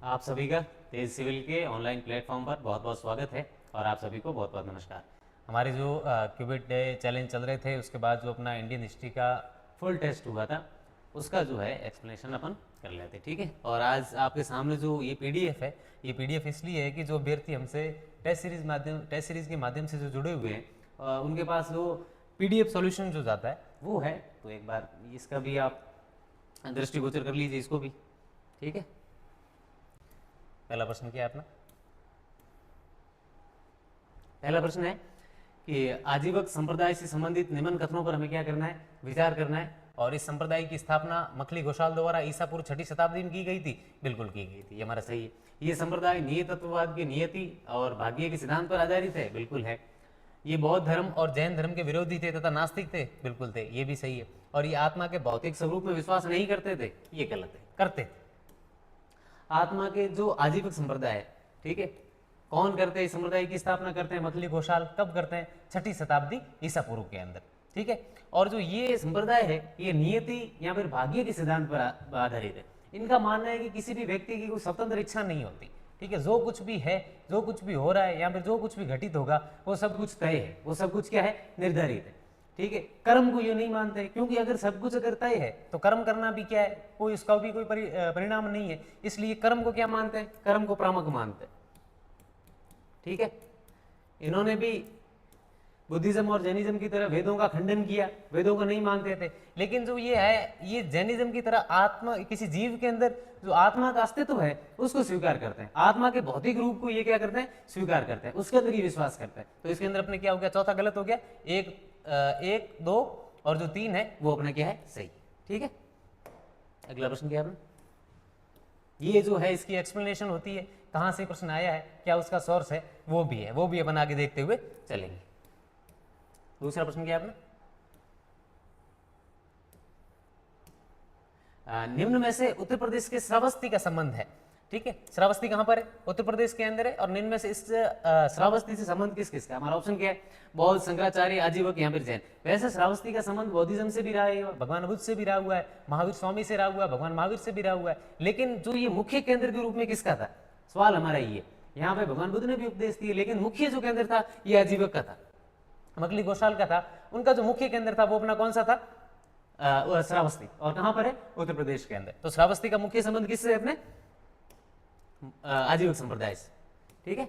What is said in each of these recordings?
आप सभी का तेज सिविल के ऑनलाइन प्लेटफॉर्म पर बहुत बहुत स्वागत है और आप सभी को बहुत बहुत नमस्कार। हमारे जो क्यूबिट डे चैलेंज चल रहे थे उसके बाद जो अपना इंडियन हिस्ट्री का फुल टेस्ट हुआ था उसका जो है एक्सप्लेनेशन अपन कर लेते, ठीक है। और आज आपके सामने जो ये पीडीएफ है, ये पीडीएफ इसलिए है कि जो अभ्यर्थी हमसे टेस्ट सीरीज के माध्यम से जो जुड़े हुए हैं उनके पास जो पीडीएफ सॉल्यूशन जो जाता है वो है, तो एक बार इसका भी आप दृष्टिगोचर कर लीजिए इसको भी, ठीक है। पहला प्रश्न क्या है अपना? पहला प्रश्न है कि आजीवक संप्रदाय से संबंधित निम्न कथनों पर हमें क्या करना है, विचार करना है। और इस संप्रदाय की स्थापना मखली घोषाल द्वारा ईसा पूर्व 6वीं शताब्दी में की गई थी। बिल्कुल की गई थी, ये हमारा सही है। ये संप्रदाय नियतत्ववाद की नियति और भाग्य के सिद्धांत पर आधारित है। बिल्कुल है। ये बौद्ध धर्म और जैन धर्म के विरोधी थे तथा नास्तिक थे। बिल्कुल थे, ये भी सही है। और ये आत्मा के भौतिक स्वरूप में विश्वास नहीं करते थे, ये गलत है, करते थे। आत्मा के जो आजीवक संप्रदाय है, ठीक है, कौन करते हैं? इस संप्रदाय की स्थापना करते हैं मखली घोषाल। कब करते हैं? 6वीं शताब्दी ईसा पूर्व के अंदर, ठीक है। और जो ये संप्रदाय है ये नियति या फिर भाग्य के सिद्धांत पर आधारित है। इनका मानना है कि किसी भी व्यक्ति की कोई स्वतंत्र इच्छा नहीं होती, ठीक है। जो कुछ भी है, जो कुछ भी हो रहा है या फिर जो कुछ भी घटित होगा वो सब कुछ तय है, वो सब कुछ क्या है, निर्धारित है, ठीक है। कर्म को ये नहीं मानते, क्योंकि अगर सब कुछ अगर तय है तो कर्म करना भी क्या है, कोई उसका भी कोई परिणाम नहीं है। इसलिए कर्म को क्या मानते हैं? कर्म को प्रामक मानते हैं, ठीक है। इन्होंने भी बुद्धिज्म और जैनिज्म की तरह वेदों का खंडन किया, वेदों को नहीं मानते थे। लेकिन जो ये है, ये जैनिज्म की तरह आत्मा, किसी जीव के अंदर जो आत्मा का अस्तित्व है उसको स्वीकार करते हैं। आत्मा के भौतिक रूप को ये क्या करते हैं, स्वीकार करते हैं, उसके अंदर ये विश्वास करते हैं। तो इसके अंदर अपने क्या हो गया, चौथा गलत हो गया। एक दो और जो 3 है वो अपना क्या है, सही, ठीक है। अगला प्रश्न क्या है? ये जो है इसकी एक्सप्लेनेशन होती है, कहां से प्रश्न आया है, क्या उसका सोर्स है, वो भी है, वो भी अपन आगे देखते हुए चलेंगे। दूसरा प्रश्न क्या है अपना? निम्न में से उत्तर प्रदेश के श्रावस्ती का संबंध है, ठीक है। श्रावस्ती कहां पर है? उत्तर प्रदेश के अंदर है। और निम्न में से इस श्रावस्ती से संबंध किस किसका? हमारा ऑप्शन क्या है? बौद्ध, शंकराचार्य, आजीवक या फिर जैन। वैसे श्रावस्ती का संबंध बौद्धिज्म से भी रहा है, भगवान बुद्ध से भी रहा हुआ है, महावीर स्वामी से रहा हुआ है, भगवान महावीर से भी रहा हुआ है। लेकिन जो ये मुख्य केंद्र के रूप में किसका था? सवाल हमारा ये। यहाँ पे भगवान बुद्ध ने भी उपदेश दिए, लेकिन मुख्य जो केंद्र था ये आजीवक का था, मखली घोषाल का था। उनका जो मुख्य केंद्र था वो अपना कौन सा था? श्रावस्ती। और कहां पर है? उत्तर प्रदेश के अंदर। तो श्रावस्ती का मुख्य संबंध किससे? अपने आजीवक संप्रदाय से, ठीक है।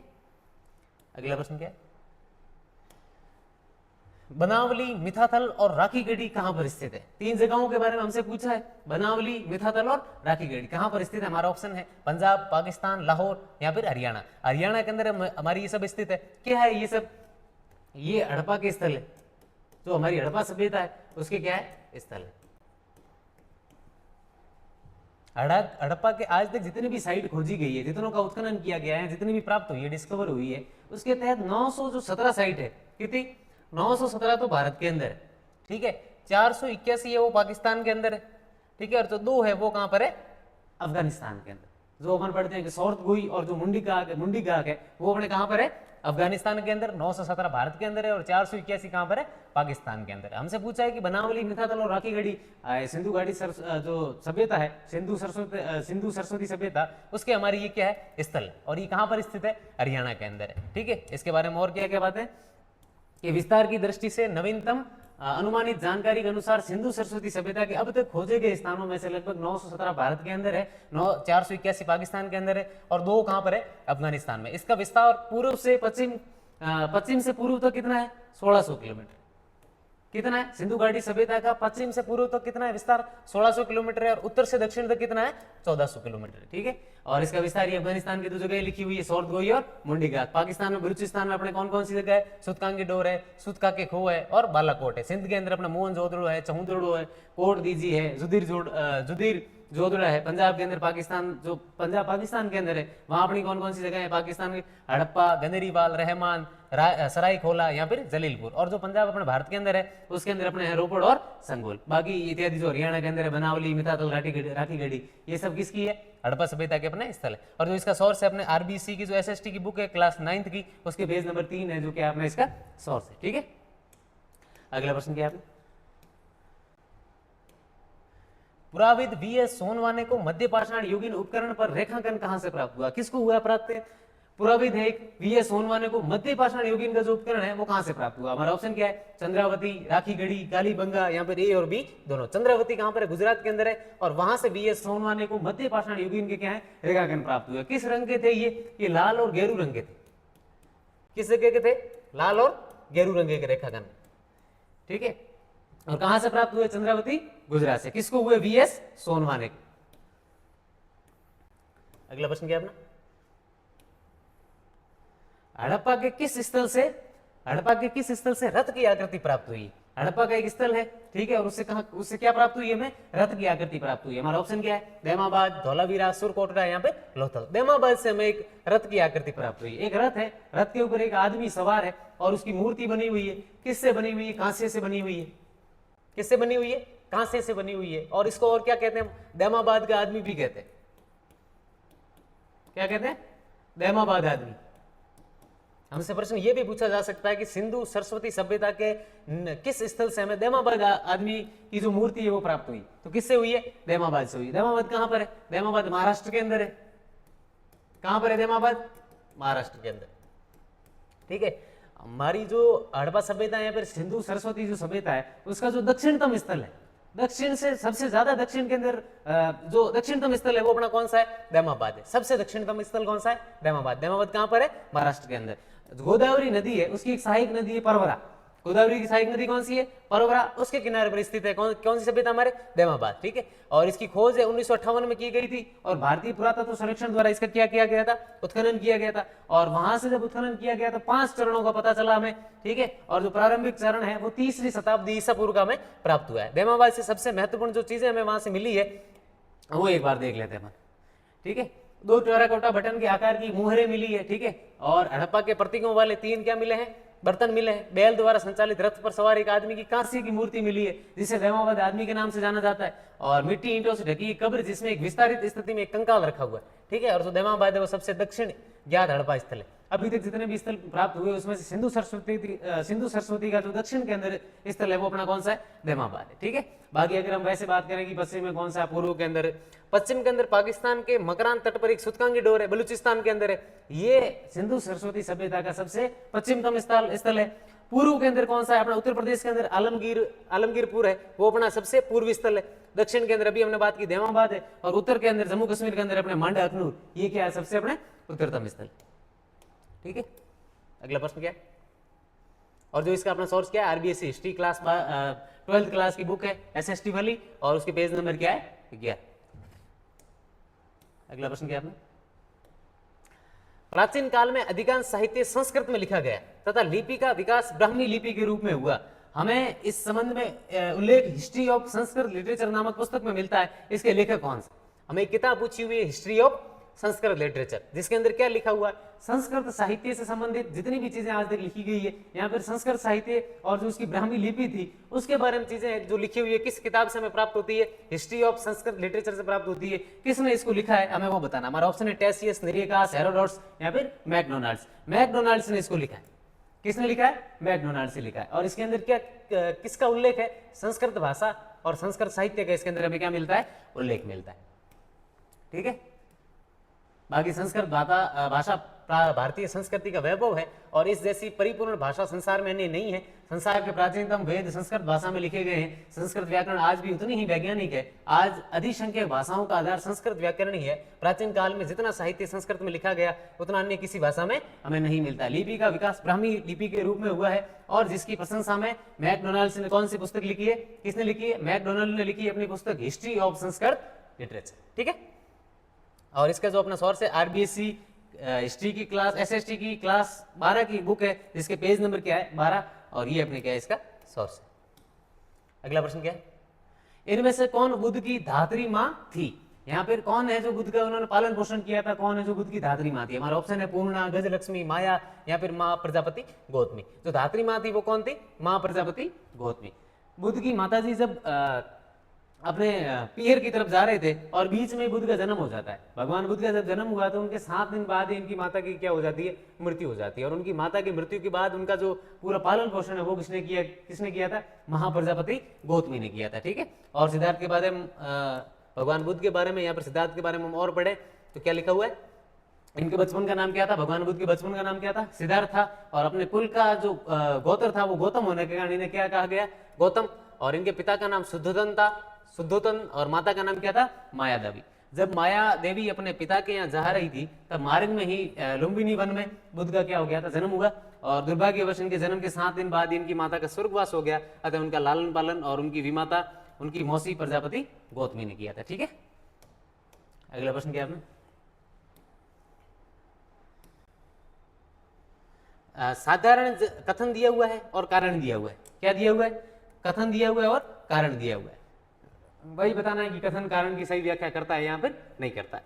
अगला प्रश्न क्या है? बनावली, मिथाथल और राखीगढ़ी कहां पर स्थित है? 3 जगहों के बारे में हमसे पूछा है। बनावली, मिथाथल और राखीगढ़ी कहां पर स्थित है? हमारा ऑप्शन है पंजाब, पाकिस्तान, लाहौर या फिर हरियाणा। हरियाणा के अंदर हमारी ये सब स्थित है। क्या है ये सब? ये हड़प्पा के स्थल है, जो हमारी हड़प्पा सभ्यता है उसके क्या है, स्थल है। हड़प्पा के आज तक जितनी भी साइट खोजी गई है, जितनों का उत्खनन किया गया है, जितनी भी प्राप्त हुई है, डिस्कवर हुई है, उसके तहत 917 साइट है। कितनी? 917 तो भारत के अंदर है, ठीक है। 481 है वो पाकिस्तान के अंदर है, ठीक है। और जो 2 है वो कहां पर है? अफगानिस्तान के अंदर। जो अपन पढ़ते हैं कि सौर्थ गुई और जो मुंडी गाक है वो अपने कहां पर है? अफगानिस्तान के अंदर। 917 भारत के अंदर है और 481 कहां पर है? पाकिस्तान के अंदर। हमसे पूछा है कि बनावली, मिथाथल और राखीगढ़ी सिंधु घाटी जो सभ्यता है, सिंधु सरस्वती सभ्यता, उसके हमारी ये क्या है, स्थल। और ये कहां पर स्थित है? हरियाणा के अंदर है, ठीक है। इसके बारे में और क्या क्या बात है कि विस्तार की दृष्टि से नवीनतम अनुमानित जानकारी के अनुसार सिंधु सरस्वती सभ्यता के अब तक खोजे गए स्थानों में से लगभग 917 भारत के अंदर है, 481 पाकिस्तान के अंदर है और 2 कहां पर है? अफगानिस्तान में। इसका विस्तार पूर्व से पश्चिम से पूर्व तक कितना है? 1600 किलोमीटर। कितना है? सिंधु घाटी सभ्यता का पश्चिम से पूर्व तक कितना है विस्तार? 1600 किलोमीटर है। और उत्तर से दक्षिण तक कितना है? 1400 किलोमीटर, ठीक है। और इसका विस्तार ये अफगानिस्तान की 2 जगह लिखी हुई है, सौर्थ गोई और मुंडी घाट। पाकिस्तान में बलूचिस्तान में अपने कौन कौन सी जगह है? सुतकांगी डोर है, सुतका के खो है और बालाकोट है। सिंध के अंदर अपना मोहन जोदड़ो है, चहुदड़ो है, कोट दीजी है, जुदीर जोधड़ा है। पंजाब के अंदर पाकिस्तान, जो पंजाब पाकिस्तान के अंदर है, वहां अपनी कौन कौन सी जगह है पाकिस्तान की? हड़प्पा, गंदेरीवाल, रहमान, सरायखोला या फिर जलीलपुर। और जो पंजाब अपने भारत के अंदर है उसके अंदर अपने है रोपड़ और संगोल। बाकी इत्यादि जो हरियाणा के अंदर है बनावली, मिथाथल, राखीगढ़ी, ये सब किसकी है? हड़प्पा सभ्यता के अपने स्थल है। और जो इसका सोर्स है अपने आरबीसी की जो एसएसटी की बुक है क्लास 9th की, उसके पेज नंबर 3 है जो कि अपने इसका सोर्स है, ठीक है। अगला प्रश्न क्या है? पुराविद वीएस सोनवाने को मध्य पाषाण युगीन उपकरण पर रेखांकन कहां से प्राप्त हुआ? किसको हुआ प्राप्त? पुराविद है एक वीएस सोनवाने को मध्य पाषाण युगीन का जो उपकरण है वो कहां से प्राप्त हुआ? हमारा ऑप्शन क्या है? चंद्रावती, राखीगढ़ी, कालीबंगा, यहाँ पर ए और बी दोनों। चंद्रावती कहां पर है? गुजरात के अंदर है, और वहां से वीएस सोनवाने को मध्य पाषाण युगीन के क्या है रेखांकन प्राप्त हुए। किस रंग के थे ये लाल और गेरू रंग के थे। किस जगह के थे? लाल और गेरू रंग के रेखांकन, ठीक है। और कहां से प्राप्त हुए? चंद्रावती, गुजरात से। किसको हुए? वीएस सोनवाने को। अगला प्रश्न क्या है अपना? हड़प्पा के किस स्थल से रथ की आकृति प्राप्त हुई? हड़प्पा का एक स्थल है, ठीक है, और उससे क्या प्राप्त हुई? हमें रथ की आकृति प्राप्त हुई। हमारा ऑप्शन क्या है? देमाबाद, धौलावीरा, सुरकोटड़ा, यहाँ पे लोथल। देमाबाद से हमें एक रथ की आकृति प्राप्त हुई। एक रथ है, रथ के ऊपर एक आदमी सवार है और उसकी मूर्ति बनी हुई है। किससे बनी हुई है? कांसे से बनी हुई है। किससे बनी हुई है? कांसे से बनी हुई है। और इसको और क्या कहते हैं? देमाबाद का आदमी भी कहते हैं। क्या कहते हैं? देमाबाद आदमी। हमसे प्रश्न ये भी पूछा जा सकता है कि सिंधु सरस्वती सभ्यता के किस स्थल से हमें देमाबाद आदमी की जो मूर्ति है वो प्राप्त हुई? तो किससे हुई है? देमाबाद से हुई। देमाबाद कहां पर है? देमाबाद महाराष्ट्र के अंदर है। कहां पर है देमाबाद? महाराष्ट्र के अंदर, ठीक है। हमारी जो हड़प्पा सभ्यता है, यहाँ पर सिंधु सरस्वती जो सभ्यता है उसका जो दक्षिणतम स्थल है, दक्षिण से सबसे ज्यादा दक्षिण के अंदर जो दक्षिणतम स्थल है वो अपना कौन सा है? देमाबाद है। सबसे दक्षिणतम स्थल कौन सा है? देमाबाद। देमाबाद कहां पर है? महाराष्ट्र के अंदर। गोदावरी नदी है, उसकी एक सहायक नदी है परवरा। गोदावरी की सहायक नदी कौन सी है? परवरा। उसके किनारे पर स्थित है कौन सी सभ्यता? हमारे देमाबाद, ठीक है। और इसकी खोज है 1958 में की गई थी, और भारतीय पुरातत्व सर्वेक्षण द्वारा इसका क्या किया गया था? उत्खनन किया गया था। और वहां से जब उत्खनन किया गया तो 5 चरणों का पता चला हमें, ठीक है। और जो प्रारंभिक चरण है वो 3री शताब्दी ईसा पूर्व का हमें प्राप्त हुआ है। देमाबाद से सबसे महत्वपूर्ण जो चीजें हमें वहां से मिली है वो एक बार देख लेते हैं, ठीक है। 2 टेराकोटा बटन के आकार की मुहरें मिली है, ठीक है। और हड़प्पा के प्रतीकों वाले 3 क्या मिले हैं? बर्तन मिले हैं। बैल द्वारा संचालित रथ पर सवार एक आदमी की कांस्य की मूर्ति मिली है जिसे देमाबाद आदमी के नाम से जाना जाता है। और मिट्टी ईंटों से ढकी कब्र जिसमें एक विस्तारित स्थिति में एक कंकाल रखा हुआ है, ठीक है। और जो देमाबाद है वो सबसे दक्षिण ज्ञात हड़प्पा स्थल है। अभी तक जितने भी स्थल प्राप्त हुए उसमें से सिंधु सरस्वती का जो दक्षिण के अंदर स्थल है वो अपना कौन सा है? देमाबाद है, ठीक है। बाकी अगर हम वैसे बात करें कि पश्चिम में कौन सा, पूर्व के अंदर, पश्चिम के अंदर पाकिस्तान के मकरान तट पर एक सुतकांगी डोर है, बलूचिस्तान के अंदर है। ये सिंधु सरस्वती सभ्यता का सबसे पश्चिमतम स्थल है। पूर्व के अंदर कौन सा है? अपना उत्तर प्रदेश के अंदर आलमगीरपुर है, वो अपना सबसे पूर्वी स्थल है। दक्षिण के अंदर अभी हमने बात की देमाबाद है, और उत्तर के अंदर जम्मू कश्मीर के अंदर अपने मांडा अखनूर, ये क्या है? सबसे अपने उत्तरतम स्थल, ठीक है। अगला प्रश्न क्या है? और जो इसका अपना सोर्स क्या है? RBSC history class 12th class की बुक है, एसएसटी वाली, और उसके पेज नंबर क्या है? 11। अगला प्रश्न क्या है अपना? प्राचीन काल में अधिकांश साहित्य संस्कृत में लिखा गया तथा लिपि का विकास ब्राह्मी लिपि के रूप में हुआ। हमें इस संबंध में उल्लेख हिस्ट्री ऑफ संस्कृत लिटरेचर नामक पुस्तक में मिलता है। इसके लेखक कौन से? हमें एक किताब पूछी हुई है हिस्ट्री ऑफ संस्कृत लिटरेचर, जिसके अंदर क्या लिखा हुआ है? संस्कृत साहित्य से संबंधित जितनी भी चीजें आज तक लिखी गई है, यहाँ पर संस्कृत साहित्य और जो उसकी ब्राह्मी लिपि थी उसके बारे में चीजें जो लिखी हुई है किस किताब से हमें प्राप्त होती है? हिस्ट्री ऑफ संस्कृत लिटरेचर से प्राप्त होती है। किसने इसको लिखा है हमें वो बताना। हमारा ऑप्शन है टेसियस, नेरियकास, हेरोडोटस या फिर मैकडोनाल्ड्स। मैकडोनाल्ड्स ने इसको लिखा है। किसने लिखा है? मैकडोनाल्ड्स से लिखा है। और इसके अंदर क्या किसका उल्लेख है? संस्कृत भाषा और संस्कृत साहित्य का इसके अंदर हमें क्या मिलता है? उल्लेख मिलता है, ठीक है। बाकी संस्कृत भाषा भारतीय संस्कृति का वैभव है, और इस जैसी परिपूर्ण भाषा संसार में नहीं है। संसार के प्राचीनतम वेद संस्कृत भाषा में लिखे गए हैं। संस्कृत व्याकरण आज भी उतनी ही वैज्ञानिक है। आज अधिसंख्यक भाषाओं का आधार संस्कृत व्याकरण ही है। प्राचीन काल में जितना साहित्य संस्कृत में लिखा गया उतना अन्य किसी भाषा में हमें नहीं मिलता। लिपि का विकास ब्राह्मी लिपि के रूप में हुआ है, और जिसकी प्रशंसा में मैकडोनाल्ड्स ने कौन सी पुस्तक लिखी है? किसने लिखी है? मैकडोनाल्ड ने लिखी है अपनी पुस्तक हिस्ट्री ऑफ संस्कृत लिटरेचर, ठीक है। और इसका जो अपना सोर्स है आरबीएससी हिस्ट्री की क्लास, एसएसटी की क्लास 12 की बुक है, जिसके पेज नंबर क्या है? 12। और ये अपने क्या है? इसका सोर्स है। अगला प्रश्न क्या है? इनमें से कौन बुद्ध की धात्री माँ थी? यहाँ पर कौन है जो बुद्ध का उन्होंने पालन पोषण किया था? कौन है जो बुद्ध की धात्री माँ थी? हमारा ऑप्शन है पूर्णा, गजलक्ष्मी, माया या फिर माँ प्रजापति गौतमी। जो धात्री माँ थी वो कौन थी? माँ प्रजापति गौतमी। बुद्ध की माता जी जब अपने पीहर की तरफ जा रहे थे और बीच में बुद्ध का जन्म हो जाता है। भगवान बुद्ध का जब जन्म हुआ तो उनके 7 दिन बाद ही इनकी माता की क्या हो जाती है, मृत्यु हो जाती है। और उनकी माता की मृत्यु के बाद उनका जो पूरा पालन पोषण है वो किसने किया था, महाप्रजापति गौतमी ने किया था। ठीक है। और सिद्धार्थ के बारे में भगवान बुद्ध के बारे में, यहाँ पर सिद्धार्थ के बारे में हम और पढ़े तो क्या लिखा हुआ है, इनके बचपन का नाम क्या था, भगवान बुद्ध के बचपन का नाम क्या था, सिद्धार्थ था। और अपने कुल का जो गोत्र था वो गौतम होने के कारण इन्हें क्या कहा गया, गौतम। और इनके पिता का नाम शुद्धोधन था, शुद्धोधन, और माता का नाम क्या था, माया देवी। जब माया देवी अपने पिता के यहाँ जा रही थी तब मार्ग में ही लुम्बिनी वन में बुद्ध का क्या हो गया था, जन्म हुआ। और दुर्भाग्यवश इनके जन्म के 7 दिन बाद इनकी माता का स्वर्गवास हो गया। अतः उनका लालन पालन और उनकी विमाता उनकी मौसी प्रजापति गौतमी ने किया था। ठीक है। अगला प्रश्न क्या आपने, साधारण कथन दिया हुआ है और कारण दिया हुआ है। क्या दिया हुआ है, कथन दिया हुआ है और कारण दिया हुआ है। वही बताना है कि कथन कारण की सही व्याख्या करता है, यहाँ पर नहीं करता है।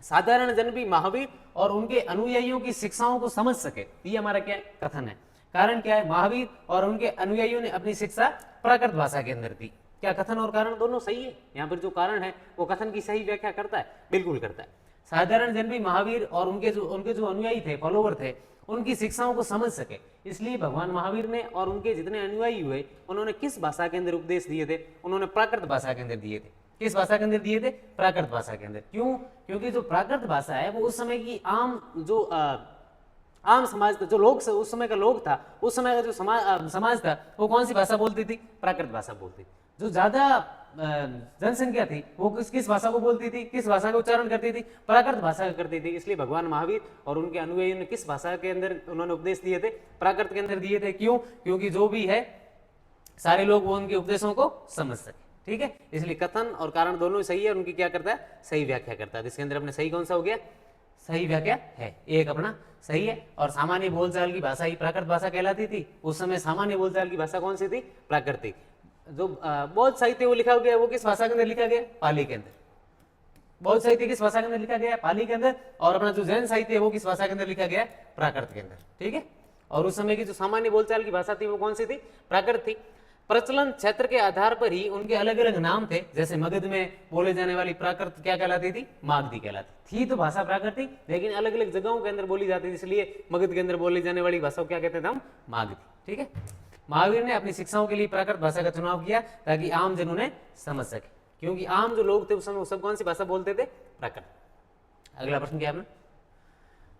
साधारण जन भी महावीर और उनके अनुयायियों की शिक्षाओं को समझ सके, ये हमारा क्या है, कथन है। कारण क्या है, महावीर और उनके अनुयायियों ने अपनी शिक्षा प्राकृत भाषा के अंदर दी। क्या कथन और कारण दोनों सही है, यहाँ पर जो कारण है वो कथन की सही व्याख्या करता है, बिल्कुल करता है। साधारण जन भी महावीर और उनके जो अनुयायी थे, फॉलोवर थे, उनकी शिक्षाओं को समझ सके, इसलिए भगवान महावीर ने और उनके जितने अनुयायी हुए उन्होंने किस भाषा के अंदर उपदेश दिए थे, उन्होंने प्राकृत भाषा के अंदर दिए थे। किस भाषा के अंदर दिए थे, प्राकृत भाषा के अंदर। क्यों, क्योंकि जो प्राकृत भाषा है वो उस समय की आम समाज, जो लोग उस समय का लोग था, उस समय का जो समाज था वो कौन सी भाषा बोलती थी, प्राकृत भाषा बोलती थी। जो ज्यादा जनसंख्या थी वो किस भाषा को बोलती थी, किस भाषा का उच्चारण करती थी, प्राकृत भाषा करती थी। इसलिए भगवान महावीर और उनके अनुयायियों ने किस भाषा के अंदर उन्होंने उपदेश दिए थे, प्राकृत के अंदर दिए थे। क्यों, क्योंकि जो भी है सारे लोग वो उनके उपदेशों को समझ सके। ठीक है। इसलिए कथन और कारण दोनों सही है, उनकी क्या करता है, सही व्याख्या करता है। इसके अंदर अपने सही कौन सा हो गया, सही व्याख्या है, एक अपना सही है। और सामान्य बोलचाल की भाषा ही प्राकृत भाषा कहलाती थी। उस समय सामान्य बोलचाल की भाषा कौन सी थी, प्राकृतिक। जो बौद्ध साहित्य वो लिखा गया वो किस भाषा के अंदर लिखा गया, पाली के अंदर। बौद्ध साहित्य किस भाषा के अंदर लिखा गया, पाली के अंदर। और अपना जो जैन साहित्य है वो किस भाषा के अंदर लिखा गया, प्राकृत के अंदर। ठीक है। और उस समय की जो सामान्य बोलचाल की भाषा थी वो कौन सी थी, प्राकृत थी। प्रचलन क्षेत्र के आधार पर ही उनके अलग अलग नाम थे। जैसे मगध में बोले जाने वाली प्राकृत क्या कहलाती थी, मागधी कहलाती थी। तो भाषा प्राकृतिक, लेकिन अलग अलग जगहों के अंदर बोली जाती थी, इसलिए मगध के अंदर बोली जाने वाली भाषा को क्या कहते थे हम, मागधी। ठीक है। महावीर ने अपनी शिक्षाओं के लिए प्राकृत भाषा का चुनाव किया ताकि आम जन उन्हें समझ सके, क्योंकि आम जो लोग थे उस समय सब कौन सी भाषा बोलते थे, प्राकृत। अगला प्रश्न क्या है,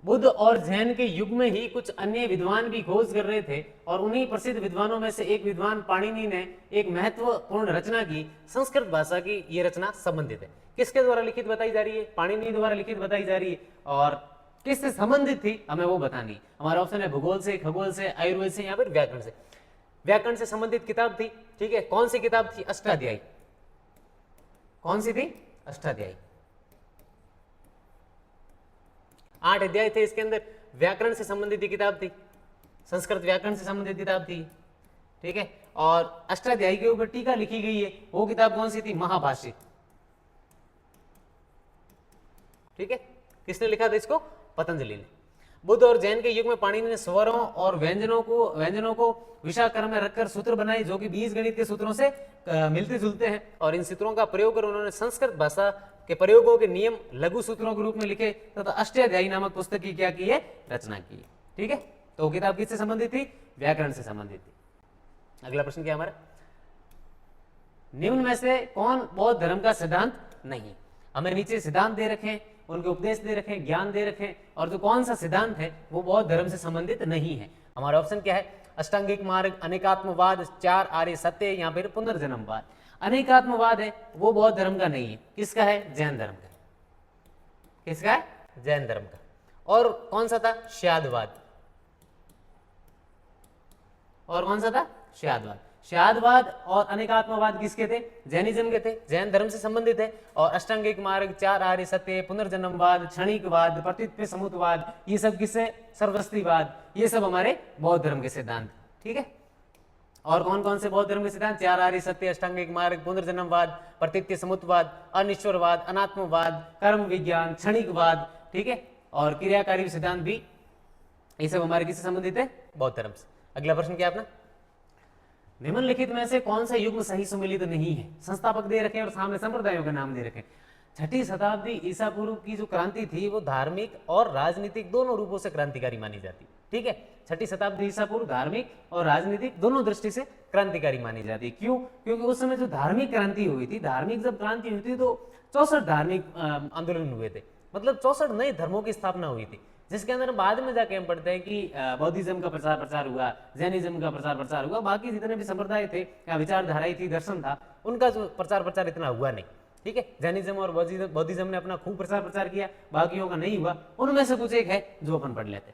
बुद्ध और जैन के युग में ही कुछ अन्य विद्वान भी खोज कर रहे थे और उन्हीं प्रसिद्ध विद्वानों में से एक विद्वान पाणिनि ने एक महत्वपूर्ण रचना की। संस्कृत भाषा की ये रचना संबंधित है, किसके द्वारा लिखित बताई जा रही है, पाणिनि द्वारा लिखित बताई जा रही है। और किससे संबंधित थी हमें वो बतानी। हमारा ऑप्शन है भूगोल से, खगोल से, आयुर्वेद से, या फिर व्याकरण से। व्याकरण से संबंधित किताब थी। ठीक है। कौन सी किताब थी, अष्टाध्यायी। कौन सी थी, अष्टाध्यायी। 8 अध्याय थे इसके अंदर। व्याकरण से संबंधित किताब थी, संस्कृत व्याकरण से संबंधित किताब थी। ठीक है। और अष्टाध्यायी के ऊपर टीका लिखी गई है, वो किताब कौन सी थी, महाभाष्य। ठीक है। किसने लिखा था इसको, पतंजलि ने। बुद्ध और जैन के युग में पाणिनि ने स्वरों और व्यंजनों को विशाक्रम में रखकर सूत्र बनाए, जो कि बीज गणित के सूत्रों से मिलते जुलते हैं। और इन सूत्रों का प्रयोग कर उन्होंने संस्कृत भाषा के प्रयोगों के नियम लघु सूत्रों के रूप में लिखे तथा अष्टाध्यायी नामक पुस्तक की क्या की है, रचना की है। ठीक है। तो किताब किससे संबंधित थी, व्याकरण से संबंधित थी। अगला प्रश्न क्या हमारा, निम्न में से कौन बौद्ध धर्म का सिद्धांत नहीं। हमें नीचे सिद्धांत दे रखे, उनके उपदेश दे रखे, ज्ञान दे रखे, और जो कौन सा सिद्धांत है वो बौद्ध धर्म से संबंधित नहीं है। हमारा ऑप्शन क्या है, अष्टांगिक मार्ग, अनेकात्मवाद, 4 आर्य सत्य, या फिर पुनर्जन्मवाद। अनेकात्मवाद है वो बौद्ध धर्म का नहीं है, किसका है, जैन धर्म का। किसका है, जैन धर्म का। और कौन सा था, श्यादवाद। और कौन सा था, श्यादवाद। श्यादवाद और अनेकात्मवाद किसके थे, जैनिज्म के थे, जैन धर्म से संबंधित है। और अष्टांगिक मार्ग, 4 आर्य सत्य, पुनर्जन्मवाद, क्षणिकवाद, प्रतित्व समुतवाद, ये सब किससे, सर्वस्तिवाद, ये सब हमारे बौद्ध धर्म के सिद्धांत। ठीक है। और कौन कौन से बौद्ध धर्म के सिद्धांत, 4 आर्य सत्य, अष्टांगिक मार्ग, पुनर्जन्मवाद, प्रतित्व समुतवाद, अनिश्वरवाद, अनात्मवाद, कर्म विज्ञान, क्षणिकवाद। ठीक है। और क्रियाकारी सिद्धांत भी, ये सब हमारे किससे संबंधित है, बौद्ध धर्म से। अगला प्रश्न क्या अपना, निम्नलिखित में से कौन सा युग्म सही सुमेलित नहीं है? संस्थापक दे रखे हैं और सामने संप्रदायों के नाम दे रखे हैं। 6ठी शताब्दी ईसा पूर्व की जो क्रांति थी वो धार्मिक और राजनीतिक दोनों रूपों से क्रांतिकारी मानी जाती। ठीक है, 6ठी शताब्दी ईसा पूर्व धार्मिक और राजनीतिक दोनों दृष्टि से क्रांतिकारी मानी जाती है। क्यों? क्योंकि उस समय जो धार्मिक क्रांति हुई थी, धार्मिक जब क्रांति हुई थी तो 64 धार्मिक आंदोलन हुए थे, मतलब 64 नए धर्मों की स्थापना हुई थी, जिसके अंदर बाद में जाके हम पढ़ते हैं कि बौद्धिज्म का प्रचार प्रचार हुआ, जैनिज्म का प्रचार प्रचार हुआ, बाकी जितने भी संप्रदाय थे या विचारधाराएं थी, दर्शन था, उनका जो प्रचार प्रचार इतना हुआ नहीं। ठीक है, जैनिज्म और बौद्धिज्म ने अपना खूब प्रचार प्रचार किया, बाकियों का नहीं हुआ। उनमें से कुछ एक है जो अपन पढ़ लेते।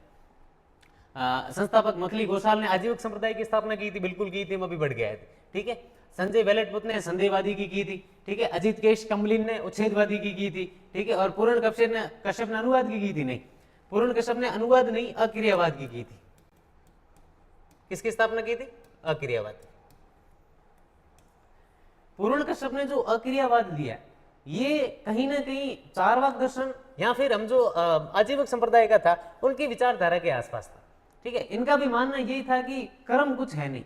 संस्थापक मखली घोषाल ने आजीविक संप्रदाय की स्थापना की थी, बिल्कुल की थी, हम अभी बढ़ गए थे। ठीक है, संजय वेलेटपुत ने संदेहवादी की थी। ठीक है, अजित केश कमलिन ने उच्छेदवादी की थी। ठीक है, और पूर्ण कश्यप ने अनुवाद की थी। नहीं, पूर्ण कश्यप ने अनुवाद नहीं, अक्रियावाद की थी। किसकी स्थापना की थी? अक्रियावाद। पूर्ण कश्यप ने जो अक्रियावाद दिया, ये कहीं ना कहीं चारवाक दर्शन या फिर हम जो आजीवक संप्रदाय का था उनकी विचारधारा के आसपास था। ठीक है, इनका भी मानना यही था कि कर्म कुछ है नहीं,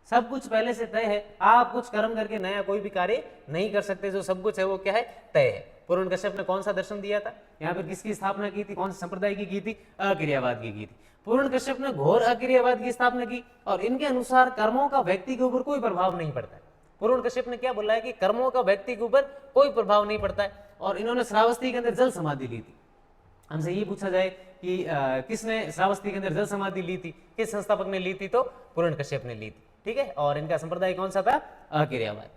सब कुछ पहले से तय है, आप कुछ कर्म करके नया कोई भी कार्य नहीं कर सकते, जो सब कुछ है वो क्या है? तय है। पूर्ण कश्यप ने कौन सा दर्शन दिया था? यहाँ पर किसकी स्थापना की थी? कौन से संप्रदाय की थी? अक्रियावाद की थी। पूर्ण कश्यप ने घोर अक्रियावाद की स्थापना की और इनके अनुसार कर्मों का व्यक्ति के ऊपर कोई प्रभाव नहीं पड़ता है। पूर्ण कश्यप ने क्या बोला है कि कर्मों का व्यक्ति के ऊपर कोई प्रभाव नहीं पड़ता है। और इन्होंने श्रावस्ती के अंदर जल समाधि ली थी। हमसे ये पूछा जाए कि किसने श्रावस्ती के अंदर जल समाधि ली थी, किस संस्थापक ने ली थी? तो पूर्ण कश्यप ने ली थी। ठीक है, और इनका संप्रदाय कौन सा था? अक्रियावाद।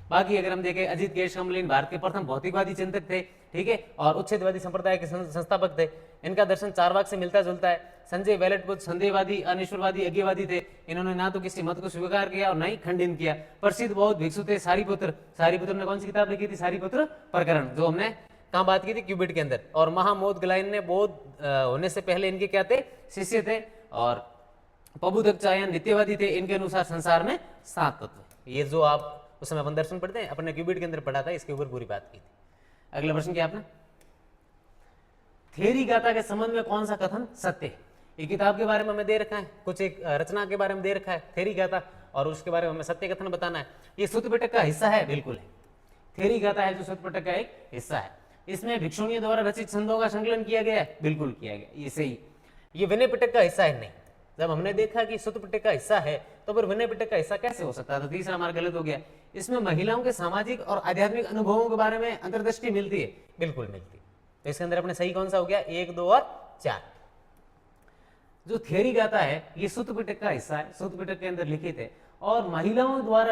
बाकी अगर हम देखें, अजित केश कमलिन भारत के प्रथम भौतिकवादी चिंतक थे। ठीक है, और उच्छेदवादी संप्रदाय के संस्थापक थे। इनका दर्शन चारवाक से मिलता जुलता है। संजय वेलेटपुत संदेहवादी, अनिश्वरवादी, अज्ञवादी थे। इन्होंने ना तो किसी मत को स्वीकार किया और ना ही खंडन किया। प्रसिद्ध बौद्ध भिक्षु थे सारिपुत्र ने कौन सी किताब लिखी थी? सारिपुत्र प्रकरण, जो हमने कहाँ बात की थी? क्यूबिट के अंदर। और महामोदग्लायन ने बौद्ध होने से पहले इनके क्या थे? शिष्य थे। और प्रबुद्धचायन नित्यवादी थे। इनके अनुसार संसार में 7 तत्व। ये जो आप उस समय अपन दर्शन पढ़ते हैं, अपने क्यूबिट के अंदर पढ़ा था, इसके ऊपर पूरी बात की थी। अगला प्रश्न क्या आपने? थेरी गाथा के संबंध में कौन सा कथन सत्य है? ये किताब के बारे में हमें दे रखा है, कुछ एक रचना के बारे में दे रखा है थेरी गाथा, और उसके बारे में हमें सत्य कथन बताना है। ये सूत्र पिटक का हिस्सा है? बिल्कुल है। थेरी गाथा है जो सूत्र पिटक का एक हिस्सा है। इसमें भिक्षुणियों द्वारा रचित छंदों का संकलन किया गया है? बिल्कुल किया गया। ये सही। ये विनय पिटक का हिस्सा है? नहीं। जब हमने देखा कि सूत्र पिटक का हिस्सा है तो फिर विनय पिटक का हिस्सा कैसे हो सकता है? तो तीसरा हमारा गलत हो गया। इसमें महिलाओं के सामाजिक और आध्यात्मिक अनुभवों के बारे में अंतर्दृष्टि मिलती है? बिल्कुल मिलती है। तो इसके अंदर अपने सही कौन सा हो गया? 1, 2 और 4। जो थेरी गाथा है ये सूत्र पिटक का हिस्सा है, सूत्र पिटक के अंदर लिखित है। और महिलाओं द्वारा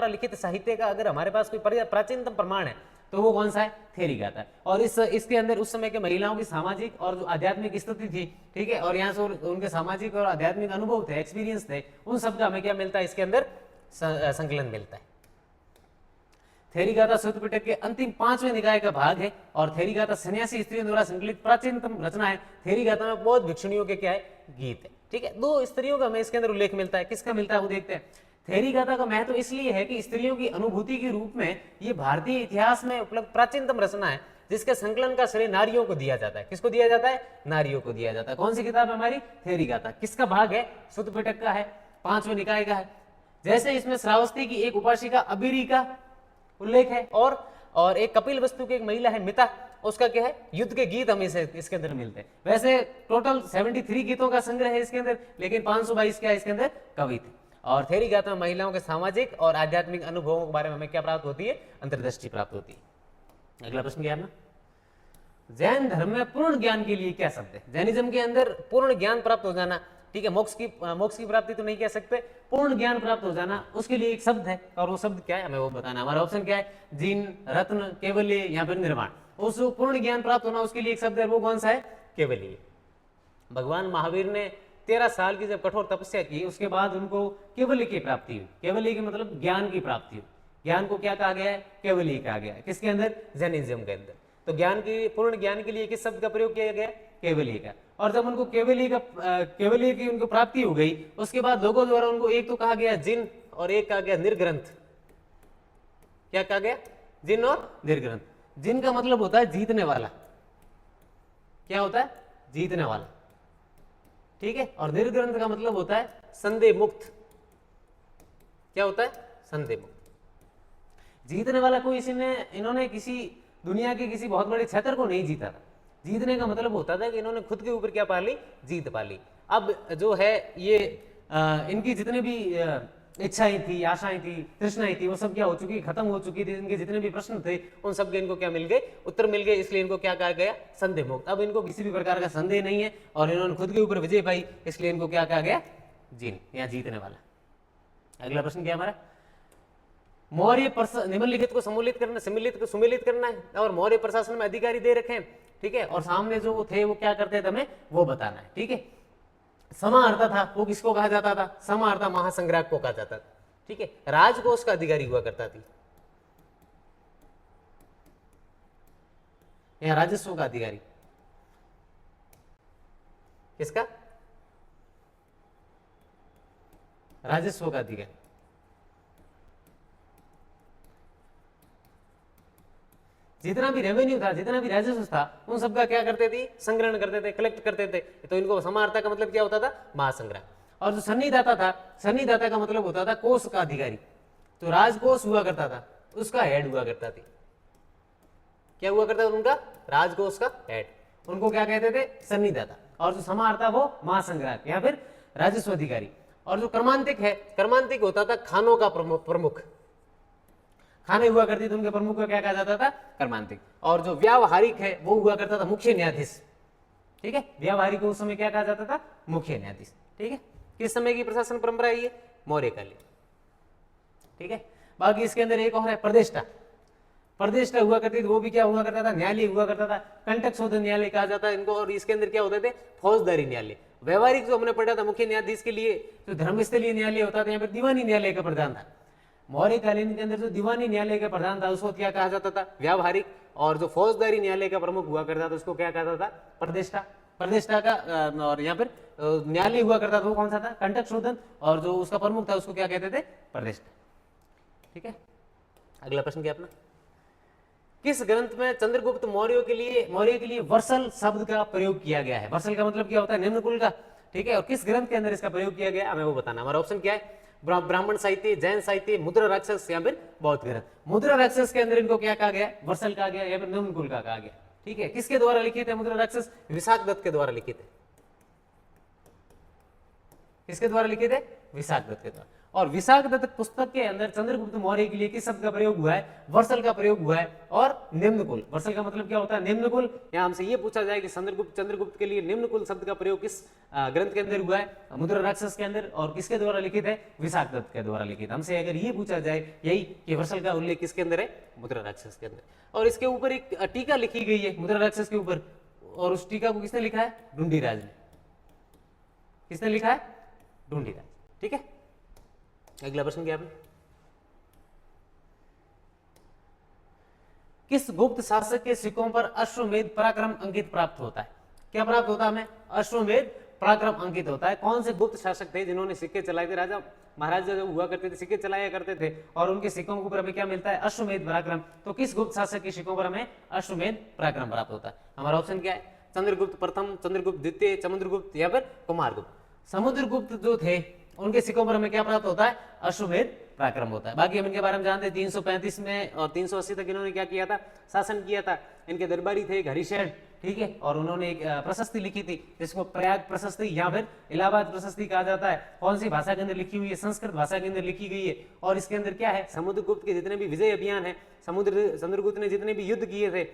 लिखित साहित्य का अगर हमारे पास कोई प्राचीनतम प्रमाण है तो वो कौन सा है? थेरी गाथा है। और इसके अंदर उस समय के महिलाओं की सामाजिक और जो आध्यात्मिक स्थिति थी, ठीक है, और यहाँ से उनके सामाजिक और आध्यात्मिक अनुभव थे, एक्सपीरियंस थे, उन सब का हमें क्या मिलता है? इसके अंदर संकलन मिलता है। थेरी गाथा सूत्र पिटक के अंतिम 5वें निकाय का भाग है और थेरी गाथा सन्यासी स्त्रियों द्वारा संकलित प्राचीनतम रचना है। थेरी गाथा में बहुत भिक्षुणियों के क्या है? गीत है। ठीक है, 2 स्त्रियों का हमें इसके अंदर उल्लेख मिलता है। किसका मिलता है वो देखते हैं। थेरी गाथा का महत्व इसलिए है कि स्त्रियों की अनुभूति के रूप में ये भारतीय इतिहास में उपलब्ध प्राचीनतम रचना है, जिसके संकलन का श्रेय नारियों को दिया जाता है। किसको दिया जाता है? नारियों को दिया जाता है। कौन सी किताब है हमारी? थेरी गाथा। किसका भाग है? सूत्र पिटक का है, 5वें निकाय का है। जैसे इसमें श्रावस्ती की एक उपासिका अबिरी का उल्लेख है और एक कपिल वस्तु की एक महिला है मिता, उसका क्या है? युद्ध के गीत हमें इसके अंदर मिलते हैं। वैसे टोटल 73 गीतों का संग्रह है इसके अंदर, लेकिन 522 क्या है इसके अंदर? कवि थे। और थेरी गाथा में महिलाओं के सामाजिक और आध्यात्मिक अनुभवों के बारे में हमें क्या प्राप्त होती है? अंतर्दृष्टि प्राप्त होती है। अगला प्रश्न क्या है? जैन धर्म में पूर्ण ज्ञान के लिए क्या शब्द है? जैनिज्म के अंदर पूर्ण ज्ञान प्राप्त हो जाना, ठीक है, मोक्ष की प्राप्ति तो नहीं कह सकते, पूर्ण ज्ञान प्राप्त हो जाना, उसके लिए एक शब्द है, और वो शब्द क्या है हमें वो बताना। हमारा ऑप्शन क्या है? जीन, रत्न, केवल्य या फिर निर्वाण। उस पूर्ण ज्ञान प्राप्त होना उसके लिए एक शब्द है, वो कौन सा है? केवल्य। भगवान महावीर ने 13 साल की जब कठोर तपस्या की, उसके बाद उनको केवल्य की प्राप्ति हुई। केवल्य की मतलब ज्ञान की प्राप्ति हुई। ज्ञान को क्या कहा गया है? केवल्य कहा गया है। किसके अंदर? जैनिज्म के अंदर। तो पूर्ण ज्ञान के लिए किस शब्द का प्रयोग किया गया? केवल्य का। और जब उनको केवल्य की उनको प्राप्ति हो गई, उसके बाद लोगों द्वारा उनको एक तो कहा गया जिन और एक कहा गया निर्ग्रंथ। क्या कहा गया? जिन और निर्ग्रंथ। जिन का मतलब होता है जीतने वाला। क्या होता है? जीतने वाला। ठीक है। और दीर्घ ग्रंथ का मतलब होता है संदेह मुक्त। क्या होता है? संदेह मुक्त। जीतने वाला कोई इन्होंने किसी दुनिया के किसी बहुत बड़े क्षेत्र को नहीं जीता था। जीतने का मतलब होता था कि इन्होंने खुद के ऊपर क्या पा ली? जीत पा ली। अब जो है ये इनकी जितने भी इच्छाएं थी, आशाएं थी, तृष्णाएं थी, वो सब क्या हो चुकी? खत्म हो चुकी थी। इनके जितने भी प्रश्न थे उन सब के इनको क्या मिल गए? उत्तर मिल गए। इसलिए इनको क्या कहा गया? संदेह मुक्त। अब इनको किसी भी प्रकार का संदेह नहीं है और इन्होंने खुद के ऊपर विजय पाई, इसलिए इनको क्या कहा गया? जीन या जीतने वाला। अगला प्रश्न क्या हमारा? मौर्य निम्नलिखित को सुमेलित करना है और मौर्य प्रशासन में अधिकारी दे रखे हैं, ठीक है। और सामने जो थे वो क्या करते थे हमें वो बताना है, ठीक है। समाहर्ता था, वो किसको कहा जाता था? समाहर्ता महासंग्राहक को कहा जाता था, ठीक है। राजकोष का अधिकारी हुआ करता थी, या राजस्व का अधिकारी किसका? राजस्व का अधिकारी। जितना भी रेवेन्यू था, जितना भी राजस्व था, उन सबका क्या करते थे? संग्रहण करते थे, कलेक्ट करते थे। तो इनको समाहर्ता का मतलब क्या होता था? महासंग्रह। और जो सन्निदाता था, सन्निदाता का मतलब होता था कोष का अधिकारी। तो राजकोष हुआ करता था, उसका हेड हुआ करता थी। क्या हुआ करता था उनका? राजकोष का हेड। उनको क्या कहते थे? सन्निदाता। और जो समाहर्ता वो महासंग्राहक या फिर राजस्व अधिकारी। और जो कर्मांतिक है, कर्मांतिक होता था खानों का प्रमुख। खाने हुआ करती थी, उनके प्रमुख को क्या कहा जाता था? कर्मांतिक। और जो व्यावहारिक है वो हुआ करता था मुख्य न्यायाधीश, ठीक है। व्यावहारिक को उस समय क्या कहा जाता था? मुख्य न्यायाधीश, ठीक है। किस समय की प्रशासन परंपरा है ये? मौर्यकालीन, ठीक है। बाकी इसके अंदर एक और है प्रदेष्टा। प्रदेष्टा हुआ करती थी, वो भी क्या हुआ करता था? न्यायालय हुआ करता था। कंटक शोधन न्यायालय कहा जाता है इनको। और इसके अंदर क्या होते थे? फौजदारी न्यायालय। व्यवहारिक जो हमने पढ़ा था मुख्य न्यायाधीश के लिए जो धर्मस्थलीय न्यायालय होता था, यहाँ पर दीवानी न्यायालय का प्रधान था। मौर्यकालीन के अंदर जो दीवानी न्यायालय का प्रधान था उसको क्या कहा जाता था? व्यावहारिक। और जो फौजदारी न्यायालय का प्रमुख हुआ करता था उसको क्या कहता था? प्रदेष्टा। प्रदेष्टा का और यहाँ पर न्यायालय हुआ करता था वो कौन सा था? कंटक शोधन। और जो उसका प्रमुख था उसको क्या कहते थे? प्रदेष्टा, ठीक है। अगला प्रश्न क्या अपना? किस ग्रंथ में चंद्रगुप्त मौर्य के लिए वर्सल शब्द का प्रयोग किया गया है? वर्सल का मतलब क्या होता है? निम्न कुल का, ठीक है। और किस ग्रंथ के अंदर इसका प्रयोग किया गया हमें वो बताना। हमारा ऑप्शन क्या है? ब्राह्मण साहित्य, जैन साहित्य, मुद्रा राक्षस या फिर बौद्ध ग्रंथ। मुद्रा राक्षस के अंदर इनको क्या कहा गया? वर्सल कहा गया या फिर निम्न कुल का कहा गया, ठीक है। किसके द्वारा लिखित है मुद्रा राक्षस? विशाख दत्त के द्वारा लिखित है। किसके द्वारा लिखित है? विशाख दत्त के द्वारा। और विशाख दत्त पुस्तक के अंदर चंद्रगुप्त मौर्य के लिए किस शब्द का प्रयोग हुआ है? वर्सल का प्रयोग हुआ है। और निम्न कुल, वर्सल का मतलब क्या होता है? निम्न कुल। यहां हमसे ये पूछा जाए कि चंद्रगुप्त के लिए निम्न कुल शब्द का प्रयोग किस ग्रंथ के अंदर हुआ है? मुद्रा राक्षस के अंदर। और किसके द्वारा लिखित है? विशाख दत्त के द्वारा लिखित। हमसे अगर ये पूछा जाए यही कि वर्सल का उल्लेख किसके अंदर है? मुद्रा राक्षस के अंदर। और इसके ऊपर एक टीका लिखी गई है मुद्रा राक्षस के ऊपर, और उस टीका को किसने लिखा है? ढूंढीराज ने। किसने लिखा है? ढूंढीराज, ठीक है। अगला प्रश्न क्या है? किस गुप्त शासक के सिक्कों पर अश्वमेध पराक्रम अंकित प्राप्त होता है? क्या प्राप्त होता है हमें? अश्वमेध पराक्रम अंकित होता है। कौन से गुप्त शासक थे जिन्होंने सिक्के चलाए थे? राजा महाराजा जो हुआ करते थे सिक्के चलाया करते थे, और उनके सिक्कों के ऊपर हमें क्या मिलता है? अश्वमेध पराक्रम। तो किस गुप्त शासक के सिक्कों पर हमें अश्वमेध पराक्रम प्राप्त होता है? हमारा ऑप्शन क्या है? चंद्रगुप्त प्रथम, चंद्रगुप्त द्वितीय, समुद्रगुप्त या फिर कुमारगुप्त। समुद्रगुप्त जो थे उनके सिक्कों पर हमें क्या प्राप्त होता है? अश्वमेध पराक्रम होता है। बाकी हम इनके बारे में जानते हैं 335 में और 380 तक इन्होंने क्या किया था? शासन किया था। इनके दरबारी थे हरिशैन, ठीक है। और उन्होंने एक प्रशस्ति लिखी थी जिसको प्रयाग प्रशस्ति या फिर इलाहाबाद प्रशस्ति कहा जाता है। कौन सी भाषा के अंदर लिखी हुई है? संस्कृत भाषा के अंदर लिखी गई है। और इसके अंदर क्या है? समुद्रगुप्त के जितने भी विजय अभियान है, चंद्रगुप्त ने जितने भी युद्ध किए थे,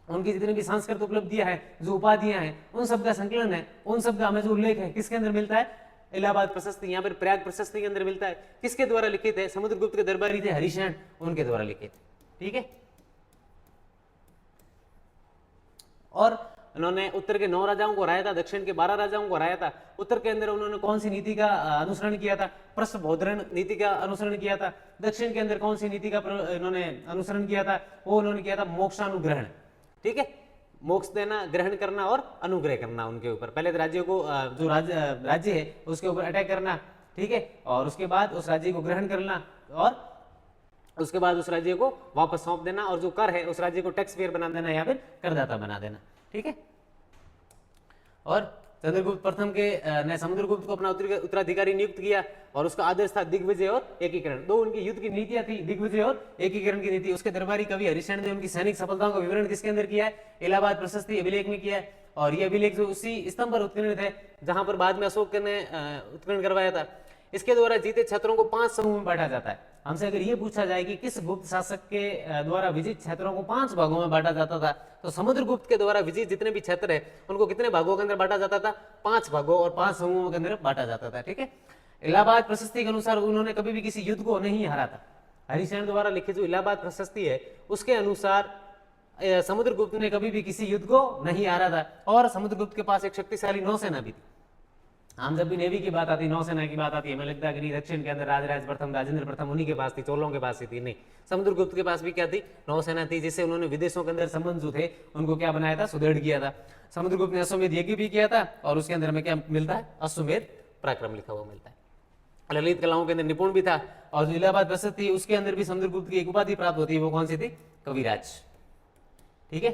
उनकी जितनी भी सांस्कृतिक उपलब्धियां हैं, जो उपाधियां हैं, उन सब का संकलन है। उन सब का हमें जो उल्लेख है किसके अंदर मिलता है? इलाहाबाद प्रशस्ति या फिर प्रयाग प्रशस्ति के अंदर मिलता है। किसके द्वारा लिखित है? समुद्रगुप्त के दरबारी थे हरिशैन, उनके द्वारा लिखित, ठीक है। और उन्होंने उत्तर के 9 राजाओं को हराया था, दक्षिण के 12 राजाओं को हराया था। उत्तर के अंदर उन्होंने कौन सी नीति का अनुसरण किया था? प्रस्थभोधरण नीति का अनुसरण किया था। दक्षिण के अंदर कौन सी नीति का इन्होंने अनुसरण किया था? वो उन्होंने किया था मोक्षानुग्रहण, ठीक है। मोक्ष देना, ग्रहण करना और अनुग्रह करना उनके ऊपर। पहले तो राज्य को जो राज्य है उसके ऊपर अटैक करना, ठीक है। और उसके बाद उस राज्य को ग्रहण करना, और उसके बाद उस राज्य को वापस सौंप देना, और जो कर है उस राज्य को टैक्स पेयर बना देना या फिर करदाता बना देना, ठीक है। और चंद्रगुप्त प्रथम के ने समुद्रगुप्त को अपना उत्तराधिकारी नियुक्त किया और उसका आदेश था दिग्विजय और एकीकरण। दो उनकी युद्ध की नीतियां थी, दिग्विजय और एकीकरण की नीति। उसके दरबारी कवि हरिश्चंद्र ने उनकी सैनिक सफलताओं का विवरण किसके अंदर किया है? इलाहाबाद प्रशस्ति अभिलेख में किया है। और ये अभिलेख जो उसी स्तंभ पर उत्कीर्णित है जहां पर बाद में अशोक ने उत्कीर्ण करवाया था। इसके द्वारा जीते क्षेत्रों को 5 समूह में बांटा जाता है। हमसे अगर ये पूछा जाए कि किस गुप्त शासक के द्वारा विजित क्षेत्रों को 5 भागों में बांटा जाता था, तो समुद्रगुप्त के द्वारा विजित जितने भी क्षेत्र है उनको कितने भागों के अंदर बांटा जाता था? 5 भागों और 5 समूहों के अंदर बांटा जाता था। ठीक है। इलाहाबाद प्रशस्ति के अनुसार उन्होंने कभी भी किसी युद्ध को नहीं हारा था। हरिश्चंद्र द्वारा लिखित जो इलाहाबाद प्रशस्ति है उसके अनुसार समुद्रगुप्त ने कभी भी किसी युद्ध को नहीं हारा था और समुद्रगुप्त के पास एक शक्तिशाली नौसेना भी थी। हम जब भी नेवी की बात आती, नौसेना की बात आती है, हमें लगता है कि नहीं दक्षिण के अंदर राजराज प्रथम, राजेंद्र प्रथम उन्हीं के पास थी, चोलों के पास ही थी। नहीं, समुद्रगुप्त के पास भी क्या थी? नौसेना थी, जिससे उन्होंने विदेशों के अंदर संबंध जो थे उनको क्या बनाया था? सुदृढ़ किया था। समुद्रगुप्त ने अश्वमेध यज्ञ भी किया था और उसके अंदर हमें क्या मिलता है? अश्वमेध पराक्रम लिखा हुआ मिलता है। ललित कलाओं के अंदर निपुण भी था और जो इलाहाबाद प्रशस्ति थी उसके अंदर भी समुद्रगुप्त की एक उपाधि प्राप्त होती है, वो कौन सी थी? कविराज। ठीक है।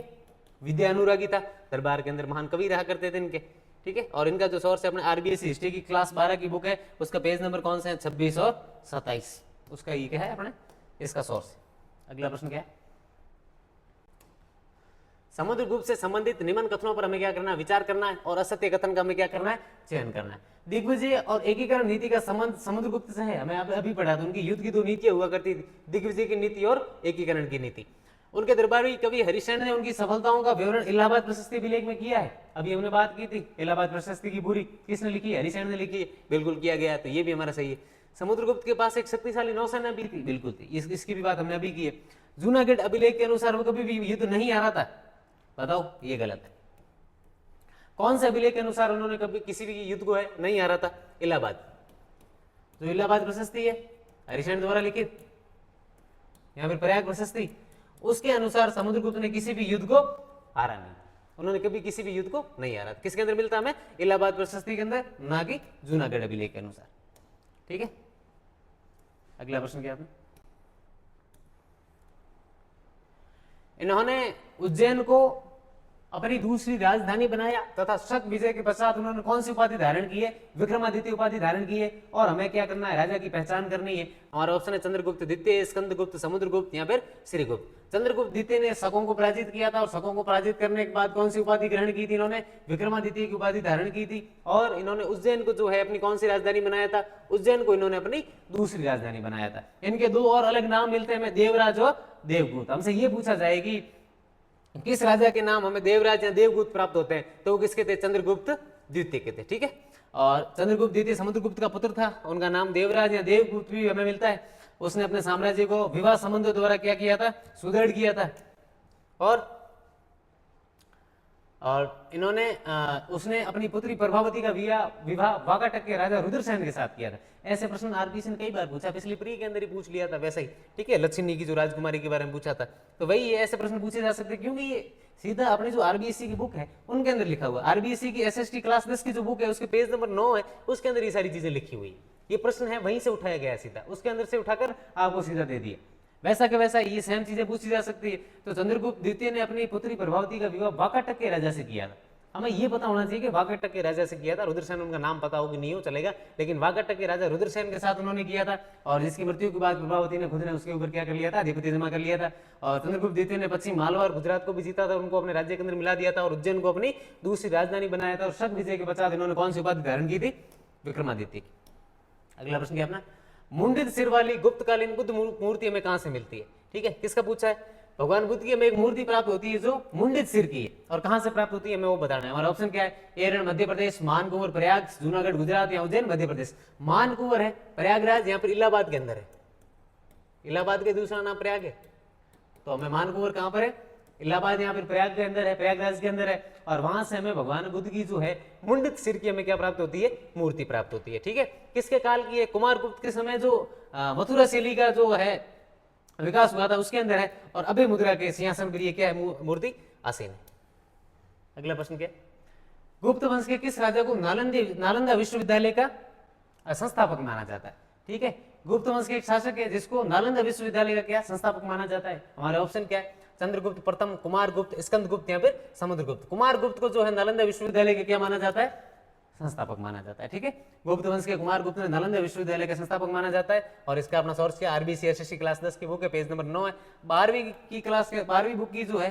विद्या अनुरागी था, दरबार के अंदर महान कवि रहा करते थे इनके। ठीक है। और इनका जो सोर्स है अपने आरबीएससी हिस्ट्री की क्लास 12 की बुक है, उसका पेज नंबर कौन से है? 26 और 27। उसका ये क्या है अपने इसका सोर्स। अगला प्रश्न क्या है? समुद्रगुप्त से संबंधित निम्न कथनों पर हमें क्या करना है? विचार करना है और असत्य कथन का हमें क्या करना है? चयन करना है। दिग्विजय और एकीकरण नीति का संबंध समुद्रगुप्त से है, हमें अभी पढ़ा था। उनकी युद्ध की 2 नीतियां हुआ करती थी, दिग्विजय की नीति और एकीकरण की नीति। उनके दरबारी कवि हरिश्चंद्र ने उनकी सफलताओं का विवरण इलाहाबाद प्रशस्ति अभिलेख में किया है। अभी हमने बात की थी इलाहाबाद प्रशस्ति की पूरी किसने लिखी है? हरिश्चंद्र ने लिखी है। बिल्कुल किया गया, तो ये भी हमारा सही है। समुद्रगुप्त के पास एक शक्तिशाली नौसेना भी थी, बिल्कुल थी, इसकी भी बात हमने अभी की है। जूनागढ़ अभिलेख के अनुसार वो कभी भी युद्ध नहीं हारा था, बताओ ये गलत है। कौन से अभिलेख के अनुसार उन्होंने कभी किसी भी युद्ध को है नहीं हारा था? इलाहाबाद, जो इलाहाबाद प्रशस्ति है हरिश्चंद्र द्वारा लिखित, या फिर प्रयाग प्रशस्ति, उसके अनुसार समुद्रगुप्त ने किसी भी युद्ध को हारा नहीं। उन्होंने कभी किसी भी युद्ध को नहीं हारा। किसके अंदर मिलता है हमें? इलाहाबाद प्रशस्ति के अंदर, ना कि जूनागढ़ अभिलेख के अनुसार। ठीक है। अगला प्रश्न क्या आपने? इन्होंने उज्जैन को अपनी दूसरी राजधानी बनाया तथा शक विजय के पश्चात उन्होंने कौन सी उपाधि धारण की है? विक्रमादित्य उपाधि धारण की है। और हमें क्या करना है? राजा की पहचान करनी है। हमारा ऑप्शन है चंद्रगुप्त द्वितीय, स्कंदगुप्त, समुद्रगुप्त या फिर श्रीगुप्त। चंद्रगुप्त द्वितीय ने शकों को पराजित किया था और शकों को पराजित करने के बाद कौन सी उपाधि ग्रहण की थी? इन्होंने विक्रमादित्य की उपाधि धारण की थी। और इन्होंने उज्जैन को जो है अपनी कौन सी राजधानी बनाया था? उज्जैन को इन्होंने अपनी दूसरी राजधानी बनाया था। इनके 2 और अलग नाम मिलते हैं हमें, देवराज और देवगुप्त। हमसे ये पूछा जाए कि किस राजा के नाम हमें देवराज या देवगुप्त प्राप्त होते हैं, तो वो किसके थे? चंद्रगुप्त द्वितीय के थे। ठीक है। और चंद्रगुप्त द्वितीय समुद्रगुप्त का पुत्र था, उनका नाम देवराज या देवगुप्त भी हमें मिलता है। उसने अपने साम्राज्य को विवाह संबंधों द्वारा क्या किया था? सुदृढ़ किया था। और इन्होंने उसने अपनी पुत्री प्रभावती का विवाह वाकाटक के राजा रुद्रसेन के साथ किया था। ऐसे प्रश्न आरबीसी ने कई बार पूछा, पिछली प्री के अंदर ही पूछ लिया था वैसा ही। ठीक है। लक्ष्मी की जो राजकुमारी के बारे में पूछा था, तो वही ऐसे प्रश्न पूछे जा सकते, क्योंकि ये सीधा अपनी जो आरबीएससी की बुक है उनके अंदर लिखा हुआ। आरबीएससी की एसएसटी क्लास 10 की जो बुक है उसके पेज नंबर 9 है, उसके अंदर ये सारी चीजें लिखी हुई। ये प्रश्न है वहीं से उठाया गया, सीधा उसके अंदर से उठाकर आपको सीधा दे दिया। वैसा के वैसा ये सेम चीजें पूछी जा सकती है। तो चंद्रगुप्त द्वितीय ने अपनी पुत्री प्रभावती का विवाह वाकाटक के राजा से किया था। हमें ये पता होना चाहिए कि वाकाटक के राजा से किया था। रुद्रसेन उनका नाम पता हो कि नहीं हो चलेगा, लेकिन वाकाटक के राजा रुद्रसेन के साथ उन्होंने किया था। और जिसकी मृत्यु के बाद प्रभावती ने खुद ने उसके ऊपर क्या कर लिया था? अधिपति जमा कर लिया था। और चंद्रगुप्त द्वितीय ने पश्चिम मालवा और गुजरात को भी जीता था, उनको अपने राज्य के अंदर मिला दिया था और उज्जैन को अपनी दूसरी राजधानी बनाया था। और शक विजय के पश्चात इन्होंने कौन सी उपाधि धारण की थी? विक्रमादित्य की। अगला प्रश्न क्या अपना? मुंडित सिर वाली गुप्तकालीन बुद्ध मूर्ति हमें कहां से मिलती है? ठीक है। किसका पूछा है? भगवान बुद्ध की हमें एक मूर्ति प्राप्त होती है जो मुंडित सिर की है। और कहां से प्राप्त होती है हमें वो बताना है। हमारा ऑप्शन क्या है? एरण मध्य प्रदेश, मानकुंवर प्रयाग, जूनागढ़ गुजरात या उज्जैन मध्य प्रदेश। मानकुंवर है, प्रयागराज यहाँ पर इलाहाबाद के अंदर है। इलाहाबाद के दूसरा नाम प्रयाग है, तो हमें मानकुंवर कहां पर है? इलाहाबाद, यहाँ पर प्रयाग के अंदर है, प्रयागराज के अंदर है। और वहां से हमें भगवान बुद्ध की जो है मुंडित सिर की हमें क्या प्राप्त होती है? मूर्ति प्राप्त होती है। ठीक है। किसके काल की है? कुमारगुप्त के समय जो मथुरा शैली का जो है विकास हुआ था उसके अंदर है। और अभय मुद्रा के सिंहासन पर ये क्या है? मूर्ति आसीन है। अगला प्रश्न क्या? गुप्त वंश के किस राजा को नालंदा विश्वविद्यालय का संस्थापक माना जाता है? ठीक है। गुप्त वंश के एक शासक है जिसको नालंदा विश्वविद्यालय का क्या संस्थापक माना जाता है? हमारे ऑप्शन क्या है? चंद्रगुप्त प्रथम, कुमारगुप्त, स्कंदगुप्त या फिर समुद्रगुप्त। कुमारगुप्त को जो है नालंदा विश्वविद्यालय का क्या माना जाता है? संस्थापक माना जाता है। ठीक है, गुप्त वंश के कुमार गुप्त ने नालंदा विश्वविद्यालय का संस्थापक माना जाता है और इसका अपना सोर्स क्या, आरबीसी एसएससी क्लास 10 की बुक है, पेज नंबर 9 है। 12वीं की क्लास के 12वीं बुक की जो है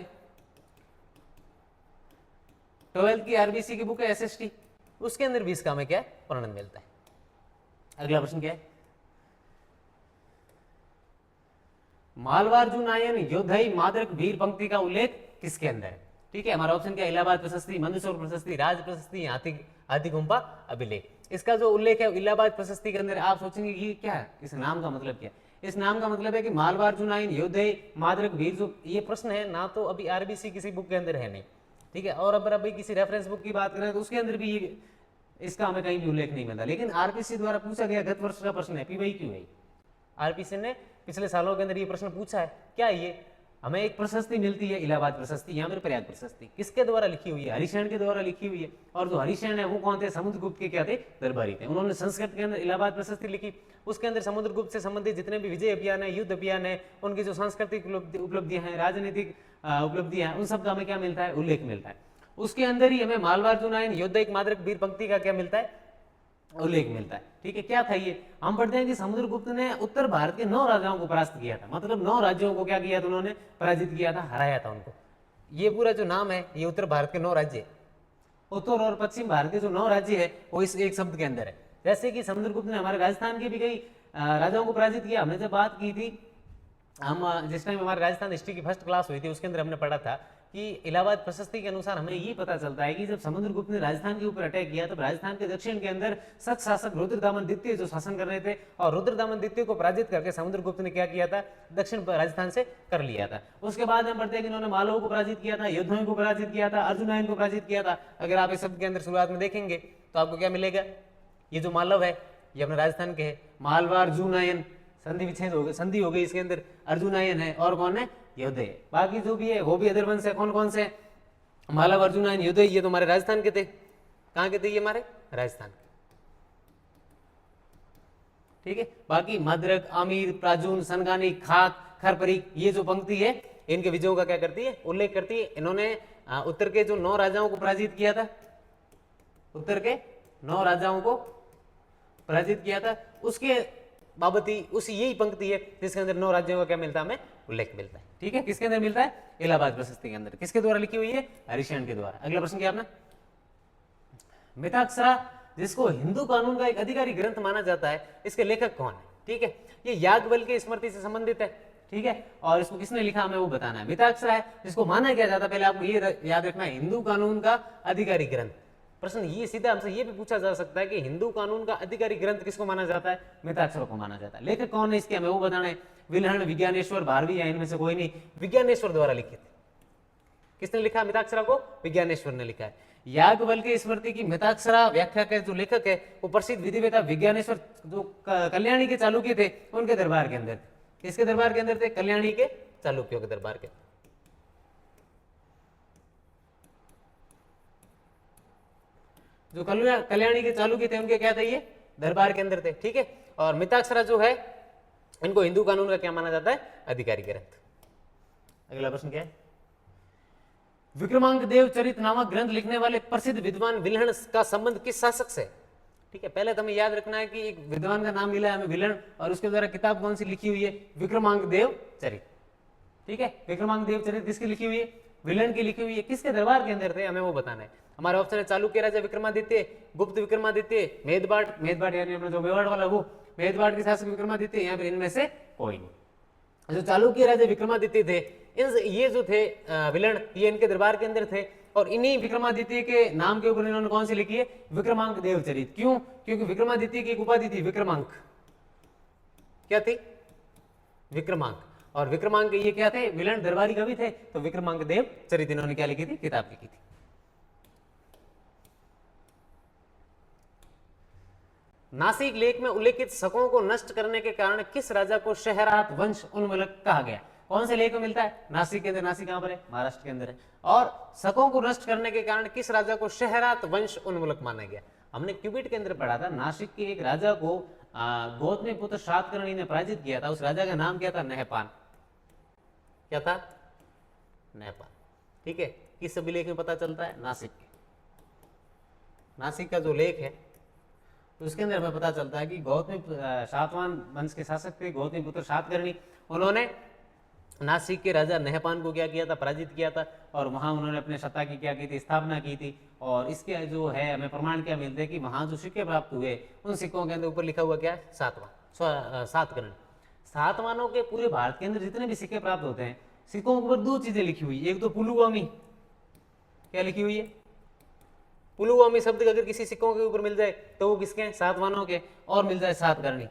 12th की आरबीसी की बुक है एसएसटी, उसके अंदर भी इसका हमें क्या है वर्णन मिलता है। अगला प्रश्न क्या है, मालवार्जुन आयन योद्धई माद्रक वीर पंक्ति का उल्लेख किसके अंदर है? ठीक है, हमारा ऑप्शन क्या, इलाहाबाद प्रशस्ति, मंदसौर प्रशस्ति, राज प्रशस्ति, हाथी गुम्फा अभिलेख। इसका जो उल्लेख है इलाहाबाद प्रशस्ति के अंदर। आप सोचेंगे कि क्या है, इस नाम का मतलब क्या है? इस नाम का मतलब है कि मालवार्जुन आयन योद्धई माद्रक वीर, जो ये प्रश्न है ना तो अभी आरबीसी किसी बुक के अंदर है नहीं। ठीक है, और अगर अभी किसी रेफरेंस बुक की बात करें तो उसके अंदर भी इसका हमें कहीं भी उल्लेख नहीं मिलता, लेकिन आरबीसी द्वारा पूछा गया गत वर्ष का प्रश्न है, पीवाईक्यू है। आरबीसी ने पिछले सालों के अंदर ये प्रश्न पूछा है। क्या ये हमें एक प्रशस्ति मिलती है इलाहाबाद प्रशस्ति या फिर प्रयाग प्रशस्ति, किसके द्वारा लिखी हुई है? हरिशैन के द्वारा लिखी हुई है। और जो हरिशैन है वो कौन थे? समुद्रगुप्त के क्या थे? दरबारी थे। उन्होंने संस्कृत के अंदर इलाहाबाद प्रशस्ति लिखी, उसके अंदर समुद्रगुप्त से संबंधित जितने भी विजय अभियान है, युद्ध अभियान है, उनकी जो सांस्कृतिक उपलब्धियां हैं, राजनीतिक उपलब्धियां हैं, उन सब का हमें क्या मिलता है? उल्लेख मिलता है। उसके अंदर ही हमें मालवार्जुन आयन योद्धई माद्रक वीर पंक्ति का क्या मिलता है? उल्लेख मिलता है। ठीक है, क्या था ये? हम पढ़ते हैं कि समुद्रगुप्त ने उत्तर भारत के 9 राजाओं को परास्त किया था, मतलब 9 राज्यों को क्या किया था? उन्होंने पराजित किया था, हराया था उनको। ये पूरा जो नाम है ये उत्तर भारत के 9 राज्य, उत्तर और पश्चिम भारत के जो 9 राज्य है वो इस एक शब्द के अंदर है। जैसे कि समुद्रगुप्त ने हमारे राजस्थान के भी कई राजाओं को पराजित किया। हमने जब बात की थी, हम जिस टाइम हमारे राजस्थान हिस्ट्री की फर्स्ट क्लास हुई थी उसके अंदर हमने पढ़ा था कि इलाहाबाद प्रशस्ति के अनुसार हमें ये पता चलता है कि जब समुद्रगुप्त ने राजस्थान के ऊपर अटैक किया तब राजस्थान के दक्षिण के अंदर सख्त शासक रुद्रदामन द्वितीय जो शासन कर रहे थे, और रुद्रदामन द्वितीय को पराजित करके समुद्रगुप्त ने क्या किया था? दक्षिण राजस्थान से कर लिया था। उसके बाद हम पढ़ते हैं कि उन्होंने मालवों को पराजित किया था, योद्धों को पराजित किया था, अर्जुनायन को पराजित किया था। अगर आप इस शब्द के अंदर शुरुआत में देखेंगे तो आपको क्या मिलेगा? ये जो मालव है ये अपने राजस्थान के है, मालवार्जुनायन, संधि विच्छेद हो गई, संधि हो गई इसके अंदर, अर्जुनायन है और कौन है? योद्धे। बाकी जो भी है वो भी अदर वंश है। कौन कौन से? मालव, अर्जुनायन, योद्धे, ये तो हमारे राजस्थान के थे। कहां के थे ये? हमारे राजस्थान के। ठीक है, बाकी मद्रक, आमिर, प्राजून, सनगानी, खाक, खरपरीक, ये जो पंक्ति है इनके विजयों का क्या करती है? उल्लेख करती है। इन्होंने उत्तर के जो 9 राजाओं को पराजित किया था, उत्तर के 9 राजाओं को पराजित किया था, उसके बाबत ही उसी यही पंक्ति है जिसके अंदर 9 राज्यों का क्या मिलता है? हमें उल्लेख मिलता है। ठीक है, किसके अंदर मिलता है? इलाहाबाद प्रशस्ति के अंदर। किसके द्वारा लिखी हुई है? हरिशैन के द्वारा। अगला प्रश्न क्या अपना? मिताक्षरा, जिसको हिंदू कानून का एक अधिकारी ग्रंथ माना जाता है, इसके लेखक कौन है? ठीक है, ये याज्ञवल्क्य की स्मृति से संबंधित है। ठीक है, और इसको किसने लिखा हमें वो बताना है। मिताक्षरा है जिसको माना क्या जाता है, पहले आपको ये याद रखना है, हिंदू कानून का अधिकारी ग्रंथ। प्रश्न ये सीधा हमसे ये भी पूछा जा सकता है कि हिंदू कानून का अधिकारी ग्रंथ किसको माना जाता है? मिताक्षर को माना जाता है। लेखक कौन है इसके हमें वो बताना है। विल्हण, विज्ञानेश्वर, भारवी या इनमें से कोई नहीं। विज्ञानेश्वर द्वारा लिखित। किसने लिखा? मिताक्षरा को विज्ञानेश्वर ने लिखा है। याज्ञवल्क्य की स्मृति की मिताक्षरा व्याख्या के जो लेखक है वो प्रसिद्ध विधिवेत्ता विज्ञानेश्वर जो कल्याणी के चालुक्य थे उनके दरबार के अंदर। किसके दरबार के अंदर थे? कल्याणी के चालुक्यों के दरबार के। जो कल्याणी के चालुक्य थे उनके क्या थे? ये दरबार के अंदर थे। ठीक है, और मिताक्षरा जो है इनको हिंदू कानून का क्या माना जाता है? अधिकारी ग्रंथ। अगला प्रश्न क्या है? विक्रमांक देव चरित नामक ग्रंथ लिखने वाले प्रसिद्ध विद्वान विल्हण का संबंध किस शासक से? ठीक है, पहले तो हमें याद रखना है कि एक विद्वान का नाम मिला है हमें विल्हण, और उसके द्वारा किताब कौन सी लिखी हुई है? विक्रमांक देव चरित। ठीक है, विक्रमांक देव चरित किसकी लिखी हुई है? विल्हण की लिखी हुई है। किसके दरबार के अंदर थे हमें वो बताना है। हमारा ऑप्शन है चालुक्य राजा विक्रमादित्य, गुप्त विक्रमादित्य, मेदबाट, मेदबाट यानी अपना जो मेवाड़ वाला वो, मेदबाट के शासक विक्रमादित्य, या फिर इनमें से कोई नहीं। जो चालुक्य राजा विक्रमादित्य थे, ये जो थे विल्हण, ये इनके दरबार के अंदर थे, और इन्हीं विक्रमादित्य के नाम के ऊपर इन्होंने कौन सी लिखी है? विक्रमांक देव चरित। क्यों? क्योंकि विक्रमादित्य की एक उपाधि थी विक्रमांक। क्या थी? विक्रमांक। और विक्रमांक ये क्या थे? विल्हण दरबारी कवि थे, तो विक्रमांक देव चरित इन्होंने क्या लिखी थी? किताब लिखी थी। नासिक लेख में उल्लेखित शकों को नष्ट करने के कारण किस राजा को शहरात वंश उन्मूलक कहा गया? कौन से लेख में मिलता है? नासिक के अंदर। नासिक कहां पर है? महाराष्ट्र के अंदर है। और शकों को नष्ट करने के कारण किस राजा को शहरात वंश उन्मूलक माना गया? हमने क्यूबिट के अंदर पढ़ा था, नासिक के एक राजा को गौतमी पुत्र शातकर्णी ने पराजित किया था। उस राजा का नाम क्या था? नहपान। क्या था? नहपान। ठीक है, किस अभिलेख में पता चलता है? नासिक के। नासिक का जो लेख है तो उसके अंदर हमें पता चलता है कि गौतमी सातवाहन वंश के शासक थे गौतमी पुत्र सातकर्णी। उन्होंने नासिक के राजा नहपान को क्या किया था, पराजित किया था, और वहाँ उन्होंने अपने सत्ता की क्या की थी, स्थापना की थी। और इसके जो है हमें प्रमाण क्या मिलते हैं कि वहाँ जो सिक्के प्राप्त हुए उन सिक्कों के अंदर ऊपर लिखा हुआ क्या है, सातवाहन। सातवाहनों के पूरे भारत के अंदर जितने भी सिक्के प्राप्त होते हैं, सिक्कों के ऊपर दो चीजें लिखी हुई, एक तो पुलुवामी, क्या लिखी हुई है, पुलुवामी शब्द अगर किसी सिक्कों के ऊपर मिल जाए तो वो किसके हैं, सातवाहनों के, और मिल जाए सातकर्णी।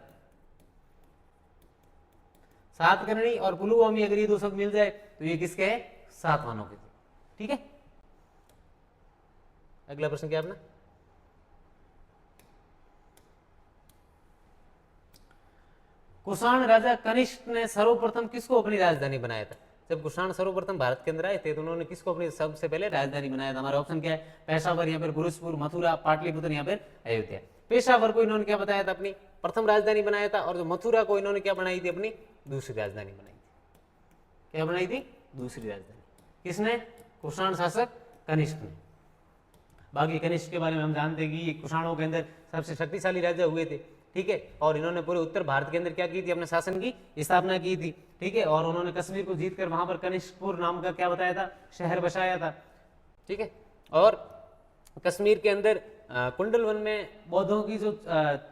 सातकर्णी और पुलुवामी अगर ये दो शब्द मिल जाए तो ये किसके हैं, सातवाहनों के। ठीक है, अगला प्रश्न क्या अपना, कुषाण राजा कनिष्क ने सर्वप्रथम किसको अपनी राजधानी बनाया था। जब कुषाण सर्वप्रथम भारत के अंदर आए थे तो उन्होंने किसको अपनी सबसे पहले राजधानी बनाया था। हमारा ऑप्शन क्या है, पेशावर, यहाँ पर गुरुसपुर, मथुरा, पाटलिपुत्र, यहाँ पर अयोध्या। पेशावर को इन्होंने क्या बताया था, अपनी प्रथम राजधानी बनाया था, और जो मथुरा को इन्होंने क्या बनाई थी, अपनी दूसरी राजधानी बनाई थी। क्या बनाई थी, दूसरी राजधानी। किसने, कुषाण शासक कनिष्क ने। बाकी कनिष्क के बारे में हम जानते हैं कि ये कुषाणों के अंदर सबसे शक्तिशाली राजा हुए थे। ठीक है, और इन्होंने पूरे उत्तर भारत के अंदर क्या की थी, अपने शासन की स्थापना की थी। ठीक है, और उन्होंने कश्मीर को जीतकर वहां पर कनिष्कपुर नाम का क्या बताया था, शहर बसाया था। ठीक है, और कश्मीर के अंदर कुंडलवन में बौद्धों की जो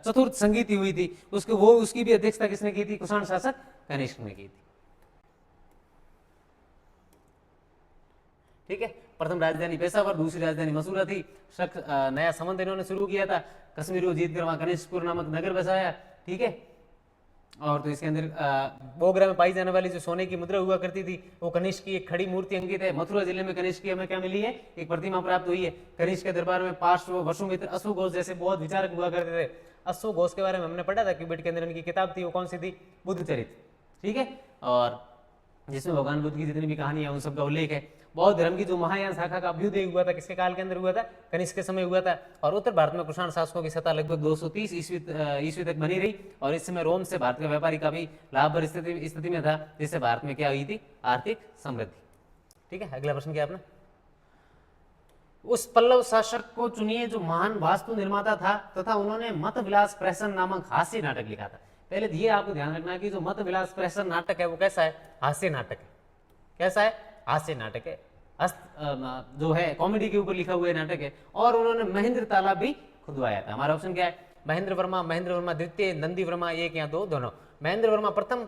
चतुर्थ संगीति हुई थी उसकी भी अध्यक्षता किसने की थी, कुषाण शासक कनिष्क ने की थी। ठीक है, प्रथम राजधानी पेशावर, दूसरी राजधानी मसूरा थी। नया संबंध इन्होंने शुरू किया था, कश्मीर को जीतकर वहां कनिष्कपुर नामक नगर बसाया। ठीक है, और तो इसके अंदर बोगरा में पाई जाने वाली जो सोने की मुद्रा हुआ करती थी वो कनिष्क की एक खड़ी मूर्ति अंकित है। मथुरा जिले में कनिष्क की हमें क्या मिली है, एक प्रतिमा प्राप्त हुई है। कनिष्क के दरबार में पार्श्व, वसुमित्र, अश्वघोष जैसे बहुत विचारक हुआ करते थे। अश्वघोष के बारे में हमने पढ़ा था, क्यूबिट के अंदर इनकी किताब थी, वो कौन सी थी, बुद्ध चरित्र। ठीक है, और जिसमें भगवान बुद्ध की जितनी भी कहानियां उन सबका उल्लेख है। बौद्ध धर्म की जो महायान शाखा का अभ्युदय हुआ था किसके काल के अंदर हुआ था, कनिष्क के समय हुआ था। और उत्तर भारत में कुषाण शासकों की सत्ता लगभग 230 ईस्वी तक बनी रही, और इस समय रोम से भारत का व्यापारी काफी लाभ स्थिति में था, जिससे भारत में क्या हुई थी, आर्थिक समृद्धि। ठीक है, अगला प्रश्न क्या अपना, उस पल्लव शासक को चुनिए जो महान वास्तु निर्माता था तथा उन्होंने मत विलास प्रहसन नामक हास्य नाटक लिखा था। पहले ये आपको ध्यान रखना है कि जो मत विलास प्रहसन नाटक है वो कैसा है, हास्य नाटक है। कैसा है, हास्य नाटक है, जो है कॉमेडी के ऊपर लिखा हुआ नाटक है। और उन्होंने महेंद्र तालाब भी खुदवाया था। हमारा ऑप्शन क्या है, महेंद्र वर्मा द्वितीय, नंदी वर्मा एक या दो, दोनों। महेंद्र वर्मा प्रथम,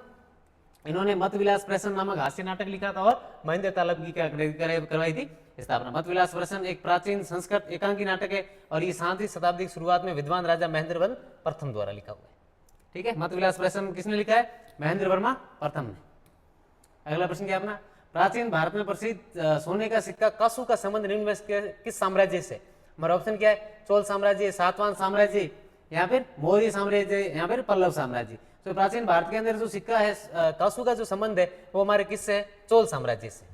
इन्होंने मत विलास प्रहसन नामक हास्य नाटक लिखा था, और महेंद्र तालाब की क्या करवाई थी, स्थापना। मत विलास प्रहसन एक प्राचीन संस्कृत एकांकी नाटक है, और ये 7वीं शताब्दी की शुरुआत में विद्वान राजा महेंद्रवन प्रथम द्वारा लिखा हुआ है। ठीक है, मत विलास प्रहसन किसने लिखा है, महेंद्र वर्मा प्रथम ने। अगला प्रश्न क्या अपना, प्राचीन भारत में प्रसिद्ध सोने का सिक्का कासू का संबंध निम्न में किस साम्राज्य से। हमारा ऑप्शन क्या है, चोल साम्राज्य, सातवाहन साम्राज्य, या फिर मौर्य साम्राज्य, या फिर पल्लव साम्राज्य। तो प्राचीन भारत के अंदर जो सिक्का है कासू का जो संबंध है वो हमारे किससे है, चोल साम्राज्य से।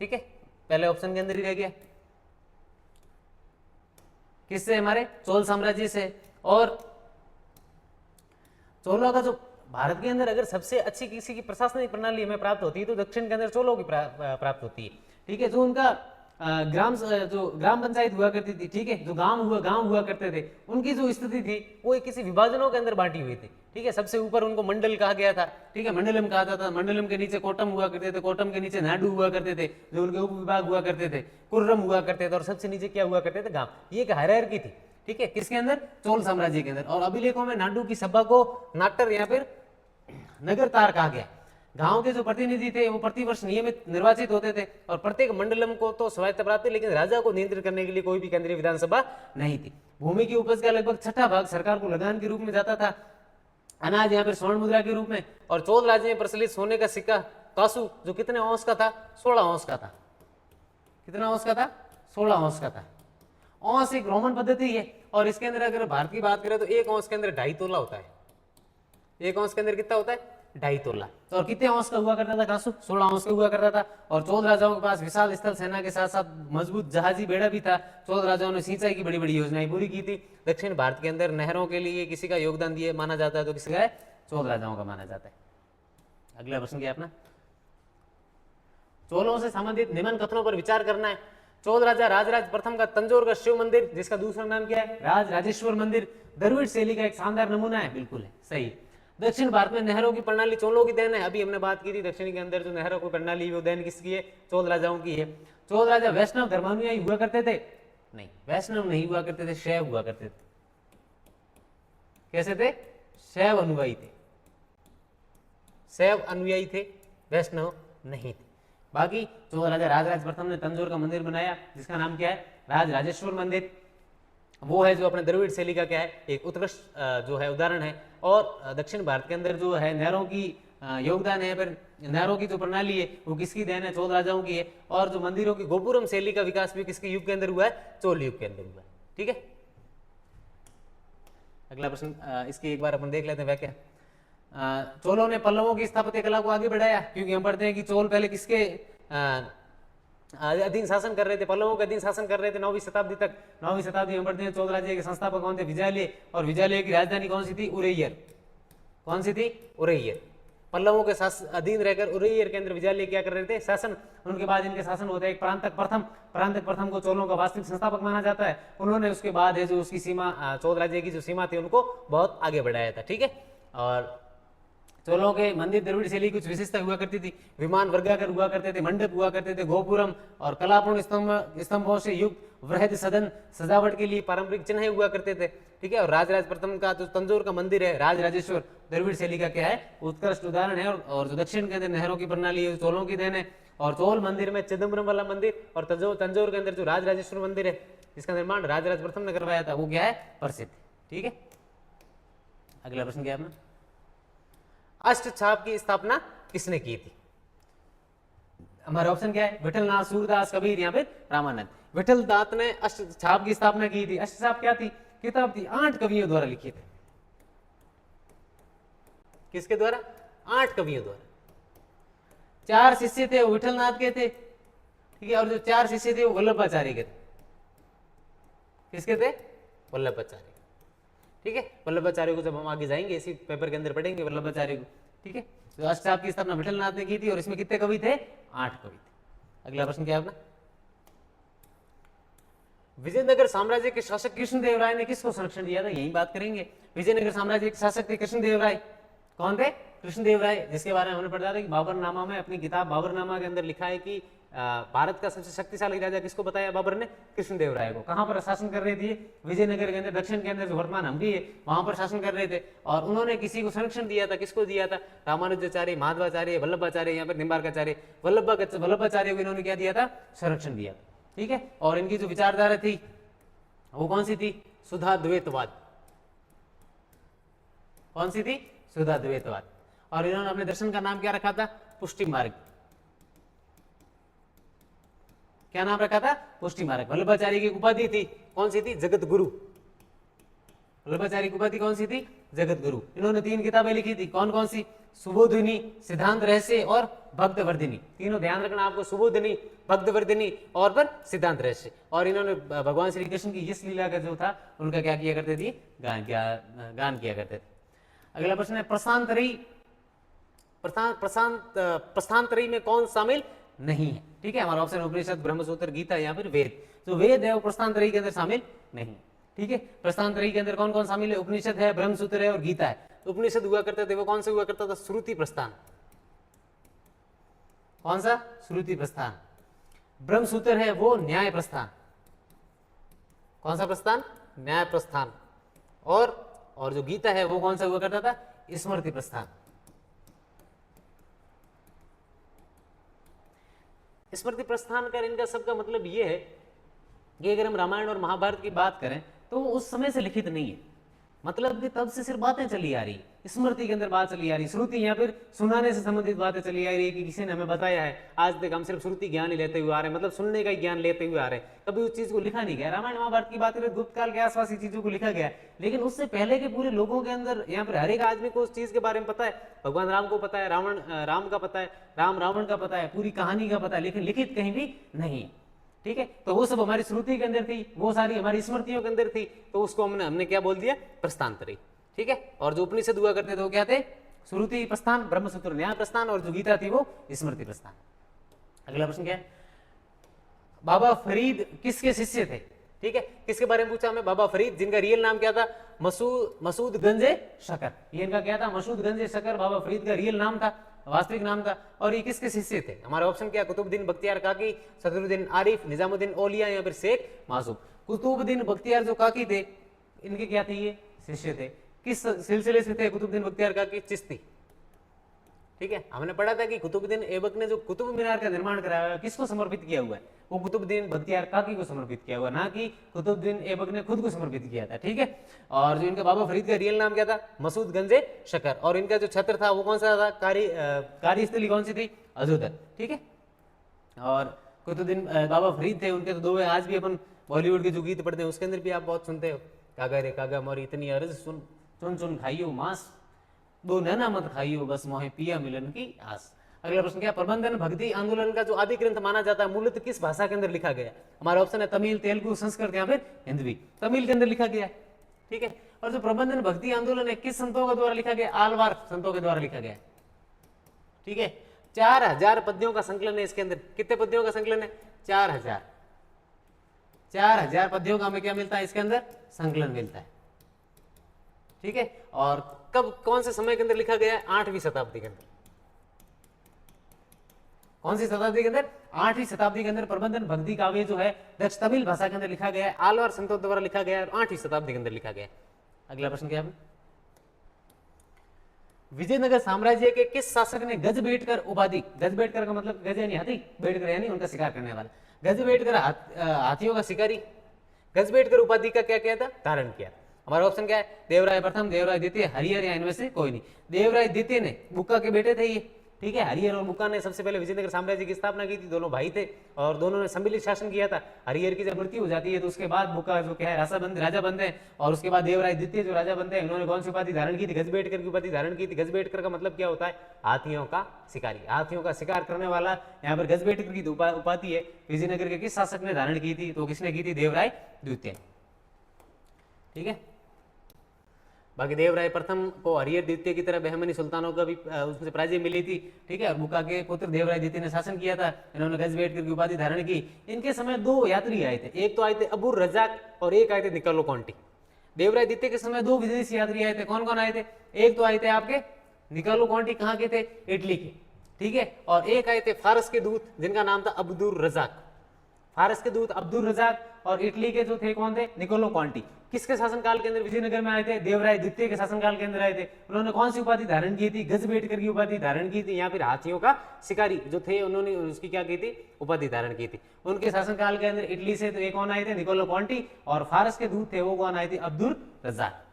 ठीक है, पहले ऑप्शन के अंदर ही रह गया, किससे, हमारे चोल साम्राज्य से। और चोलों का जो भारत के अंदर अगर सबसे अच्छी किसी की प्रशासनिक प्रणाली हमें प्राप्त होती है तो दक्षिण के अंदर चोलों की प्राप्त होती है। ठीक है, जो उनका ग्राम पंचायत हुआ करती थी, ठीक है, जो गांव हुआ करते थे, उनकी जो स्थिति थी वो किसी विभाजनों के अंदर बांटी हुई थी। ठीक है, सबसे ऊपर उनको मंडल कहा गया था। ठीक है, मंडलम कहा जाता था। मंडलम के नीचे कोटम हुआ करते थे, कोटम के नीचे नाडू हुआ करते थे, जो उनके उप विभाग हुआ करते थे, कुर्रम हुआ करते थे, और सबसे नीचे क्या हुआ करते थे, गांव। ये एक हायरार्की थी। ठीक है, किसके अंदर, चोल साम्राज्य के अंदर। और अभिलेखों में नाडू की सभा को नाटर या फिर नगर तार कहा गया। गांव के जो प्रतिनिधि थे वो प्रतिवर्ष नियमित निर्वाचित होते थे, और प्रत्येक मंडलम को तो स्वायत्त प्राप्त थी, लेकिन राजा को नियंत्रित करने के लिए कोई भी केंद्रीय विधानसभा नहीं थी। भूमि की उपज का लगभग 6वां भाग सरकार को लगान के रूप में जाता था, अनाज यहाँ पर स्वर्ण मुद्रा के रूप में। और चोल राज्य में प्रचलित सोने का सिक्का कासू जो कितने औंस का था, 16 औंस का था। कितना औंस का था, 16 औंस का था। औंस एक रोमन पद्धति है, और इसके अंदर अगर भारत की बात करें तो एक औंस के अंदर 2.5 तोला होता है। एक औंस के अंदर कितना होता है, 2.5 तोला। तो और कितने औंस का हुआ करता था कासू, 16 औंस का हुआ करता था। और चोल राजाओं के पास विशाल स्थल सेना के साथ साथ मजबूत जहाजी बेड़ा भी था। चोल राजाओं ने सिंचाई की बड़ी बड़ी योजनाएं पूरी की थी। दक्षिण भारत के अंदर नहरों के लिए किसी का योगदान दिए माना जाता है तो किसका है, चोल राजाओं का माना जाता है। अगला प्रश्न क्या अपना, चोलों से संबंधित निम्न कथनों पर विचार करना है। चोल राजा राजराज प्रथम का तंजौर का शिव मंदिर, जिसका दूसरा नाम क्या है, राज राजेश्वर मंदिर, द्रविड़ शैली का एक शानदार नमूना है। बिल्कुल है, सही। दक्षिण भारत में नहरों की प्रणाली चोलों की देन है। अभी हमने बात की थी दक्षिण के अंदर जो नहरों की प्रणाली वो देन किसकी है, चोल राजाओं की है। चोल राजा वैष्णव धर्मानुयायी हुआ करते थे? नहीं, वैष्णव नहीं हुआ करते थे, शैव हुआ करते थे। कैसे थे? शैव अनुयायी थे, शैव अनुयायी थे, वैष्णव नहीं थे। बाकी चोल राजा राजराज प्रथम ने तंजौर का मंदिर बनाया, जिसका नाम क्या है, राज राजेश्वर मंदिर। वो है जो अपने द्रविड़ शैली का क्या है, एक उत्कृष्ट जो है उदाहरण है। और दक्षिण भारत के अंदर जो है नहरों की योगदान है, फिर नहरों की जो प्रणाली है वो किसकी देन है, चोल राजाओं की है। और जो मंदिरों की गोपुरम शैली का विकास भी किसके युग के अंदर हुआ है, चोल युग के अंदर हुआ है। ठीक है, अगला प्रश्न इसकी एक बार अपन देख लेते हैं व्याख्या। चोलों ने पल्लवों की स्थापत्य कला को आगे बढ़ाया, क्योंकि हम पढ़ते हैं कि चोल पहले किसके अधीन शासन कर रहे थे, पल्लवों के अधीन शासन कर रहे थे 9वीं शताब्दी तक। 9वीं शताब्दी में पढ़ते हैं चोल राज्य के संस्थापक कौन थे, विजयालय। और विजयालय की राजधानी कौन सी थी, उरैयर। कौन सी थी, उरैयर। पल्लवों के अधीन रहकर उरैयर के अंदर विजयालय क्या कर रहे थे, शासन। उनके बाद इनके शासन होता है एक प्रांतक प्रथम। प्रांतक प्रथम को चोलों का वास्तविक संस्थापक माना जाता है। उन्होंने उसके बाद है जो उसकी सीमा, चोल राज्य की जो सीमा थी उनको बहुत आगे बढ़ाया था। ठीक है, और चोलों के मंदिर द्रविड़ शैली कुछ विशेषता हुआ करती थी। विमान वर्गाकार हुआ करते थे, मंडप हुआ करते थे, गोपुरम और कलापूर्ण स्तंभों से युक्त वृहद सदन सजावट के लिए पारंपरिक चिन्ह हुआ करते थे। ठीक है, और राजराज प्रथम का जो तंजौर का मंदिर है राज राजेश्वर, द्रविड़ शैली का क्या है, उत्कृष्ट उदाहरण है। और जो दक्षिण के अंदर नहरों की प्रणाली है चोलों की देन है। और चोल मंदिर में चिदम्बरम वाला मंदिर और तंजौर के अंदर जो राज राजेश्वर मंदिर है जिसका निर्माण राजराज प्रथम ने करवाया था वो क्या है, प्रसिद्ध। ठीक है, अगला प्रश्न क्या है अपना, अष्टछाप की स्थापना किसने की थी? हमारा ऑप्शन क्या है, विठलनाथ, सूरदास, कबीर या फिर रामानंद। विठलदास ने अष्टछाप की स्थापना की थी। अष्टछाप क्या थी, किताब थी, 8 कवियों द्वारा लिखी थी। किसके द्वारा, 8 कवियों द्वारा। 4 शिष्य थे वो विठलनाथ के थे। ठीक है, और जो 4 शिष्य थे वो वल्लभाचार्य के थे। किसके थे, वल्लभाचार्य। ठीक है, वल्लभाचार्य को जब हम आगे जाएंगे इसी पेपर के अंदर पढ़ेंगे वल्लभाचार्य को। ठीक है, तो अष्टछाप की स्थापना विठलनाथ ने की थी और इसमें कितने कवि थे, 8 कवि थे। अगला प्रश्न क्या है अपना, विजयनगर साम्राज्य के शासक कृष्णदेव राय ने किसको संरक्षण दिया था, यही बात करेंगे। विजयनगर साम्राज्य के शासक थे कृष्णदेव राय। कौन थे, कृष्णदेव राय, जिसके बारे में हमने पढ़ा था कि बाबरनामा में, अपनी किताब बाबरनामा के अंदर लिखा है कि भारत का सबसे शक्तिशाली राजा किसको बताया बाबर ने, कृष्णदेव राय को। कहां पर शासन कर रहे थे, विजयनगर के अंदर, दक्षिण के अंदर जो वर्तमान हम्पी है वहां पर शासन कर रहे थे। और उन्होंने किसी को संरक्षण दिया था, किसको दिया था, रामानुजाचार्य, माधवाचार्य, वल्लभाचार्य या फिर निम्बार्काचार्य। वल्लभाचार्य को इन्होंने क्या दिया था, संरक्षण दिया था। ठीक है, और इनकी जो विचारधारा थी वो कौन सी थी, शुद्धाद्वैतवाद। कौन सी थी, शुद्धाद्वैतवाद। और इन्होंने अपने दर्शन का नाम क्या रखा था, पुष्टि मार्ग। क्या नाम रखा था, पुष्टि मार्ग। वल्लभाचार्य की उपाधि थी, कौन सी थी, जगत गुरु। वल्लभाचार्य की उपाधि कौन सी थी, जगत गुरु। इन्होंने 3 किताबें लिखी थी, कौन कौन सी, सुबोधिनी, सिद्धांत रहस्य और भक्तवर्धिनी। तीनों ध्यान रखना आपको, सुबोधिनी, भक्तवर्धिनी और पर सिद्धांत रहस्य। और इन्होंने भगवान श्री कृष्ण की यश लीला का जो था उनका क्या किया करते थे, गान किया करते थे। अगला प्रश्न है, प्रस्थानत्रयी में कौन शामिल नहीं है। ठीक है, हमारा ऑप्शन उपनिषद, ब्रह्मसूत्र, गीता या फिर वेद। जो वेद है वो प्रस्थानत्रयी के अंदर शामिल नहीं। ठीक है, प्रस्थानत्रयी के अंदर कौन कौन शामिल है, उपनिषद है, ब्रह्मसूत्र है और गीता है। उपनिषद हुआ करते थे वो कौन सा हुआ करता था, श्रुति प्रस्थान। कौन सा, श्रुति प्रस्थान। ब्रह्मसूत्र है वो न्याय प्रस्थान। कौन सा प्रस्थान, न्याय प्रस्थान। और जो गीता है वो कौन सा हुआ करता था, स्मृति प्रस्थान। स्मृति प्रस्थान का इनका सबका मतलब ये है कि अगर हम रामायण और महाभारत की बात करें तो उस समय से लिखित नहीं है, मतलब कि तब से सिर्फ बातें चली आ रही, स्मृति के अंदर बात चली आ रही, श्रुति या फिर सुनाने से संबंधित बातें चली आ रही है कि किसी ने हमें बताया है। आज तक हम सिर्फ श्रुति ज्ञान ही लेते हुए आ रहे हैं, मतलब सुनने का ही ज्ञान लेते हुए आ रहे हैं, कभी उस चीज को लिखा नहीं गया। रामायण महाभारत की बात करें गुप्त काल के आसपास ही चीजों को लिखा गया, लेकिन उससे पहले के पूरे लोगों के अंदर यहाँ पर हर एक आदमी को उस चीज के बारे में पता है। भगवान राम को पता है, राम का पता है, रावण का पता है, पूरी कहानी का पता है, लेकिन लिखित कहीं भी नहीं। ठीक है, तो वो सब हमारी श्रुति के अंदर थी, वो सारी हमारी स्मृतियों के अंदर थी, तो उसको हमने क्या बोल दिया, प्रस्थानत्रयी। ठीक है, और जो उपनिषद हुआ करते थे वो क्या थे, श्रुति प्रस्थान, ब्रह्मसूत्र न्याय प्रस्थान और जो गीता थी वो स्मृति प्रस्थान। अगला प्रश्न क्या है, बाबा फरीद किसके शिष्य थे? ठीक है, किसके बारे में पूछा हमें? बाबा फरीद, जिनका रियल नाम क्या था? मसूद गंजे शकर। ये इनका क्या था? मसूद गंजे शकर बाबा फरीद का रियल नाम था, वास्तविक नाम था। और ये किसके शिष्य थे? हमारा ऑप्शन क्या? कुतुबुद्दीन बख्तियार काकी, सदरुद्दीन आरिफ, निजामुद्दीन औलिया या फिर शेख मासूम। कुतुबुद्दीन बख्तियार जो काकी थे, इनके क्या थे? ये शिष्य थे। किस सिलसिले से थे कुतुबुद्दीन बख्तियार काकी? चिश्ती। ठीक है, हमने पढ़ा था कि कुतुबुद्दीन ऐबक ने जो कुतुब मीनार का निर्माण कराया है, किसको समर्पित किया हुआ है? वो कुतुबुद्दीन बख्तियार काकी को समर्पित किया हुआ, ना कि कुतुबुद्दीन ऐबक ने खुद को समर्पित किया था। ठीक है, और जो इनका बाबा फरीद का रियल नाम क्या था? मसूद गंजे शकर। और इनका जो छत्र था वो कौन सा था? कार्यस्थली कौन सी थी? अजोदर। ठीक है, और कुतुबुद्दीन बाबा फरीद थे, उनके तो दो है। आज भी अपन बॉलीवुड के जो गीत पढ़ते हैं उसके अंदर भी आप बहुत सुनते हो, कागा रे कागा मोरी इतनी अर्ज सुन, चुन चुन खाइयो मांस, दो नैना मत खाइयो बस मोहे पिया मिलन की आस। अगला प्रश्न क्या? प्रबंधन भक्ति आंदोलन का जो आदि ग्रंथ माना जाता है, मूलतः किस भाषा के अंदर लिखा गया? हमारा ऑप्शन है तमिल, तेलुगु, संस्कृत या फिर हिंदी। तमिल के अंदर लिखा गया। ठीक है, और जो प्रबंधन भक्ति आंदोलन है, किस संतों के द्वारा लिखा गया? आलवार संतों के द्वारा लिखा गया। ठीक है, 4000 पद्यों का संकलन है इसके अंदर। कितने पद्यों का संकलन है? 4000। 4000 पद्यों का हमें क्या मिलता है? इसके अंदर संकलन मिलता है। ठीक है, और कब, कौन से समय के अंदर लिखा गया है? 8वीं शताब्दी के अंदर। कौन सी शताब्दी के अंदर? 8वीं शताब्दी के अंदर प्रबंधन भक्ति काव्य जो है दक्ष तमिल भाषा के अंदर लिखा गया है, आलवार संतों द्वारा लिखा गया है, 8वीं शताब्दी के अंदर लिखा गया है। अगला प्रश्न क्या है? विजयनगर साम्राज्य के किस शासक ने गजबेटकर उपाधि, गजबेटकर का मतलब गज यानी हाथी, बेटकर यानी उनका शिकार करने वाला, गजबेटकर हाथियों का शिकारी, गजबेटकर उपाधि का क्या किया था? धारण किया। हमारा ऑप्शन क्या है? देवराय प्रथम, देवराय द्वितीय, हरिहर या इनमें से कोई नहीं। देवराय द्वितीय ने, बुक्का के बेटे थे ये। ठीक है, हरिहर और बुक्का ने सबसे पहले विजयनगर साम्राज्य की स्थापना की थी। दोनों भाई थे और दोनों ने सम्मिलित शासन किया था। हरिहर की जब मृत्यु हो जाती है तो उसके बाद बुक्का जो क्या है राजा बनते हैं, और उसके बाद देवराय द्वितीय जो राजा बनते हैं, उन्होंने कौन सी उपाधि धारण की थी? गजबेटकर की उपाधि धारण की थी। गजबेटकर का मतलब क्या होता है? हाथियों का शिकारी, हाथियों का शिकार करने वाला। यहाँ पर गजबेटकर की उपाधि है विजयनगर के किस शासक ने धारण की थी? तो किसने की थी? देवराय द्वितीय। ठीक है, बाकी देवराय प्रथम को हरिहर द्वितीय की तरह बहमनी सुल्तानों का भी उसमें पराजय मिली थी। ठीक है, और बुक्का के पुत्र देवराय द्वितीय ने शासन किया था। इन्होंने गजबेटकर की उपाधि धारण की। इनके समय 2 यात्री आए थे, एक तो आए थे अबुर रजाक और एक आए थे निकोलो कॉन्टी। देवराय द्वितीय के समय 2 विदेशी यात्री आए थे। कौन कौन आए थे? एक तो आए थे आपके निकोलो कॉन्टी, कहाँ के थे? इटली के। ठीक है, और एक आए थे फारस के दूत जिनका नाम था अब्दुल रजाक। फारस के दूत अब्दुल रजाक, और इटली के जो थे कौन थे? निकोलो कॉन्टी। किसके शासनकाल के अंदर विजयनगर में आए थे? देवराय द्वितीय के शासनकाल के अंदर आए थे। उन्होंने कौन सी उपाधि धारण की थी? गजबेटकर की उपाधि धारण की थी, या फिर हाथियों का शिकारी जो थे उन्होंने उसकी क्या की थी? उपाधि धारण की थी। उनके शासनकाल के अंदर इटली से तो एक कौन आए थे? निकोलो कॉन्टी, और फारस के दूत थे वो कौन आए थे? अब्दुल रजाक।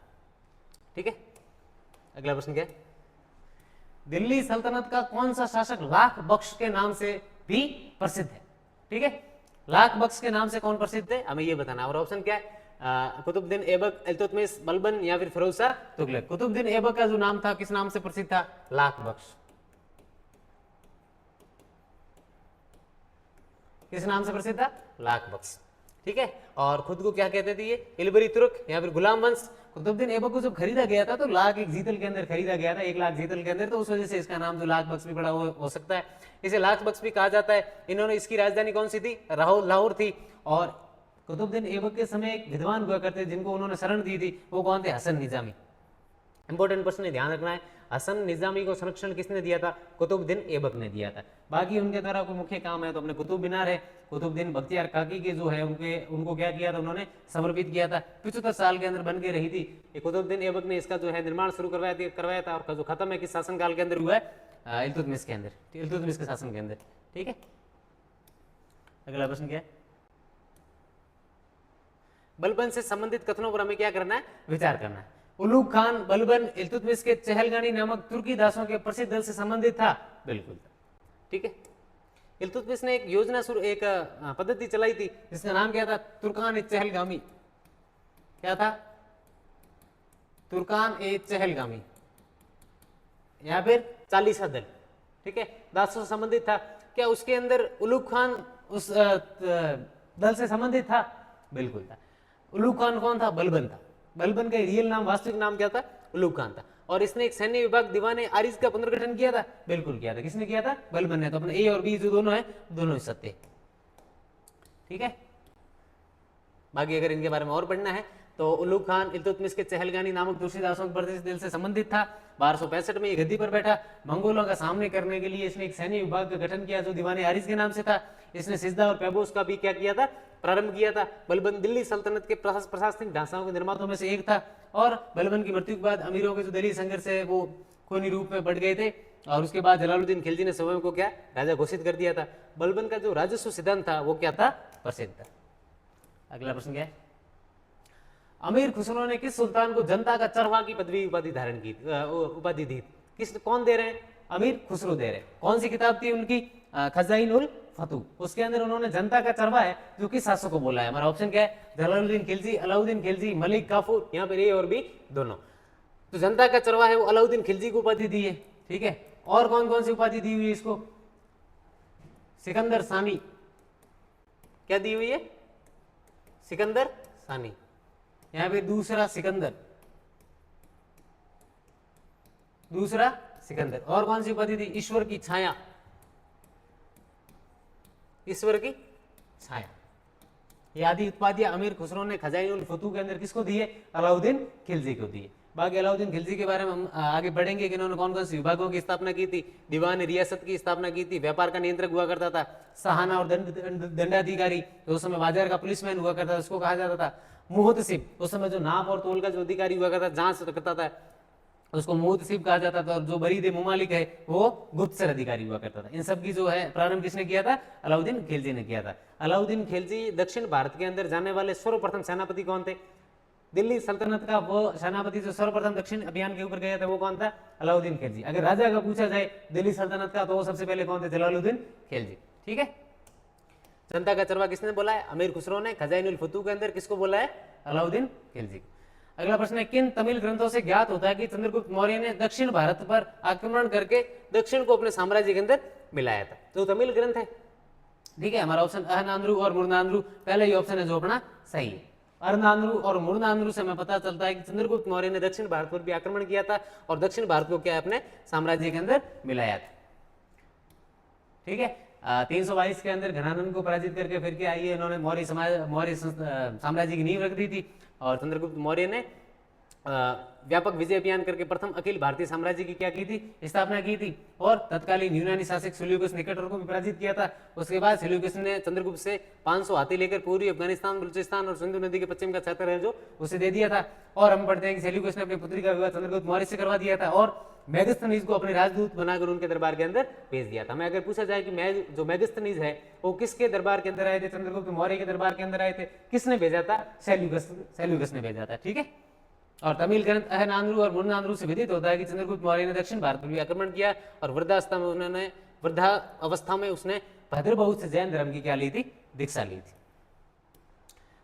ठीक है, अगला प्रश्न क्या है? दिल्ली सल्तनत का कौन सा शासक लाख बख्श के नाम से भी प्रसिद्ध है? ठीक है, लाख बख्श के नाम से कौन प्रसिद्ध है? हमें ये बताना। और ऑप्शन क्या है? कुतुबुद्दीन ऐबक, इल्तुतमिश, बलबन या फिर फिरोज शाह तुगलक। कुतुबुद्दीन ऐबक का जो नाम था किस नाम से प्रसिद्ध था? लाख बख्श। किस नाम से प्रसिद्ध था? लाख बख्श। ठीक है, और खुद को क्या कहते थे ये? इलबरी तुर्क या फिर गुलाम वंश। कुतुबुद्दीन ऐबक को जब खरीदा गया था तो लाख एक जीतल के अंदर खरीदा गया था, 1 लाख जीतल के अंदर, तो उस वजह से इसका नाम जो लाख बख्श भी बड़ा हो सकता है। इसे लाख बख्श भी कहा जाता है। इन्होंने, इसकी राजधानी कौन सी थी? लाहौर थी। और कुतुबुद्दीन ऐबक के समय एक विद्वान हुआ करते जिनको उन्होंने शरण दी थी, वो कौन थे? हसन निजामी। इंपॉर्टेंट प्रश्न है, ध्यान रखना है। हसन निजामी को संरक्षण किसने दिया था? कुतुबुद्दीन ऐबक ने दिया था। बाकी उनके द्वारा कोई मुख्य काम है तो अपने कुतुब मीनार है, कुतुबुद्दीन बख्तियार काकी के जो है उनको क्या किया था? उन्होंने समर्पित किया था। 75 साल के अंदर बन के रही थी। ये कुतुबुद्दीन ऐबक ने इसका जो है निर्माण शुरू करवाया था, और जो खत्म है किस शासनकाल के अंदर हुआ है? इल्तुतमिश के अंदर, इल्तुतमिश के शासन के अंदर। ठीक है, अगला प्रश्न क्या है? बलबन से संबंधित कथनों पर हमें क्या करना है? विचार करना है। उलूग खान बलबन इल्तुतमिश के चहलगानी नामक तुर्की दासों के प्रसिद्ध दल से संबंधित था? बिल्कुल। ठीक है, इल्तुतमिश ने एक योजना एक पद्धति चलाई थी जिसका नाम क्या था? तुर्कान ए चहलगामी। क्या था? तुर्कान ए चहलगामी या फिर चालीसा दल। ठीक है, दासों से संबंधित था। क्या उसके अंदर उलूग खान उस दल से संबंधित था? बिल्कुल था। उलूग खान कौन था? बलबन था। बलबन का रियल नाम, वास्तविक नाम क्या था? उलूग खान था। और इसने एक सैन्य विभाग दीवाने आरिज का पुनर्गठन किया था? बिल्कुल किया था। किसने किया था? बलबन ने। तो अपने ए और बी जो दोनों है, दोनों सत्य। ठीक है। बाकी अगर इनके बारे में और पढ़ना है तो उल्लुग खान इल्तुतमिश के चहलगानी नामक दूसरी दासों के प्रदेश दिल से संबंधित था। 1265 में ये गद्दी पर बैठा। मंगोलों का सामने करने के लिए इसने एक सैन्य विभाग का गठन किया जो दीवाने हारिस के नाम से था। इसने सिजदा और पैबोस का भी क्या किया था, प्रारंभ किया था। बलबन दिल्ली सल्तनत के प्रशासनिक ढांचाओं के निर्माताओं में से एक था और बलबन की मृत्यु के बाद अमीरों के जो दलीय संघर्ष है वो खूनी रूप में बढ़ गए थे और उसके बाद जलालुद्दीन खिलजी ने स्वयं को क्या राजा घोषित कर दिया था। बलबन का जो राजस्व सिद्धांत था वो क्या था, प्रसिद्ध था। अगला प्रश्न क्या है, अमीर खुसरो ने किस सुल्तान को जनता का चरवाहा की पदवी उपाधि धारण की, उपाधि दी? किस, कौन दे रहे हैं? अमीर खुसरो दे रहे हैं। कौन सी किताब थी उनकी? खजाइन उल फतू। उसके अंदर उन्होंने जनता का चरवाहा है जो किस शासक को बोला है? हमारा ऑप्शन क्या है, जलालुद्दीन खिलजी, अलाउद्दीन खिलजी, मलिक काफूर, यहाँ पर ए और बी दोनों। तो जनता का चरवाहा है वो अलाउद्दीन खिलजी को उपाधि दी है, ठीक है। और कौन कौन सी उपाधि दी हुई है इसको? सिकंदर सानी, क्या दी हुई है? सिकंदर सानी। यहां पे दूसरा सिकंदर, दूसरा सिकंदर। और कौन सी उपाधि थी? ईश्वर की छाया, ईश्वर की छाया। ये आदि उपाधियां अमीर खुसरो ने खजाइन उल फतू के अंदर किसको दी है? अलाउद्दीन खिलजी को दी है। बाकी अलाउद्दीन खिलजी के बारे में हम आगे बढ़ेंगे कि इन्होंने कौन कौन सी विभागों की स्थापना की थी। दीवान रियासत की स्थापना की थी, व्यापार का नियंत्रक हुआ करता था, सहाना और दंडाधिकारी, तो उस समय बाजार का पुलिसमैन हुआ करता था, उसको कहा जाता था मुहतसिब। उस समय जो नाप और तोल का जो अधिकारी हुआ करता, जांच करता था, उसको मुहतसिब कहा जाता था। और जो बरीद मुमालिक है वो गुप्तचर अधिकारी हुआ करता था। इन सब की जो है प्रारंभ किसने किया था? अलाउद्दीन खिलजी ने किया था। अलाउद्दीन खिलजी दक्षिण भारत के अंदर जाने वाले सर्वप्रथम सेनापति कौन थे? दिल्ली सल्तनत का वो सेनापति जो सर्वप्रथम दक्षिण अभियान के ऊपर गया था वो कौन था? अलाउद्दीन खिलजी। अगर राजा का पूछा जाए दिल्ली सल्तनत का तो वो सबसे पहले कौन थे? जलालुद्दीन खिलजी, ठीक है। जनता का चरवाहा किसने बोला है? अमीर खुसरो ने। खजाइन उल फतू के अंदर किसको बोला है? अलाउद्दीन खिलजी। अगला प्रश्न है, किन तमिल ग्रंथों से ज्ञात होता है कि चंद्रगुप्त मौर्य ने दक्षिण भारत पर आक्रमण करके दक्षिण को अपने साम्राज्य के अंदर मिलाया था? तो तमिल ग्रंथ है, ठीक है। हमारा ऑप्शन अहनांद्रू और मुरनांद्रू, पहला ही ऑप्शन है जो अपना सही है। अरनांद्रू और मुरनांद्रू से हमें पता चलता है कि चंद्रगुप्त मौर्य ने दक्षिण भारत पर भी आक्रमण किया था और दक्षिण भारत को क्या है अपने साम्राज्य के अंदर मिलाया था, ठीक है। 322 के अंदर घनानंद को पराजित करके फिर क्या आई है, इन्होंने मौर्य साम्राज्य की नींव रख दी थी। और चंद्रगुप्त मौर्य ने व्यापक विजय अभियान करके प्रथम अखिल भारतीय साम्राज्य की क्या की थी? स्थापना की थी। और तत्कालीन यूनानी शासक सेल्यूकस निकेटर को भी पराजित किया था। उसके बाद सेल्यूकस ने चंद्रगुप्त से 500 हाथी लेकर पूर्वी अफगानिस्तान, बलूचिस्तान और सिंधु नदी के पश्चिम का क्षेत्र है जो उसे दे दिया था। और हम पढ़ते हैं कि सेल्यूकस ने अपनी पुत्री का विवाह चंद्रगुप्त मौर्य से करवा दिया था और मेगस्थनीज को अपने राजदूत बनाकर उनके दरबार के अंदर भेज दिया था। हमें अगर पूछा जाए कि जो मेगस्थनीज है वो किसके दरबार के अंदर आए थे? चंद्रगुप्त मौर्य के दरबार के अंदर आए थे। किसने भेजा था? सेल्यूकस ने भेजा था, ठीक है। और तमिल ग्रंथ अहनांद्रू और मुरनांद्रू से विदित होता है कि चंद्रगुप्त मौर्य ने दक्षिण भारत पर भी आक्रमण किया और वृद्धावस्था में उसने भद्रबहुत से जैन धर्म की क्या ली थी? दीक्षा ली थी।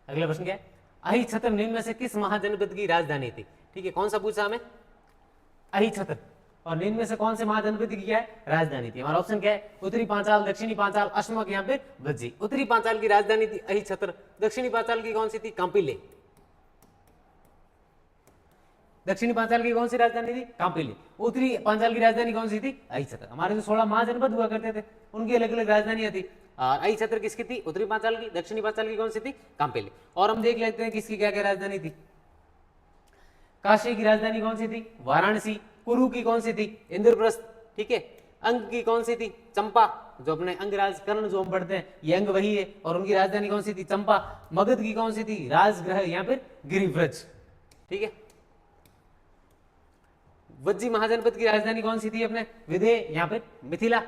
अगला प्रश्न क्या है, अहि छत्र निम्न में से किस महाजनपद की राजधानी थी? ठीक है, कौन सा पूछा हमें? अहि छत्र। और निम्न में से कौन से महाजनपद की क्या है? राजधानी थी? हमारा ऑप्शन क्या है? उत्तरी पांचाल, दक्षिणी पांचाल, अश्मक, यहाँ पे वज्जी। उत्तरी पांचाल की राजधानी थी अहि छत्र। दक्षिणी पांचाल की कौन सी थी? कांपिले। दक्षिणी पांचाल की कौन सी राजधानी थी? कांपिले। उत्तरी पांचाल की राजधानी कौन सी थी? अहि छत्र। हमारे जो 16 महाजनपद हुआ करते थे उनकी अलग अलग राजधानियां थी। अहि छत्र किसकी थी? उत्तरी पांचाल की। दक्षिणी पांचाल की कौन सी थी? कांपिले। और हम देख लेते हैं किसकी क्या क्या राजधानी थी। काशी की राजधानी कौन सी थी? वाराणसी। कुरु की कौन सी थी? इंद्रप्रस्थ, ठीक है। अंग की कौन सी थी? चंपा। जो अपने अंगराज कर्ण जो हम पढ़ते हैं ये अंग वही है और उनकी राजधानी कौन सी थी? चंपा। मगध की कौन सी थी? राजगृह या फिर गिरिव्रज, ठीक है। वज्जी महाजनपद की राजधानी कौन सी थी? अपने विदेह या फिर मिथिला।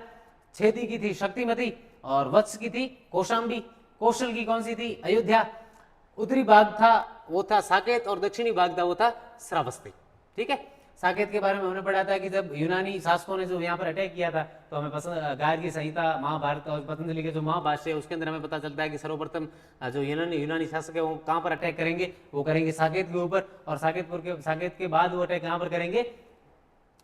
छेदी की थी शक्तिमती और वत्स की थी कौशाम्बी। कौशल की कौन सी थी? अयोध्या। उत्तरी भाग था वो था साकेत और दक्षिणी भाग था वो था श्रावस्ती, ठीक है। साकेत के बारे में हमने पढ़ा था कि जब यूनानी शासकों ने जो यहाँ पर अटैक किया था तो हमें गार्गी संहिता, महाभारत और पतंजलि के जो महाभाष्य है उसके अंदर हमें पता चलता है कि सर्वप्रथम जो यूनानी शासक है वो कहाँ पर अटैक करेंगे? वो करेंगे साकेत के ऊपर। और साकेत के बाद वो अटैक कहाँ पर करेंगे?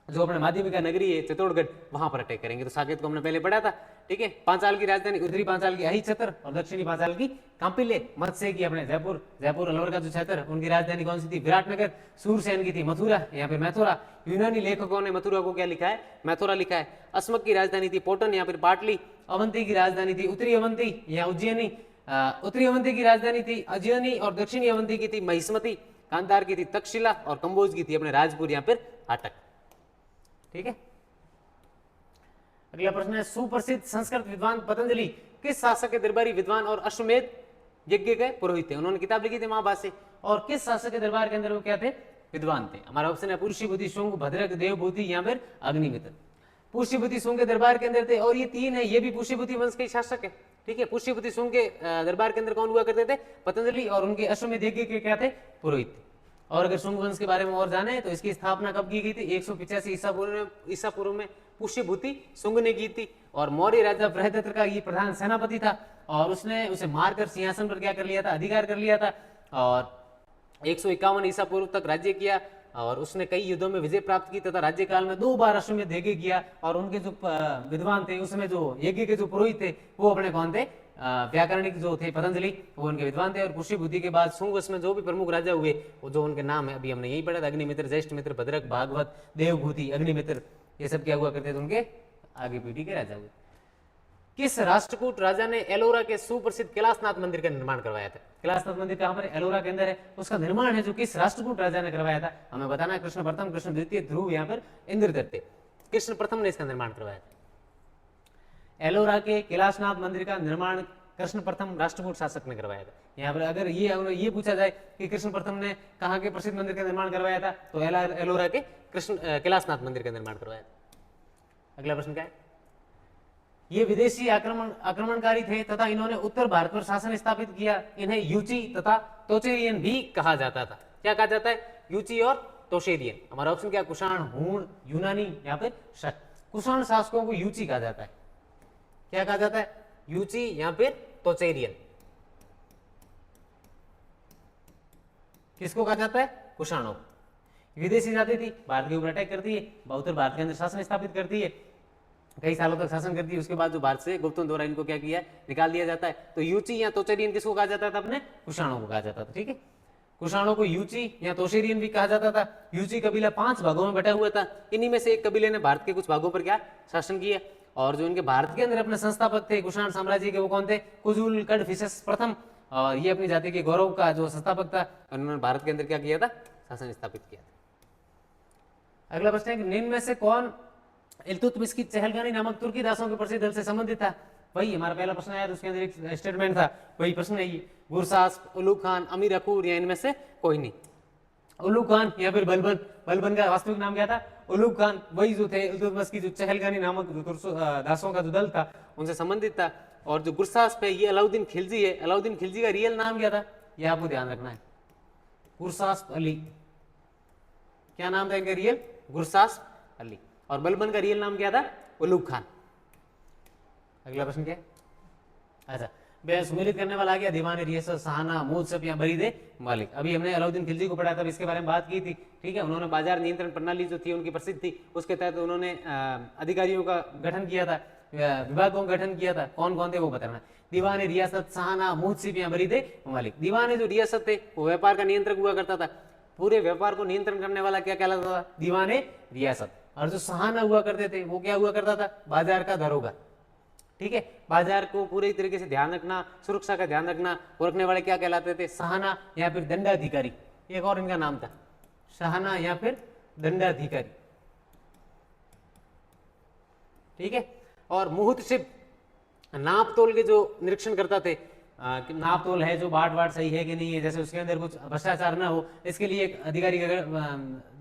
जो अपने माध्यमिका नगरी है चित्तौड़गढ़ वहां पर अटैक करेंगे। तो साकेत को हमने पहले पढ़ा था, ठीक है। पांचाल की राजधानी उत्तरी पांचाल की अहि छत्र और दक्षिणी पांचाल की कांपिले। मत्स्य की अपने जयपुर अलवर का जो क्षेत्र उनकी राजधानी कौन सी थी? विराटनगर। सूरसेन की थी मथुरा या फिर मैथुरा। यूनानी लेखकों ने मथुरा को क्या लिखा है? मैथुरा लिखा है। अस्मक की राजधानी थी पोटन या फिर पाटली। अवंती की राजधानी थी उत्तरी अवंती या उज्जैनी। उत्तरी अवंती की राजधानी थी अजयनी और दक्षिणी अवंती की थी महिष्मती, कांधार की थी तक्षशिला और कंबोज की थी अपने राजपुर या फिर हाटक। ठीक है, अगला प्रश्न है सुप्रसिद्ध संस्कृत विद्वान पतंजलि किस शासक के दरबारी विद्वान और अश्वमेध यज्ञ के पुरोहित थे? उन्होंने किताब लिखी थी महाभाष्य, और किस शासक के दरबार के अंदर वो क्या थे? विद्वान थे। हमारा ऑप्शन है पुरुषिभूति, शुंग, भद्रक, देवभूति या फिर अग्निमित्र। पुरुषिभूति शुंग के दरबार के अंदर थे, और ये तीन है, ये भी पुरुषिभूति वंश के शासक है। ठीक है, पुरुषिभूति शुंग के दरबार के अंदर कौन हुआ करते थे? पतंजलि, और उनके अश्वमेध यज्ञ के क्या थे? पुरोहित थे। और अगर शुंग वंश के बारे में और जाने तो इसकी स्थापना कब की गई थी? 185 ईसा पूर्व में पुष्यभूति शुंग ने की थी, और मौर्य राजा बृहदत्त का ये प्रधान सेनापति था, और उसने उसे मारकर सिंहासन पर क्या कर लिया था? अधिकार कर लिया था, और 151 ईसा पूर्व तक राज्य किया, और उसने कई युद्धों में विजय प्राप्त की तथा राज्यकाल में 2 बार अश्वमेध यज्ञ किया। और उनके जो विद्वान थे उसमें जो यज्ञ के जो पुरोहित थे वो अपने कौन थे? व्याकरणिक जो थे पतंजलि, वो उनके विद्वान थे। और पुष्यभूति के बाद शुंग वंश में जो भी प्रमुख राजा हुए वो जो उनके नाम है अभी हमने यही पढ़ा था, अग्निमित्र, ज्येष्ठ मित्र, भद्रक, भागवत, देवभूति, अग्निमित्र, ये सब क्या हुआ करते थे? उनके आगे पीढ़ी के राजा हुए। किस राष्ट्रकूट राजा ने एलोरा के सुप्रसिद्ध कैलाशनाथ मंदिर का निर्माण करवाया था? कैलाशनाथ मंदिर कहां पर है? एलोरा के अंदर है। उसका निर्माण है जो किस राष्ट्रकूट राजा ने करवाया था? हमें बताना है। कृष्ण प्रथम, कृष्ण द्वितीय, ध्रुव या फिर इंद्रदत्त। कृष्ण प्रथम ने इसका निर्माण करवाया था। एलोरा के कैलाशनाथ मंदिर का निर्माण कृष्ण प्रथम राष्ट्रकूट शासक ने करवाया था। यहाँ पर अगर ये पूछा जाए कि कृष्ण प्रथम ने कहाँ के प्रसिद्ध मंदिर का निर्माण करवाया था, तो एलोरा के कैलाशनाथ मंदिर का निर्माण करवाया था। अगला प्रश्न क्या है? ये विदेशी आक्रमणकारी थे तथा इन्होंने उत्तर भारत पर शासन स्थापित किया। इन्हें यूची तथा तोचेरियन भी कहा जाता था। क्या कहा जाता है? यूची और तोचेरियन। हमारा ऑप्शन क्या? कुषाण, हूण, यूनानी या फिर शक। कुषाण शासकों को यूची कहा जाता है। क्या कहा जाता है? यूची या फिर तोचेरियन। किसको कहा जाता है? कुषाणों। विदेशी जाति थी, भारत के ऊपर अटैक करती है, उत्तर भारत के अंदर शासन स्थापित करती है, कई सालों तक शासन करती है। उसके बाद जो भारत से गुप्तों द्वारा इनको क्या किया? निकाल दिया जाता है। तो यूची या तोचेरियन किसको कहा जाता था? अपने कुषाणों को कहा जाता था। ठीक है, कुषाणों को यूची या तोचेरियन भी कहा जाता था। यूची कबीला 5 भागों में बटा हुआ था। इन्हीं में से एक कबीले ने भारत के कुछ भागों पर क्या शासन किया, और जो इनके भारत के अंदर अपने संस्थापक थे कुषाण साम्राज्य के, वो कौन थे? कुजुल कडफिसेस प्रथम, और ये अपनी जाति के गौरव का जो संस्थापक था, उन्होंने भारत के अंदर क्या किया था? शासन स्थापित किया था। अगला प्रश्न है कि निम्न में से कौन इल्तुतमिश की चहलगानी नामक तुर्की दासों के प्रसिद्ध दल से संबंधित था? वही हमारा पहला प्रश्न आया, उसके अंदर एक स्टेटमेंट था, वही प्रश्न है ये। गुरसास, उलूग खान, अमीर अकूर या इनमें से कोई नहीं। उलूग खान या फिर बलबन। बलबन का वास्तविक नाम क्या था? उलूग खान। वही जो थे इल्तुतमिश की जो चहलगानी नामक दासों का जो दल था उनसे संबंधित था। और जो गुरसास पे ये अलाउद्दीन खिलजी है, अलाउद्दीन खिलजी का रियल नाम क्या था? ये आपको ध्यान रखना है। गुरसास अली। क्या नाम था इनका रियल? गुरसास अली। और बलबन का रियल नाम क्या था? उलूग खान। अगला प्रश्न क्या है? अच्छा, सुमेलित करने वाला आ गया। दीवान रियासत, सहाना, मूसफ या बरीदे मालिक। अभी हमने अलाउद्दीन खिलजी को पढ़ा था, इसके बारे में बात की थी। ठीक है, उन्होंने बाजार नियंत्रण प्रणाली जो थी उनकी प्रसिद्ध थी, उसके तहत उन्होंने अधिकारियों का गठन किया था, विभागों का गठन किया था। कौन कौन थे वो बताना। दीवान रियासत, सहाना, मूसफ या बरीदे मालिक। दीवान जो रियासत थे वो व्यापार का नियंत्रक हुआ करता था। पूरे व्यापार को नियंत्रण करने वाला क्या कहलाता था? दीवान रियासत। और जो सहाना हुआ करते थे वो क्या हुआ करता था? बाजार का दरोगा। ठीक है, बाजार को पूरी तरीके से ध्यान रखना, सुरक्षा का ध्यान रखना, वो रखने वाले क्या कहलाते थे? सहाना या फिर दंडाधिकारी। एक और इनका नाम था, सहाना या फिर दंडाधिकारी। ठीक है, और मुहतसिब नाप तोल के जो निरीक्षण करता थे, नाप तोल है जो बाट वाट सही है कि नहीं है, जैसे उसके अंदर कुछ भ्रष्टाचार ना हो, इसके लिए एक अधिकारी का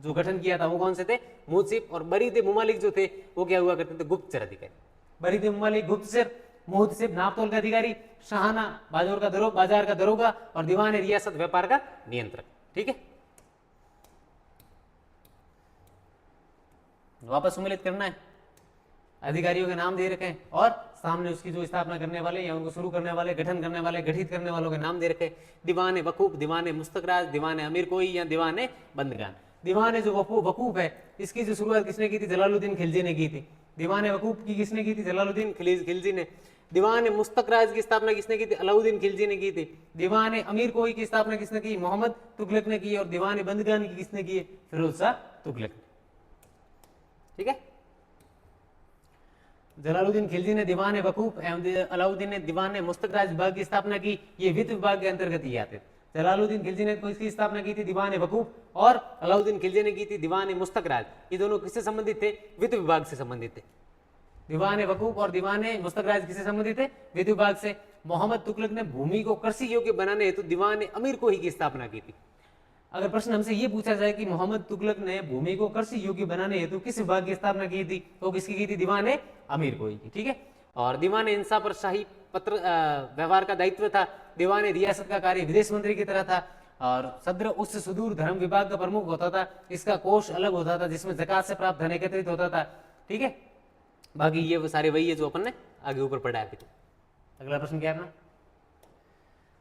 जो गठन किया था वो कौन से थे? मुहतसिब। और बरीद मुमालिक जो थे वो क्या हुआ करते थे? गुप्तचर अधिकारी। बरीद मुमालिक गुप्तचर, मुहतसिब नाप तोल का अधिकारी, शाहाना बाजार का दरोगा, और दीवान रियासत व्यापार का नियंत्रक। ठीक है, वापस सम्मिलित करना है। अधिकारियों के नाम दे रखे हैं, और सामने उसकी जो स्थापना करने वाले या उनको शुरू करने वाले, गठन करने वाले, गठित करने वालों के नाम दे रखे। दीवान वकूफ, दीवान मुस्तकराज, दीवान अमीर कोई या दीवान बंदगान। दीवान जो वकूफ है, इसकी जो शुरुआत किसने की थी? जलालुद्दीन खिलजी ने की थी। दीवान वकूफ की किसने की थी? जलालुद्दीन खिलजी ने। दीवान मुस्तकराज की स्थापना किसने की थी? अलाउद्दीन खिलजी ने की थी। दीवान अमीर कोई की स्थापना किसने की? मोहम्मद तुगलक ने की। और दीवान बंदगान की किसने की? फिरोज शाह तुगलक। ठीक है, जलालुद्दीन खिलजी ने दीवान वकूफ एवं अलाउद्दीन ने दीवान मुस्तकराज विभाग की स्थापना की, ये वित्त विभाग के अंतर्गत ही आते। जलालुद्दीन खिलजी ने किसकी स्थापना की थी? दीवान वकूफ, और अलाउद्दीन खिलजी ने की थी दीवान मुस्तकराज। ये दोनों किससे संबंधित थे? वित्त विभाग से संबंधित थे। दीवान वकूफ और दीवान मुस्तकराज किससे संबंधित थे? वित्त विभाग से। मोहम्मद तुगलक ने भूमि को कृषि योग्य बनाने हेतु दीवान अमीर को ही की स्थापना की थी। अगर प्रश्न हमसे ये पूछा जाए कि मोहम्मद तुगलक ने भूमि को कृषि योग्य बनाने हेतु किस विभाग की स्थापना की थी, तो किसकी की थी? दीवान अमीर को ही की। ठीक है। और दीवान इंसाफ पर शाही पत्र व्यवहार का दायित्व था। दीवान रियासत का कार्य विदेश मंत्री की तरह था, और सदर उच्च सुदूर धर्म विभाग का प्रमुख होता था। इसका कोष अलग होता था जिसमें ज़कात से प्राप्त धन एकत्रित होता था। ठीक है। बाकी ये वो सारे वही है जो अपन ने आगे ऊपर पढ़ा है। अगला प्रश्न क्या है अपना?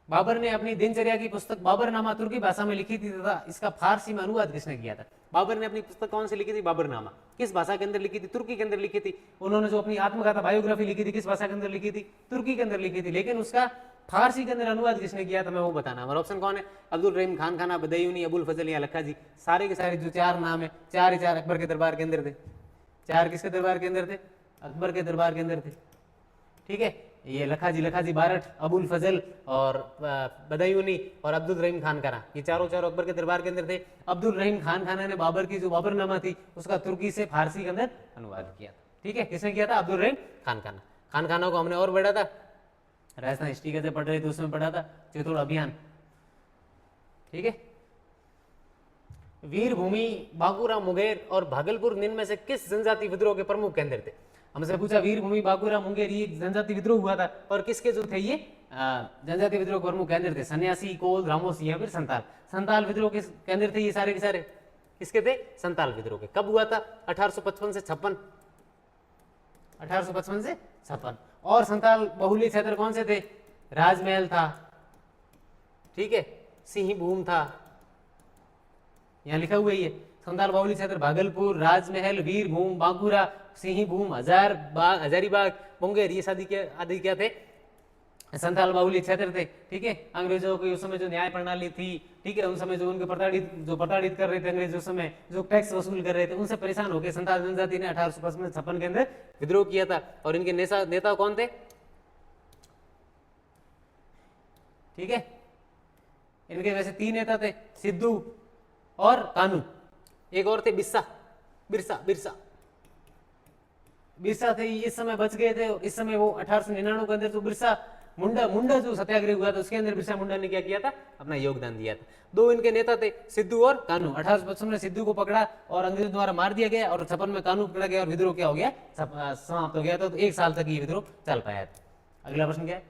बाबर ने अपनी दिनचर्या की पुस्तक बाबरनामा तुर्की भाषा में लिखी थी तथा इसका फारसी में अनुवाद किसने किया था? बाबर ने अपनी पुस्तक कौन सी लिखी थी? बाबरनामा। किस भाषा के अंदर लिखी थी? तुर्की के अंदर लिखी थी। उन्होंने जो अपनी आत्मकथा बायोग्राफी लिखी थी किस भाषा के अंदर लिखी थी? तुर्की के अंदर लिखी थी। लेकिन उसका फारसी के अंदर अनुवाद किसने किया था? मैं वो बताना। हमारा ऑप्शन कौन है? अब्दुल रहीम खान खाना, बदायूनी, अबुल फजल या लखा जी। सारे के सारे जो चार नाम है, चार ही चार अकबर के दरबार के अंदर थे। चार किसके दरबार के अंदर थे? अकबर के दरबार के अंदर थे। ठीक है। ये लखा जी बारठ, अबुल फजल और बदायूनी और अब्दुल रहीम खान खाना, ये चारों अकबर के दरबार के अंदर थे। अब्दुल रहीम खान खाना ने बाबर की जो बाबरनामा थी उसका तुर्की से फारसी के अंदर अनुवाद किया था। ठीक है। किसने किया था? अब्दुल रहीम खान खाना। खान खाना को हमने और पढ़ा था, राजस्थान हिस्ट्री के पढ़ रहे थे उसमें पढ़ा था, चित्तौड़ अभियान। ठीक है। वीरभूमि, बांकुरा, मुंगेर और भागलपुर निम्न में से किस जनजाति विद्रोह के प्रमुख केंद्र थे? हमसे पूछा वीरभूमि, बांकुरा, मुंगेर, ये जनजाति विद्रोह हुआ था, पर किसके जो थे ये जनजाति विद्रोह के प्रमुख केंद्र थे? सन्यासी, कोल, रामोसी या फिर संताल। संताल विद्रोह के केंद्र थे ये सारे के सारे। किसके थे? संताल विद्रोह के। कब हुआ था? 1855 से 56। 1855 से 56। और संताल बहुल्य क्षेत्र कौन से थे? राजमहल था, ठीक है, सिंहभूम था, यहाँ लिखा हुआ ही है। संताल बाहुल्य क्षेत्र भागलपुर, राजमहल, वीरभूम, बांकुरा, सिंहभूम, हजारीबाग, मुंगेर, ये शादी के आदि क्या थे? संताल बाहुल्य क्षेत्र थे। ठीक है। अंग्रेजों की उस समय जो न्याय प्रणाली थी, ठीक है, उन समय जो उनके प्रताड़ित कर रहे थे अंग्रेज, उस समय जो टैक्स वसूल कर रहे थे, उनसे परेशान होकर संताल जनजाति ने 1856 के अंदर विद्रोह किया था। और इनके नेता कौन थे? ठीक है। इनके वैसे 3 नेता थे, सिद्धू और कानू, एक और थे बिरसा थे। इस समय बच गए थे। इस समय वो 1899 के अंदर जो बिरसा मुंडा जो सत्याग्रह हुआ था उसके अंदर बिरसा मुंडा ने क्या किया था? अपना योगदान दिया था। 2 इनके नेता थे, सिद्धू और कानू। 1855 में सिद्धू को पकड़ा और अंग्रेजों द्वारा मार दिया गया, और 56 में कानू पकड़ा गया और विद्रोह क्या हो गया? समाप्त हो गया था। तो 1 साल तक ये विद्रोह चल पाया था। अगला प्रश्न क्या है?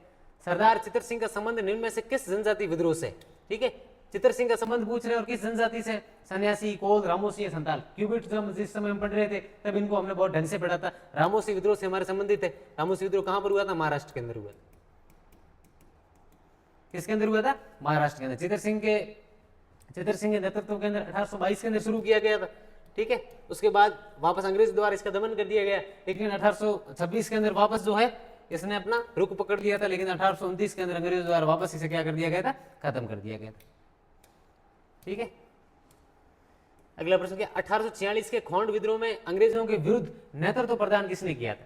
सरदार चित्तर सिंह का संबंध निम्न में से किस जनजाति विद्रोह से? ठीक है। चित्तर सिंह का संबंध पूछ रहे हैं और किस जनजाति से? सन्यासी, कोल, रामोसी या संताल। क्यूबिट जब जिस समय हम पढ़ रहे थे तब इनको हमने बहुत ढंग से पढ़ा था। रामोसी विद्रोह से हमारे संबंधित है। रामोसी विद्रोह कहां पर हुआ था? महाराष्ट्र के अंदर हुआ। किसके अंदर हुआ था? महाराष्ट्र के अंदर। चित्तर सिंह के नेतृत्व के अंदर 1822 के अंदर शुरू किया गया था। ठीक है। उसके बाद वापस अंग्रेज द्वारा इसका दमन कर दिया गया, लेकिन 1826 के अंदर वापस जो है इसने अपना रुख पकड़ लिया था, लेकिन 1829 के अंदर अंग्रेजों द्वारा वापस इसे क्या कर दिया गया था? खत्म कर दिया गया था। ठीक है। अगला प्रश्न क्या? 1846 के खोंड विद्रोह में अंग्रेजों के विरुद्ध नेतृत्व प्रदान किसने किया था?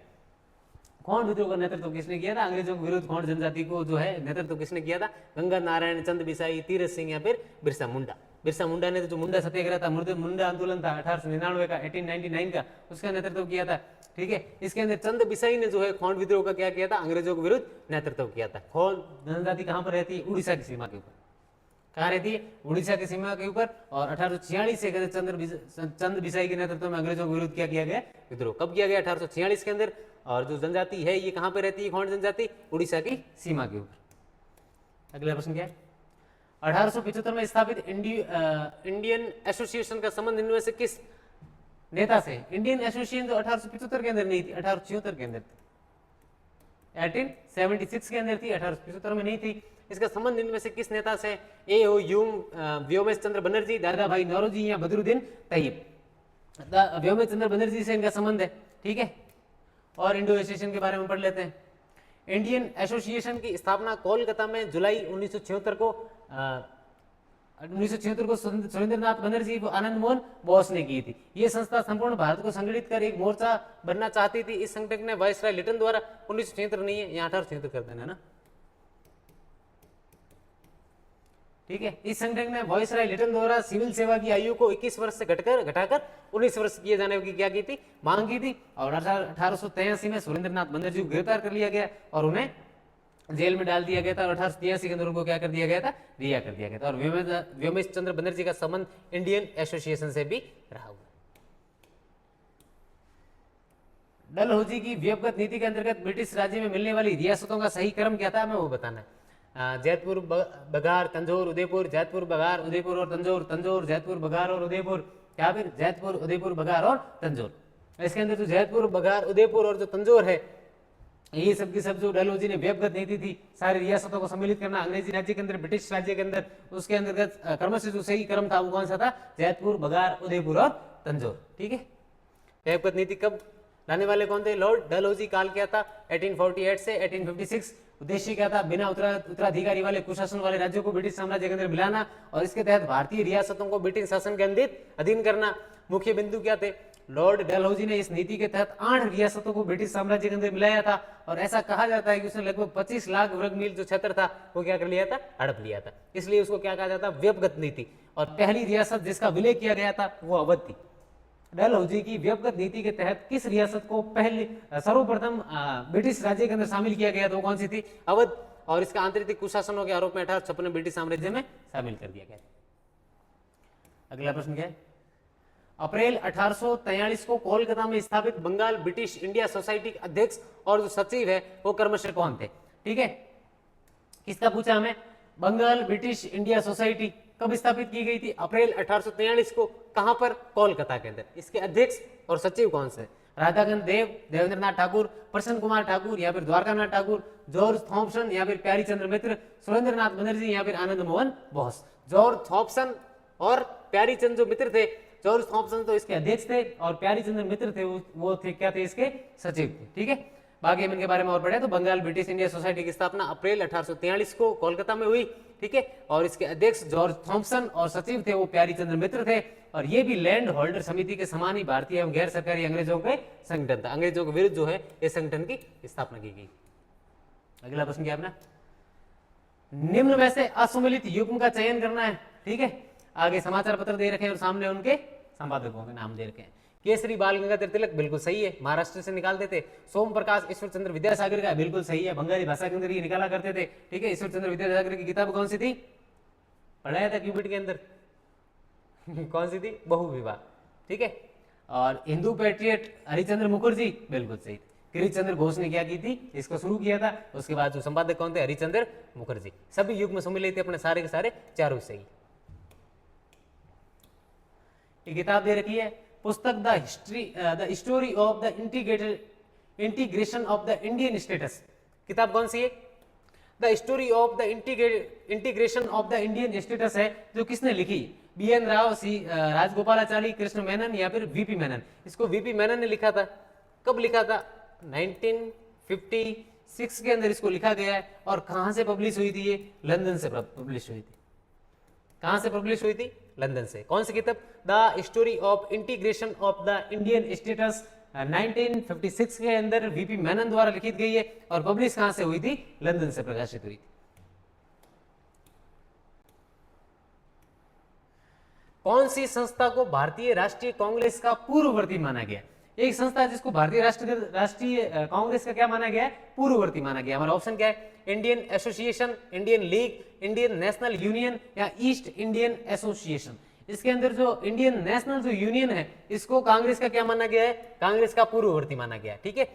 खोंड विद्रोह का नेतृत्व किसने किया था? अंग्रेजों के विरुद्ध खोंड जनजाति को जो है नेतृत्व किसने किया था? गंगा नारायण, चंद बिसाई, तीरथ सिंह या फिर बिरसा मुंडा। बिरसा मुंडा ने जो मुंडा सत्याग्रह था, मुंडा आंदोलन था 1899 का, 1899 का, उसका नेतृत्व किया था। ठीक है। इसके अंदर चंद बिसाई ने जो है खोंड विद्रोह का क्या किया था? अंग्रेजों के विरुद्ध नेतृत्व किया था। खोंड जनजाति कहां पर रहती है? उड़ीसा की सीमा के ऊपर। कहाँ रहती है? उड़ीसा की सीमा के ऊपर। और 1846 से चंद बिसाई के नेतृत्व में अंग्रेजों के विरुद्ध क्या किया गया? विद्रोह। कब किया गया? 1846 के अंदर। और जो जनजाति है ये कहां पे रहती है? खोंड जनजाति उड़ीसा की सीमा के ऊपर। अगला प्रश्न क्या है? 1875 में स्थापित इंडियन एसोसिएशन का संबंध इनमें से किस नेता से? इंडियन एसोसिएशन तो 1875 के अंदर नहीं थी, 1876 के अंदर थी। 1876 के अंदर थी, 1875 में नहीं थी। इसका संबंध इनमें से किस नेता से? ए हो ह्यूम व्योमेश चंद्र बनर्जी, दादा भाई नौरोजी या बदरुद्दीन तैयब। व्योमेश चंद्र बनर्जी से इनका संबंध है। ठीक है। और इंडो एसोसिएशन के बारे में पढ़ लेते हैं। इंडियन एसोसिएशन की स्थापना कोलकाता में जुलाई 1976 को 1976 को सुरेंद्रनाथ बनर्जी व आनंद मोहन बोस ने की थी। ये संस्था संपूर्ण भारत को संगठित कर एक मोर्चा बनना चाहती थी। इस संगठन ने वायसराय लिटन द्वारा 1976 नहीं है, यहाँ 1876 कर देना ना, ठीक है। इस संगठन ने वायसराय लिटन द्वारा सिविल सेवा की आयु को 21 वर्ष से घटाकर 19 वर्ष किए जाने की क्या की थी, मांग की थी। और 1883 में सुरेंद्रनाथ बनर्जी को गिरफ्तार कर लिया गया और उन्हें जेल में डाल दिया गया था। और 1883 के अंदर उनको क्या कर दिया गया था, रिहा कर दिया गया था। और व्योमेश चंद्र बनर्जी का संबंध इंडियन एसोसिएशन से भी रहा हुआ। डलहौजी की व्यवगत नीति के अंतर्गत ब्रिटिश राज्य में मिलने वाली रियासतों का सही क्रम क्या था, हमें वो बताना है। जयपुर, बघार, तंजौर, उदयपुर, जयपुर, बघार, उदयपुर और तंजौर, तंजौर, जयपुर, बघार और उदयपुर, क्या फिर जयपुर, उदयपुर, बघार और तंजौर। इसके अंदर जो जयपुर, बघार, उदयपुर और जो तंजौर है, ये सब की सब जो डलहौजी ने व्यवगत नीति थी, सारी रियासतों को सम्मिलित करना अंग्रेजी राज्य के अंदर, ब्रिटिश राज्य के अंदर, उसके अंतर्गत क्रमशः जो सही क्रम था वो कौन सा था, जयपुर, बघार, उदयपुर और तंजौर, ठीक है। व्यवगत नीति कब लाने वाले कौन थे, लॉर्ड डलहौजी। काल क्या था, 1848 से 1856। उद्देश्य क्या था, बिना उत्तराधिकारी वाले कुशासन वाले राज्यों को ब्रिटिश साम्राज्य के अंदर मिलाना और इसके तहत भारतीय रियासतों को ब्रिटिश शासन के अधीन करना। मुख्य बिंदु क्या थे, लॉर्ड डलहौजी ने इस नीति के तहत 8 रियासतों को ब्रिटिश साम्राज्य के अंदर मिलाया था। और ऐसा कहा जाता है कि उसने लगभग 25 लाख वर्ग मील जो क्षेत्र था वो क्या कर लिया था, हड़प लिया था। इसलिए उसको क्या कहा जाता, व्यवगत नीति। और पहली रियासत जिसका विलय किया गया था वो अवध थी। डलहौजी की व्यवगत नीति के तहत किस रियासत को सर्वप्रथम ब्रिटिश राज्य के अंदर शामिल किया गया था, वो कौन सी थी, अवध। और इसका आंतरिक कुशासनों के आरोप में 1856 में ब्रिटिश साम्राज्य में शामिल कर दिया गया। अगला प्रश्न क्या है, अप्रैल 1843 को कोलकाता में स्थापित बंगाल ब्रिटिश इंडिया सोसाइटी के अध्यक्ष और जो सचिव है वो क्रमशः कौन थे, ठीक है। किसका पूछा हमें, बंगाल ब्रिटिश इंडिया सोसाइटी कब स्थापित की गई थी, अप्रैल 1843 को, कहां पर, कोलकाता के अंदर। इसके अध्यक्ष और सचिव कौन से, राधाकांत देव, देवेंद्रनाथ ठाकुर, प्रसन्न कुमार ठाकुर या फिर द्वारकानाथ ठाकुर, जॉर्ज थॉम्पसन या फिर प्यारीचंद्र मित्र, सुरेंद्रनाथ बनर्जी या फिर आनंद मोहन बोस। जॉर्ज थॉम्पसन और प्यारीचंद जो मित्र थे, जॉर्ज थॉम्पसन तो इसके अध्यक्ष थे और प्यारीचंद्र मित्र थे वो थे क्या थे, इसके सचिव थे, ठीक है। बाकी हम इनके बारे में और पढ़े तो बंगाल ब्रिटिश इंडिया सोसाइटी की स्थापना अप्रैल 1843 को कोलकाता में हुई, ठीक है। और इसके अध्यक्ष जॉर्ज थॉम्पसन और सचिव थे वो प्यारीचंद्र मित्र थे। और ये भी लैंड होल्डर समिति के समान ही भारतीय एवं गैर सरकारी अंग्रेजों के संगठन था। अंग्रेजों के विरुद्ध जो है इस संगठन की स्थापना की गई। अगला प्रश्न क्या अपना, निम्न में से असुमेलित युग्म का चयन करना है, ठीक है। आगे समाचार पत्र दे रखे हैं और सामने उनके संपादकों के नाम दे रखे हैं। केसरी बाल गंगाधर तिलक बिल्कुल सही है, महाराष्ट्र से निकालते थे। सोम प्रकाश ईश्वर चंद्र विद्यासागर का बिल्कुल सही है, बंगाली भाषा के अंदर ये निकाला करते थे, ठीक है। ईश्वर चंद्र विद्यासागर की किताब कौन सी थी, पढ़ाया था क्यूबिट के अंदर कौन सी थी, बहुविवाह, ठीक है। और हिंदू पैट्रियट हरिचंद्र मुखर्जी बिल्कुल सही थे। गिरीश चंद्र घोष ने क्या की थी, इसको शुरू किया था। उसके बाद जो संपादक कौन थे, हरिचंद्र मुखर्जी। सभी युग्म सम्मिलित थे अपने सारे के सारे चारों सही। ये किताब दे रखी है, पुस्तक the story of the integration of the Indian status. किताब कौन सी है, the story of the integration of the Indian status है। जो किसने लिखी, BN राव, राजगोपालाचारी, कृष्ण मेनन या फिर VP मेनन। इसको VP मेनन ने लिखा था। कब लिखा था, 1956 के अंदर इसको लिखा गया है। और कहां से पब्लिश हुई थी, ये लंदन से पब्लिश हुई थी। कहां से पब्लिश हुई थी, लंदन से। कौन सी किताब, the story of integration of the Indian status, 1956 के अंदर VP मेनन द्वारा लिखित गई है। और पब्लिश कहां से हुई थी, लंदन से प्रकाशित हुई थी। कौन सी संस्था को भारतीय राष्ट्रीय कांग्रेस का पूर्ववर्ती माना गया, एक संस्था जिसको भारतीय राष्ट्रीय कांग्रेस का क्या माना गया है, पूर्ववर्ती माना गया। हमारा ऑप्शन क्या है, Indian association, Indian league, Indian national union या ईस्ट इंडियन एसोसिएशन। इसके अंदर जो इंडियन नेशनल जो यूनियन है इसको कांग्रेस का क्या माना गया है, कांग्रेस का पूर्ववर्ती माना गया है, ठीक है।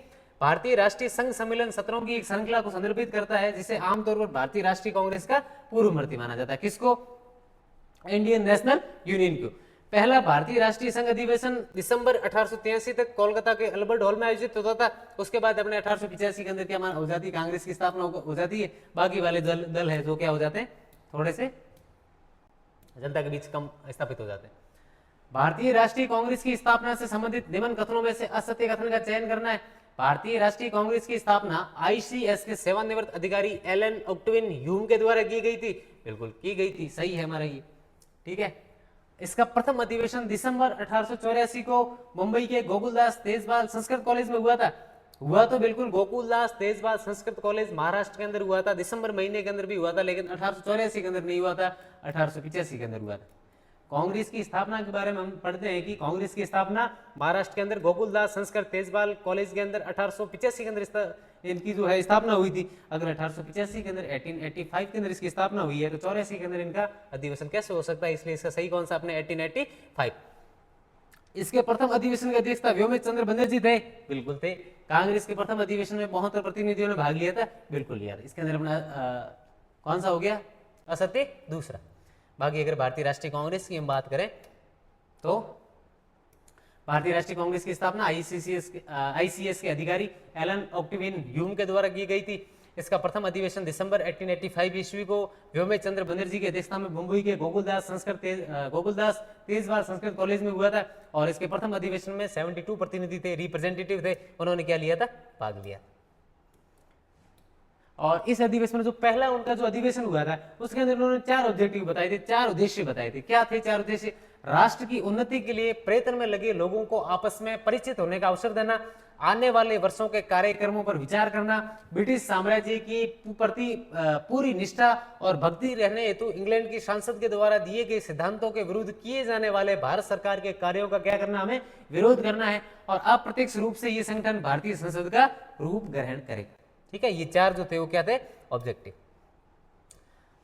भारतीय राष्ट्रीय संघ सम्मेलन सत्रों की एक श्रृंखला को संदर्भित करता है जिसे आमतौर पर भारतीय राष्ट्रीय कांग्रेस का पूर्ववर्ती माना जाता है। किसको, इंडियन नेशनल यूनियन को। पहला भारतीय राष्ट्रीय संघ अधिवेशन दिसंबर 1883 तक कोलकाता के अल्बर्ट हॉल में आयोजित होता था। उसके बाद अपने 1885 के अंदर क्या हो जाती है, कांग्रेस की स्थापना हो जाती है। बाकी वाले दल है जो क्या हो जाते हैं, थोड़े से जनता के बीच कम स्थापित हो जाते हैं। भारतीय राष्ट्रीय कांग्रेस की स्थापना से संबंधित निम्न कथनों में से असत्य कथन का चयन करना है। भारतीय राष्ट्रीय कांग्रेस की स्थापना ICS के सेवानिवृत्त अधिकारी एलन ऑक्टविन ह्यूम के द्वारा की गई थी। बिल्कुल की गई थी, सही है हमारा ये। ठीक है। इसका प्रथम अधिवेशन दिसंबर 1884 को मुंबई के गोकुलदास तेजपाल संस्कृत कॉलेज में हुआ था। हुआ तो बिल्कुल गोकुलदास तेजपाल संस्कृत कॉलेज महाराष्ट्र के अंदर हुआ था, दिसंबर महीने के अंदर भी हुआ था, लेकिन 1884 के अंदर नहीं हुआ था, 1885 के अंदर हुआ था। कांग्रेस की स्थापना के बारे में हम पढ़ते हैं कि कांग्रेस की स्थापना महाराष्ट्र के अंदर गोकुलदास संस्कृत तेजपाल कॉलेज के अंदर 1885 के अंदर इनकी जो है स्थापना हुई थी। अगर 1885 के अंदर 1885 के अंदर इसकी स्थापना हुई है तो 84 के अंदर इनका अधिवेशन कैसे हो सकता है, इसलिए इसका सही कौन सा अपने 1885। इसके प्रथम अधिवेशन की अध्यक्षता व्योमेश चंद्र बनर्जी थे, बिल्कुल थे। कांग्रेस के प्रथम अधिवेशन में 72 प्रतिनिधियों ने भाग लिया था, बिल्कुल लिया था। इसके अंदर अपना कौन सा हो गया, असत्य दूसरा। बाकी अगर भारतीय राष्ट्रीय कांग्रेस की हम बात करें तो भारतीय राष्ट्रीय कांग्रेस की स्थापना आईसीएस के अधिकारी एलन ऑक्टिविन ह्यूम के द्वारा की गई थी। इसका प्रथम अधिवेशन दिसंबर 1885 ईस्वी को व्योमेश चंद्र बनर्जी की अध्यक्षता में मुंबई के गोकुलदास तेजपाल संस्कृत कॉलेज में हुआ था। और इसके प्रथम अधिवेशन में 72 प्रतिनिधि थे, रिप्रेजेंटेटिव थे, उन्होंने क्या लिया था, भाग लिया। और इस अधिवेशन में जो पहला उनका जो अधिवेशन हुआ था उसके अंदर उन्होंने 4 ऑब्जेक्टिव बताए थे, 4 उद्देश्य बताए थे। क्या थे 4 उद्देश्य? राष्ट्र की उन्नति के लिए प्रयत्न में लगे लोगों को आपस में परिचित होने का अवसर देना, आने वाले वर्षों के कार्यक्रमों पर विचार करना, ब्रिटिश साम्राज्य की प्रति पूरी निष्ठा और भक्ति रहने हेतु इंग्लैंड की संसद के द्वारा दिए गए सिद्धांतों के विरुद्ध किए जाने वाले भारत सरकार के कार्यों का क्या करना, हमें विरोध करना है। और अप्रत्यक्ष रूप से ये संगठन भारतीय संसद का रूप ग्रहण करेगा। ठीक है, ये 4 जो थे वो क्या थे, ऑब्जेक्टिव।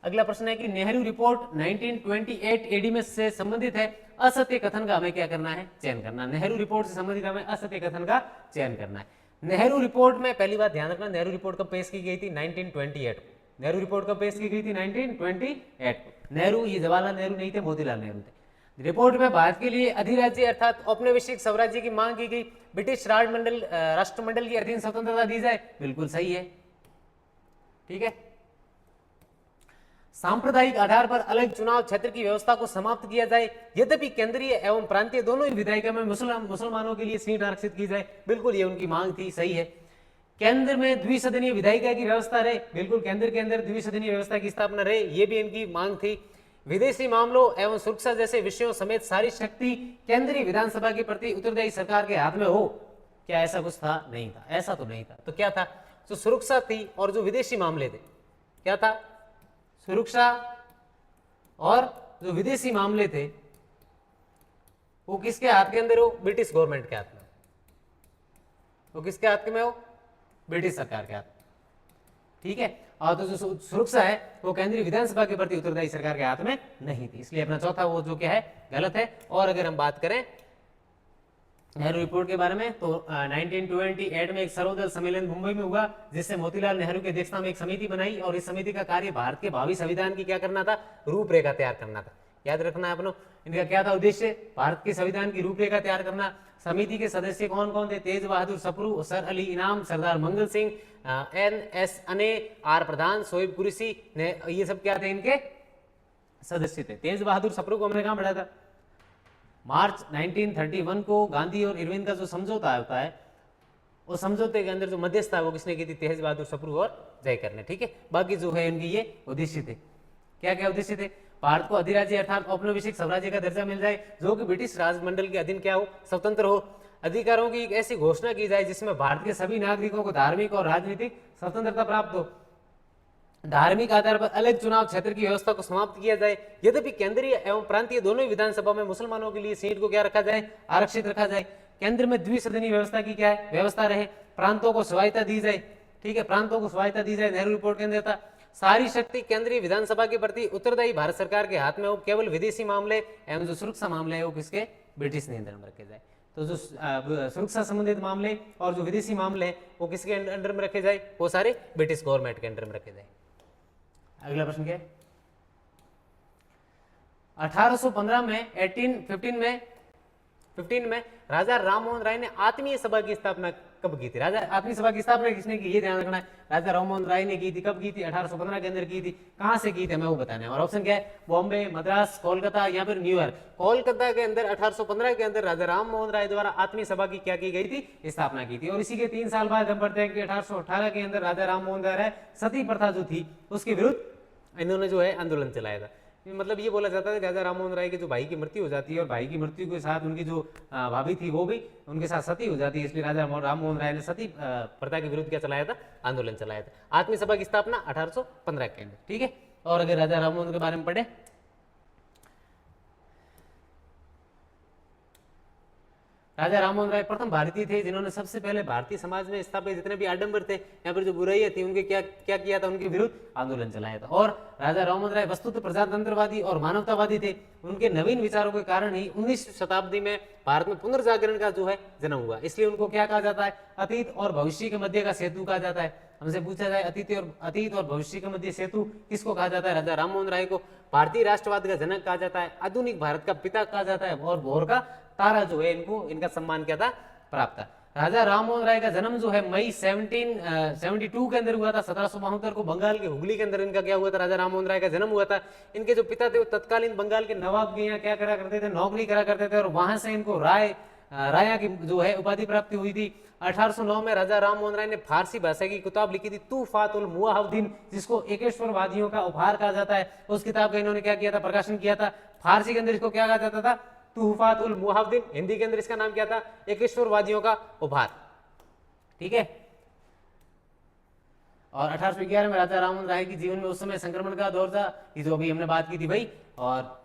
अगला प्रश्न है कि नेहरू रिपोर्ट 1928 एडी में से संबंधित है, असत्य कथन का हमें क्या करना है, चयन करना। नेहरू रिपोर्ट से संबंधित हमें असत्य कथन का चयन करना है। नेहरू रिपोर्ट में पहली बात ध्यान रखना, नेहरू रिपोर्ट कब पेश की गई थी, 1928 को। नेहरू रिपोर्ट कब पेश की गई थी, 1928 को। नेहरू, ये जवाहरलाल नेहरू नहीं थे, मोतीलाल नेहरू थे। रिपोर्ट में भारत के लिए अधिराज्य अर्थात औपनिवेशिक स्वराज्य की मांग की गई, ब्रिटिश राष्ट्रमंडल की अधीन स्वतंत्रता दी जाए, बिल्कुल सही है। ठीक है। सांप्रदायिक आधार पर अलग चुनाव क्षेत्र की व्यवस्था को समाप्त किया जाए, यद्यपि केंद्रीय एवं प्रांतीय दोनों ही विधायिका में मुसलमानों के लिए सीट आरक्षित की जाए, बिल्कुल ये उनकी मांग थी, सही है। केंद्र में द्विसदनीय विधायिका की व्यवस्था रहे, बिल्कुल केंद्र के अंदर द्विसदनीय व्यवस्था की स्थापना रहे, ये भी इनकी मांग थी। विदेशी मामलों एवं सुरक्षा जैसे विषयों समेत सारी शक्ति केंद्रीय विधानसभा के प्रति उत्तरदायी सरकार के हाथ में हो, क्या ऐसा कुछ था, नहीं था, ऐसा तो नहीं था। तो क्या था, जो सुरक्षा थी और जो विदेशी मामले थे, क्या था, सुरक्षा और जो विदेशी मामले थे वो किसके हाथ के अंदर हो, ब्रिटिश गवर्नमेंट के हाथ में। वो किसके हाथ में हो, ब्रिटिश सरकार के हाथ में। ठीक है। और तो जो सुरक्षा है वो केंद्रीय विधानसभा के प्रति उत्तरदायी सरकार के हाथ में नहीं थी, इसलिए अपना चौथा वो जो क्या है, गलत है। और अगर हम बात करें नेहरू रिपोर्ट के बारे में तो 1928 में एक सर्वदल सम्मेलन मुंबई में हुआ, जिससे मोतीलाल नेहरू की अध्यक्षता में एक समिति बनाई और इस समिति का कार्य भारत के भावी संविधान की क्या करना था, रूपरेखा तैयार करना था। याद रखना है अपनो, इनका क्या था उद्देश्य, भारत के संविधान की रूपरेखा तैयार करना। समिति के सदस्य कौन कौन थे, तेज बहादुर सप्रू, सर अली इनाम, सरदार मंगल सिंह, NS अने, R प्रधान, शोएब कुरैशी, ये सब क्या थे, इनके सदस्य थे। तेज बहादुर सप्रू को हमने कहां पढ़ा था, मार्च 1931 को गांधी और इरविन का जो समझौता होता है, वो समझौते के अंदर जो मध्यस्थता है वो किसने की थी, तेज बहादुर सप्रू और जयकर ने। ठीक है। बाकी जो है इनके ये उद्देश्य थे, क्या क्या उद्देश्य थे, भारत को अधिराज्य अर्थात औपनिवेशिक स्वराज्य का दर्जा मिल जाए, जो कि ब्रिटिश राजमंडल के अधीन क्या हो, स्वतंत्र हो। अधिकारों की एक ऐसी घोषणा की जाए जिसमें भारत के सभी नागरिकों को धार्मिक और राजनीतिक स्वतंत्रता प्राप्त हो। धार्मिक आधार पर अलग चुनाव क्षेत्र की व्यवस्था को समाप्त किया जाए, यद्यपि केंद्रीय एवं प्रांतीय दोनों ही विधानसभा में मुसलमानों के लिए सीट को क्या रखा जाए, आरक्षित रखा जाए। केंद्र में द्विसदनीय व्यवस्था की क्या है, व्यवस्था रहे। प्रांतों को स्वायत्ता दी जाए। ठीक है, प्रांतों को स्वायत्ता दी जाए, नेहरू रिपोर्ट के अंदर था। सारी शक्ति केंद्रीय विधानसभा के प्रति उत्तरदायी भारत सरकार के हाथ में हो। केवल विदेशी मामले एवं जो सुरक्षा मामले है वो किसके, ब्रिटिश नियंत्रण में रखे जाए। तो जो सुरक्षा संबंधित मामले और जो विदेशी मामले हैं वो किसके अंडर में रखे जाए, वो सारे ब्रिटिश गवर्नमेंट के अंडर में रखे जाए। अगला प्रश्न क्या है, 1815 में 1815 में राजा राममोहन राय ने आत्मीय सभा की स्थापना कब की थी। राजा आत्मीय सभा की स्थापना किसने की, ये ध्यान रखना है। राजा राममोहन राय ने की थी, कब की थी, 1815 के अंदर की थी। कहां से की थी हमें वो बताना है। और ऑप्शन क्या है, बॉम्बे, मद्रास, कोलकाता या फिर न्यूयॉर्क। कोलकाता के अंदर 1815 के अंदर राजा राममोहन राय द्वारा आत्मीय सभा की क्या की गई थी, स्थापना की थी। और इसी के 3 साल बाद हम पढ़ते हैं कि 1818 के अंदर राजा राममोहन राय सती प्रथा जो थी उसके विरुद्ध इन्होंने जो है आंदोलन चलाया था। मतलब ये बोला जाता है कि राजा राममोहन राय के जो भाई की मृत्यु हो जाती है और भाई की मृत्यु के साथ उनकी जो भाभी थी वो भी उनके साथ सती हो जाती है, इसलिए राजा राममोहन राय ने सती प्रथा के विरुद्ध क्या चलाया था, आंदोलन चलाया था। आत्मीय सभा की स्थापना 1815 के अंदर, ठीक है। और अगर राजा राममोहन के बारे में पढ़े, राजा राममोहन राय प्रथम भारतीय थे जिन्होंने सबसे पहले भारतीय समाज में स्थापित जितने भी आडंबर थे, यहाँ पर जो बुराइयां थी, उनके क्या क्या किया था, उनके विरुद्ध आंदोलन चलाया था। और राजा राममोहन राय वस्तुतः प्रजातंत्रवादी और मानवतावादी थे। उनके नवीन विचारों के कारण ही 19वीं शताब्दी में भारत में पुनर्जागरण का जो है जन्म हुआ, इसलिए उनको क्या कहा जाता है, अतीत और भविष्य के मध्य का सेतु कहा जाता है। हमसे पूछा जाए अतीत और भविष्य के मध्य सेतु किसको कहा जाता है, राजा राममोहन राय को। भारतीय राष्ट्रवाद का जनक कहा जाता है, आधुनिक भारत का पिता कहा जाता है, और भोर का तारा जो है, इनको इनका सम्मान क्या था, प्राप्त था। राजा राममोहन राय का जन्म जो है मई 1772 के अंदर हुआ था। 1772 को बंगाल के हुगली के अंदर इनका क्या हुआ था, राजा राममोहन राय का जन्म हुआ था। इनके जो पिता थे वो तत्कालीन बंगाल के नवाब के यहाँ क्या करा करते थे, नौकरी करा करते थे, और वहां से इनको राया की जो है उपाधि प्राप्ति हुई थी। 1809 में राजा राममोहन राय ने फारसी भाषा की किताब लिखी थी तूफातुल मुवाहद्दीन, जिसको एकेश्वरवादियों का उपहार कहा जाता है। उस किताब का इन्होंने क्या किया था, प्रकाशन किया था। फारसी के अंदर इसको क्या कहा जाता था, तूफातुल मुवाहद्दीन। हिंदी के अंदर इसका नाम क्या था, एकेश्वरवादियों का उपहार, ठीक है। और 1811 में राजा राममोहन राय की जीवन में उस समय संक्रमण का दौर था, ये जो अभी हमने बात की थी भाई। और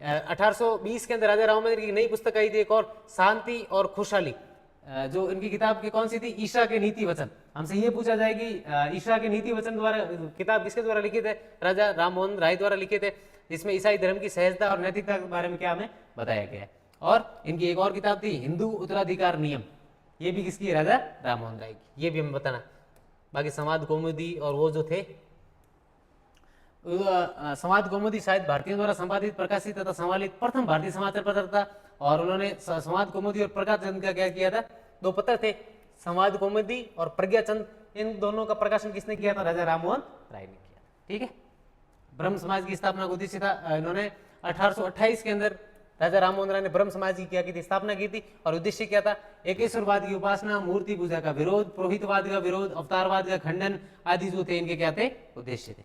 1820 के अंदर राजा राममोहन राय की नई पुस्तक आई थी एक और, शांति और खुशहाली, जो इनकी किताब की कौन सी थी, ईशा के नीति वचन। हमसे ये पूछा जाए कि ईशा के नीति वचन द्वारा किताब किसके द्वारा लिखे थे, राजा राममोहन राय द्वारा लिखे थे। इसमें ईसाई धर्म की सहजता और नैतिकता के बारे में क्या हमें बताया गया है। और इनकी एक और किताब थी हिंदू उत्तराधिकार नियम, ये भी किसकी है, राजा राममोहन राय की, ये भी हमें बताना। बाकी संवाद कौमुदी और वो जो थे, संवाद कौमुदी शायद भारतीयों द्वारा संपादित, प्रकाशित तथा संवादित प्रथम भारतीय समाचार पत्र था। और उन्होंने संवाद कौमुदी और प्रज्ञा चंद का क्या किया था, दो पत्र थे, संवाद कौमुदी और प्रज्ञा चंद, इन दोनों का प्रकाशन किसने किया था, राजा राममोहन राय ने किया, ठीक है। ब्रह्म समाज की स्थापना का उद्देश्य था, इन्होंने 1828 के अंदर राजा राममोहन राय ने ब्रह्म समाज की क्या की थी, स्थापना की थी। और उद्देश्य क्या था, एकेश्वरवाद की उपासना, मूर्ति पूजा का विरोध, पुरोहितवाद का विरोध, अवतारवाद का खंडन आदि जो थे, इनके क्या थे, उद्देश्य थे।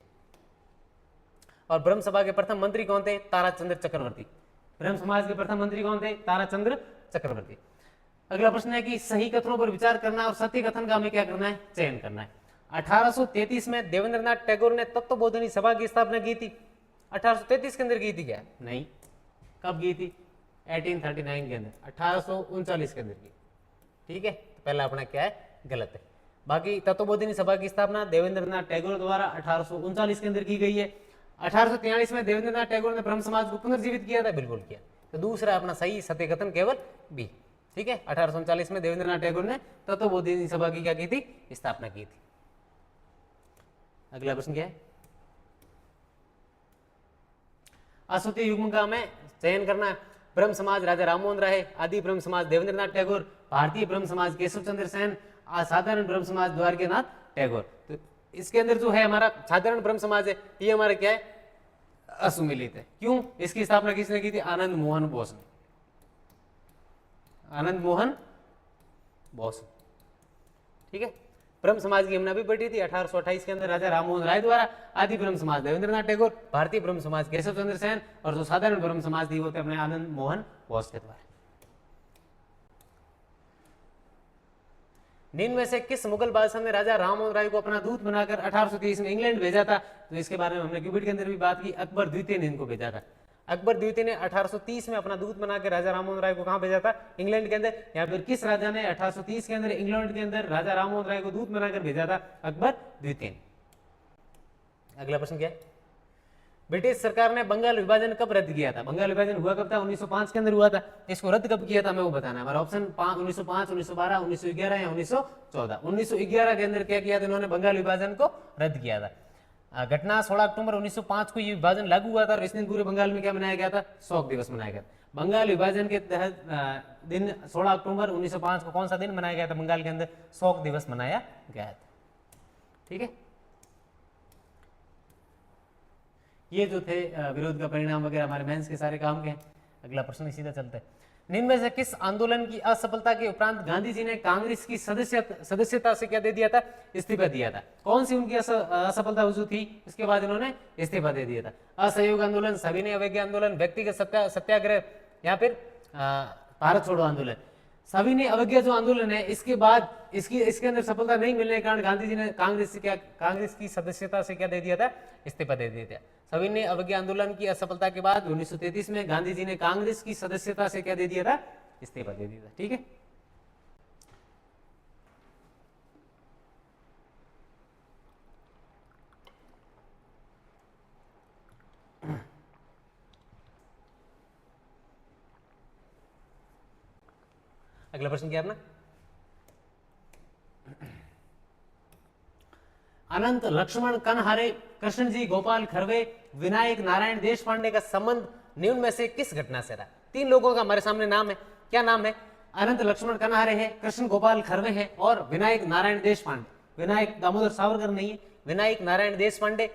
और ब्रह्म सभा के प्रथम मंत्री कौन थे, ताराचंद्र चक्रवर्ती। ब्रह्म समाज के प्रथम मंत्री कौन थे, ताराचंद्र चक्रवर्ती। अगला प्रश्न है कि सही कथनों पर विचार करना और सत्य कथन का हमें क्या करना है, चयन करना है। 1833 में देवेंद्रनाथ टैगोर ने तत्वबोधिनी सभा की स्थापना की थी। 1833 के अंदर की थी क्या, नहीं, कब की थी, 1839 के अंदर, 1839 के अंदर की, ठीक है। तो पहला अपना क्या है, गलत है। बाकी तत्वबोधिनी सभा की स्थापना देवेंद्रनाथ टैगोर द्वारा 1839 के अंदर की गई है। 1843 में देवेंद्रनाथ टैगोर ने ब्रह्म समाज को पुनर्जीवित किया था, बिल्कुल किया। तो दूसरा अपना सही सत्य कथन केवल बी, ठीक है। 1839 में देवेंद्रनाथ टैगोर ने तत्वबोधिनी सभा की क्या की थी, स्थापना की थी। अगला प्रश्न क्या है, असूत्रीय युग्म का हमें चयन करना है। ब्रह्म समाज राजा राममोहन राय, आदि ब्रह्म समाज देवेंद्रनाथ टैगोर, भारतीय ब्रह्म समाज केशव चंद्र सेन, साधारण ब्रह्म समाज द्वारकेनाथ टैगोर। तो इसके अंदर जो है हमारा साधारण ब्रह्म समाज है, ये हमारा क्या है, असुमिलित है। क्यों, इसकी स्थापना किसने की थी, आनंद मोहन बोस ने, आनंद मोहन बोस, ठीक है। ब्रह्म समाज की हमने अभी पढ़ी थी 1828 के अंदर राजा राममोहन राय द्वारा, आदि ब्रह्म समाज देवेंद्रनाथ टैगोर, भारतीय ब्रह्म समाज केशव चंद्र सेन, और जो साधारण ब्रह्म समाज थी वो थे अपने आनंद मोहन बोस के द्वारा। निम्न में से किस मुगल बादशाह ने राजा राममोहन राय को अपना दूत बनाकर 1830 में इंग्लैंड भेजा था। तो इसके बारे में हमने क्यूबिट के अंदर भी बात की, अकबर द्वितीय ने इनको भेजा था। अकबर द्वितीय ने 1830 में अपना दूत बनाकर राजा राममोहन राय को कहां भेजा था, इंग्लैंड के अंदर। यहाँ पर किस राजा ने 1830 के अंदर इंग्लैंड के अंदर राजा राममोहन राय को दूत बनाकर भेजा था, अकबर द्वितीय। अगला प्रश्न क्या है, ब्रिटिश सरकार ने बंगाल विभाजन कब रद्द किया था। बंगाल विभाजन हुआ कब था, 1905 के अंदर हुआ था। इसको रद्द कब किया था हमें वो बताना है। हमारा ऑप्शन 1905, 1912, 1911 या 1914। 1911 के अंदर क्या किया था इन्होंने, बंगाल विभाजन को रद्द किया था। घटना 16 अक्टूबर 1905 को ये विभाजन लागू हुआ था और इस दिन पूरे बंगाल में क्या मनाया गया था, शोक दिवस मनाया गया था। बंगाल विभाजन के तहत दिन 16 अक्टूबर 1905 को कौन सा दिन मनाया गया था, बंगाल के अंदर शोक दिवस मनाया गया था, ठीक है। ये जो थे विरोध का परिणाम वगैरह हमारे मेंस के सारे काम के हैं। अगला प्रश्न सीधा चलता है, निम्न में से किस आंदोलन की असफलता के उपरांत गांधी जी ने कांग्रेस की सदस्यता से क्या दे दिया था, इस्तीफा दिया था? कौन सी उनकी असफलता वजूद थी, इसके बाद इन्होंने इस्तीफा दे दिया था? असहयोग आंदोलन, सविनय अवज्ञा आंदोलन, व्यक्तिगत सत्याग्रह, या फिर भारत छोड़ो आंदोलन? सविनय अवज्ञा जो आंदोलन है, इसके बाद इसके अंदर सफलता नहीं मिलने के कारण गांधी जी ने कांग्रेस की सदस्यता से क्या दे दिया था, इस्तीफा दे दिया था। सविनय अवज्ञा आंदोलन की असफलता के बाद 1933 में गांधी जी ने कांग्रेस की सदस्यता से क्या दे दिया था, इस्तीफा दे दिया था। ठीक है, अगला प्रश्न क्या है अपना? अनंत लक्ष्मण कनहारे, कृष्णजी गोपाल खरवे, विनायक नारायण देशपांडे का संबंध निम्न में से किस घटना से रहा? तीन लोगों का हमारे सामने नाम है, क्या नाम है? अनंत लक्ष्मण कनहारे है, कृष्ण गोपाल खरवे है और विनायक नारायण देशपांडे। विनायक दामोदर सावरकर नहीं है, विनायक नारायण देशपांडे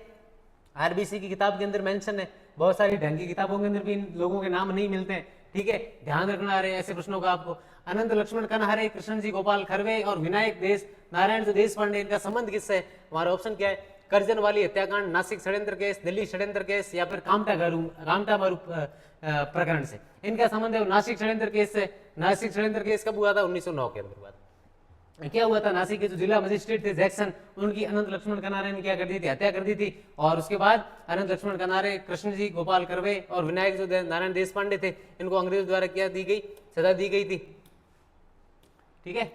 आरबीसी की किताब के अंदर मेंशन है, बहुत सारी ढंग की किताबों के अंदर भी इन लोगों के नाम नहीं मिलते हैं। ठीक है, ध्यान रखना है ऐसे प्रश्नों का आपको। अनंत लक्ष्मण कनहारे, कृष्णजी गोपाल खरवे और विनायक नारायण देशपांडे, इनका संबंध किससे है? हमारा ऑप्शन क्या है? करजन वाली हत्याकांड, नासिक षड्यंत्र केस, दिल्ली षड्यंत्र केस, या फिर कामटा मारू प्रकरण से। इनका संबंध है नासिक षड्यंत्र केस से। नासिक षड्यंत्र केस कब हुआ था? 1909 के अंदर हुआ था। क्या हुआ था? नासिक के जो जिला मजिस्ट्रेट थे जैक्सन, उनकी अनंत लक्ष्मण कनारे ने क्या कर दी थी? हत्या कर दी थी। और उसके बाद अनंत लक्ष्मण कनारे, कृष्णजी गोपाल कर्वे और विनायक जो नारायण देशपांडे थे, इनको अंग्रेजों द्वारा क्या दी गई? सजा दी गई थी। ठीक है,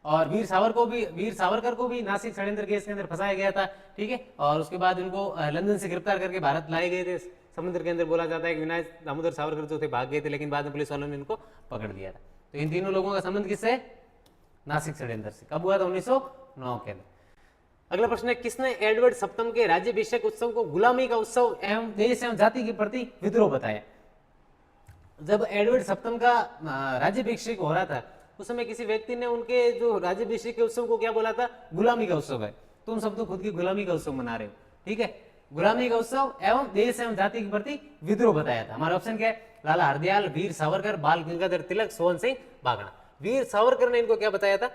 और वीर सावरकर को भी नासिक षड्यंत्र केस के अंदर फंसाया गया था। ठीक है, और उसके बाद इनको लंदन से गिरफ्तार करके भारत लाए गए थे। समुद्र के अंदर बोला जाता है कि विनायक दामोदर सावरकर जो थे भाग गए थे, लेकिन बाद में पुलिस वालों ने इनको पकड़ लिया था। तो इन तीनों लोगों का संबंध किससे? नासिक षड्यंत्र से। कब हुआ था? 1909 के अंदर। अगला प्रश्न है, किसने एडवर्ड सप्तम के राज्याभिषेक उत्सव को गुलामी का उत्सव एवं देश एवं जाति के प्रति विद्रोह बताया? जब एडवर्ड सप्तम का राज्याभिषेक हो रहा था, उस समय किसी व्यक्ति ने उनके जो राज्याभिषेक के उत्सव को क्या बोला था? गुलामी का उत्सव है। तुम सब तो खुद की गुलामी का उत्सव मना रहे हो। ठीक है, गुलामी का उत्सव एवं देश एवं जाति के प्रति विद्रोह बताया था। हमारा ऑप्शन क्या है? लाला हरदयाल, वीर सावरकर, बाल गंगाधर तिलक, सोहन सिंह बागड़ा। वीर सावरकर ने इनको क्या बताया था?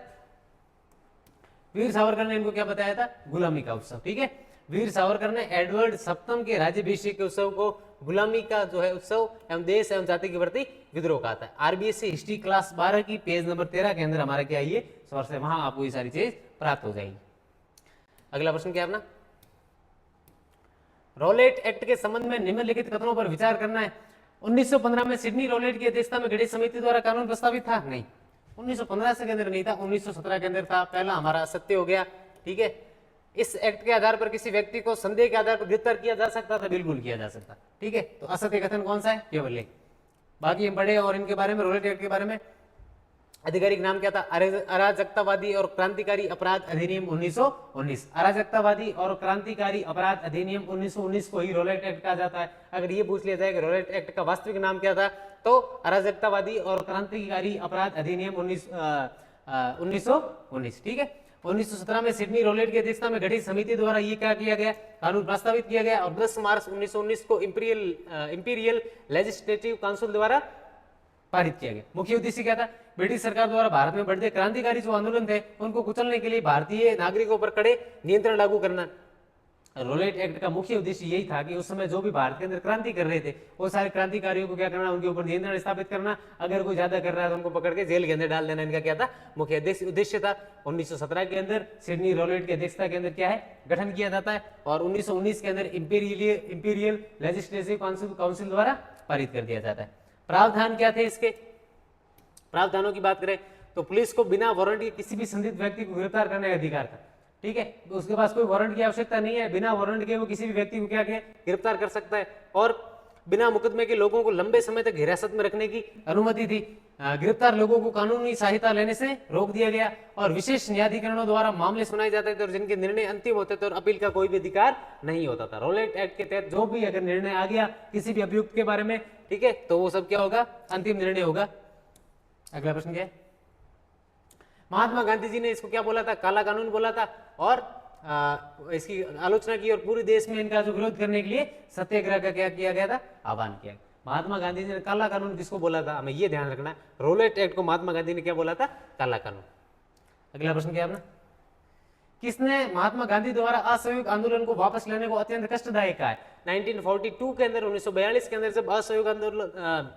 वीर सावरकर ने इनको क्या बताया था? गुलामी का उत्सव। ठीक है, वीर सावरकर ने एडवर्ड सप्तम के राज्याभिषेक के उत्सव को गुलामी का जो है उत्सव एवं देश एवं जाति के प्रति विद्रोह कहा था। आरबीएससी हिस्ट्री क्लास 12 की पेज नंबर 13 के अंदर हमारा क्या ये सोर्स है, वहां आपको ये सारी चीज प्राप्त हो जाएगी। अगला प्रश्न क्या है अपना? रोलेट एक्ट के संबंध में निम्नलिखित कथनों पर विचार करना है। 1915 में सिडनी रोलेट की अध्यक्षता में गठित समिति द्वारा कानून प्रस्तावित था? नहीं, 1915 से के अंदर नहीं था, 1917 के अंदर था। पहला हमारा सत्य हो गया। ठीक है, इस एक्ट के आधार पर किसी व्यक्ति को संदेह के आधार पर गिरफ्तार किया जा सकता था? बिल्कुल किया जा सकता। ठीक है, तो असत्य कथन कौन सा है? केवल एक। बाकी हम पढ़े और इनके बारे में, रोलेट एक्ट के बारे में। आधिकारिक नाम क्या था? अराजकतावादी और क्रांतिकारी अपराध अधिनियम 1919। अराजकतावादी और क्रांतिकारी अपराध अधिनियम 1919 को ही रोलेट एक्ट कहा जाता है। अगर ये पूछ लिया जाए कि रोलेट एक्ट का वास्तविक नाम क्या था, तो अराजकतावादी और क्रांतिकारी अपराध अधिनियम 1919। ठीक है, 1917 में सिडनी रोलेट की अध्यक्षता में गठित समिति द्वारा ये क्या किया गया? कानून प्रस्तावित किया गया और 10 मार्च 1919 को इंपीरियल लेजिस्लेटिव काउंसिल द्वारा पारित किया गया। मुख्य उद्देश्य क्या था? ब्रिटिश सरकार द्वारा भारत में बढ़ते क्रांतिकारी जो आंदोलन थे, उनको कुचलने के लिए भारतीय नागरिकों पर कड़े नियंत्रण लागू करना। रोलेट एक्ट का मुख्य उद्देश्य यही था कि उस समय जो भी भारत के अंदर क्रांति कर रहे थे, वो सारे क्रांतिकारियों को क्या करना? उनके ऊपर नियंत्रण स्थापित करना। अगर कोई ज्यादा कर रहा है तो उनको पकड़ के जेल के अंदर डाल देना। इनका क्या था? मुख्य उद्देश्य था। 1917 के अंदर सिडनी रोलेट की अध्यक्षता के अंदर क्या है? गठन किया जाता है और 1919 के अंदर इंपीरियल लेजिस्लेटिव काउंसिल द्वारा पारित कर दिया जाता है। प्रावधान क्या थे इसके? प्रावधानों की बात करें तो पुलिस को बिना वारंट के किसी भी संदिग्ध व्यक्ति को गिरफ्तार करने का अधिकार था। ठीक है, तो उसके पास कोई वारंट की आवश्यकता नहीं है, बिना वारंट के वो किसी भी व्यक्ति को क्या गिरफ्तार कर सकता है। और बिना मुकदमे के लोगों को लंबे समय तक हिरासत में रखने की अनुमति थी। गिरफ्तार लोगों को कानूनी सहायता लेने से रोक दिया गया और विशेष न्यायाधिकरणों द्वारा मामले सुनाए जाते थे और जिनके निर्णय अंतिम होते थे और अपील का कोई भी अधिकार नहीं होता था। रोलेट एक्ट के तहत जो भी अगर निर्णय आ गया किसी भी अभियुक्त के बारे में, ठीक है, तो वो सब क्या होगा? अंतिम निर्णय होगा। अगला प्रश्न क्या है? महात्मा गांधी जी ने इसको क्या बोला था? काला कानून बोला था और इसकी आलोचना की और पूरे देश में इनका जो विरोध करने के लिए सत्याग्रह का क्या किया गया था? आह्वान किया। महात्मा गांधी जी ने काला कानून किसको बोला था, हमें ये ध्यान रखना है। रोलेट एक्ट को महात्मा गांधी ने क्या बोला था, काला कानून। अगला प्रश्न क्या है अपना, किसने महात्मा गांधी द्वारा असहयोग आंदोलन को वापस लेने को अत्यंत कष्टदायक कहा है। 1942 के अंदर, 1942 के अंदर जब असहयोग आंदोलन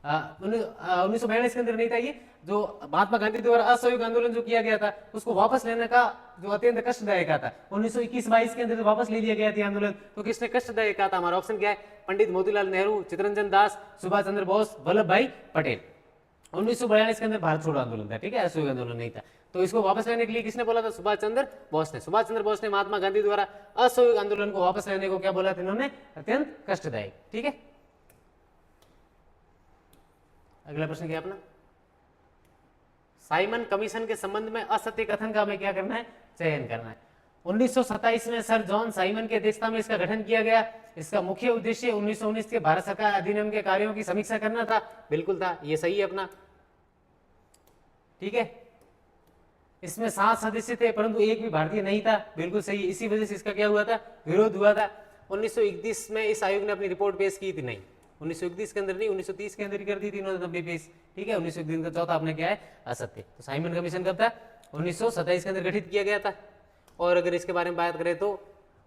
1942 के अंदर नहीं था ये, जो महात्मा गांधी द्वारा असहयोग आंदोलन जो किया गया था उसको वापस लेने का जो अत्यंत कष्टदायक था, 1921-22 के अंदर वापस ले लिया गया था आंदोलन, तो किसने कष्टदायक कहा था। हमारा ऑप्शन क्या है, पंडित मोतीलाल नेहरू, चित्तरंजन दास, सुभाष चंद्र बोस, वल्लभ भाई पटेल। 1942 के अंदर भारत छोड़ो आंदोलन था, ठीक है, असहयोग आंदोलन नहीं था, तो इसको वापस लेने के लिए किसने बोला था, सुभाष चंद्र बोस ने। सुभाष चंद्र बोस ने महात्मा गांधी द्वारा असहयोग आंदोलन को वापस लेने को क्या बोला था इन्होंने, अत्यंत कष्टदायक। ठीक है, अगला प्रश्न क्या अपना, साइमन कमीशन के संबंध में असत्य कथन का हमें क्या करना है, चयन करना है। 1927 में सर जॉन साइमन की अध्यक्षता में इसका गठन किया गया। इसका मुख्य उद्देश्य 1919 के भारत सरकार अधिनियम के कार्यों की समीक्षा करना था। बिल्कुल था, ये सही है अपना। ठीक है, इसमें 7 सदस्य थे परंतु एक भी भारतीय नहीं था, बिल्कुल सही है। इसी वजह से इसका क्या हुआ था, विरोध हुआ था। 1931 में इस आयोग ने अपनी रिपोर्ट पेश की थी, नहीं 1931 के अंदर नहीं, 1930 के अंदर ही कर दी थी इन्होंने तब पेश। ठीक है, 1931 का चौथा आपने क्या है, असत्य। तो साइमन कमीशन कब था, 1927 के अंदर गठित किया गया था। और अगर इसके बारे में बात करें तो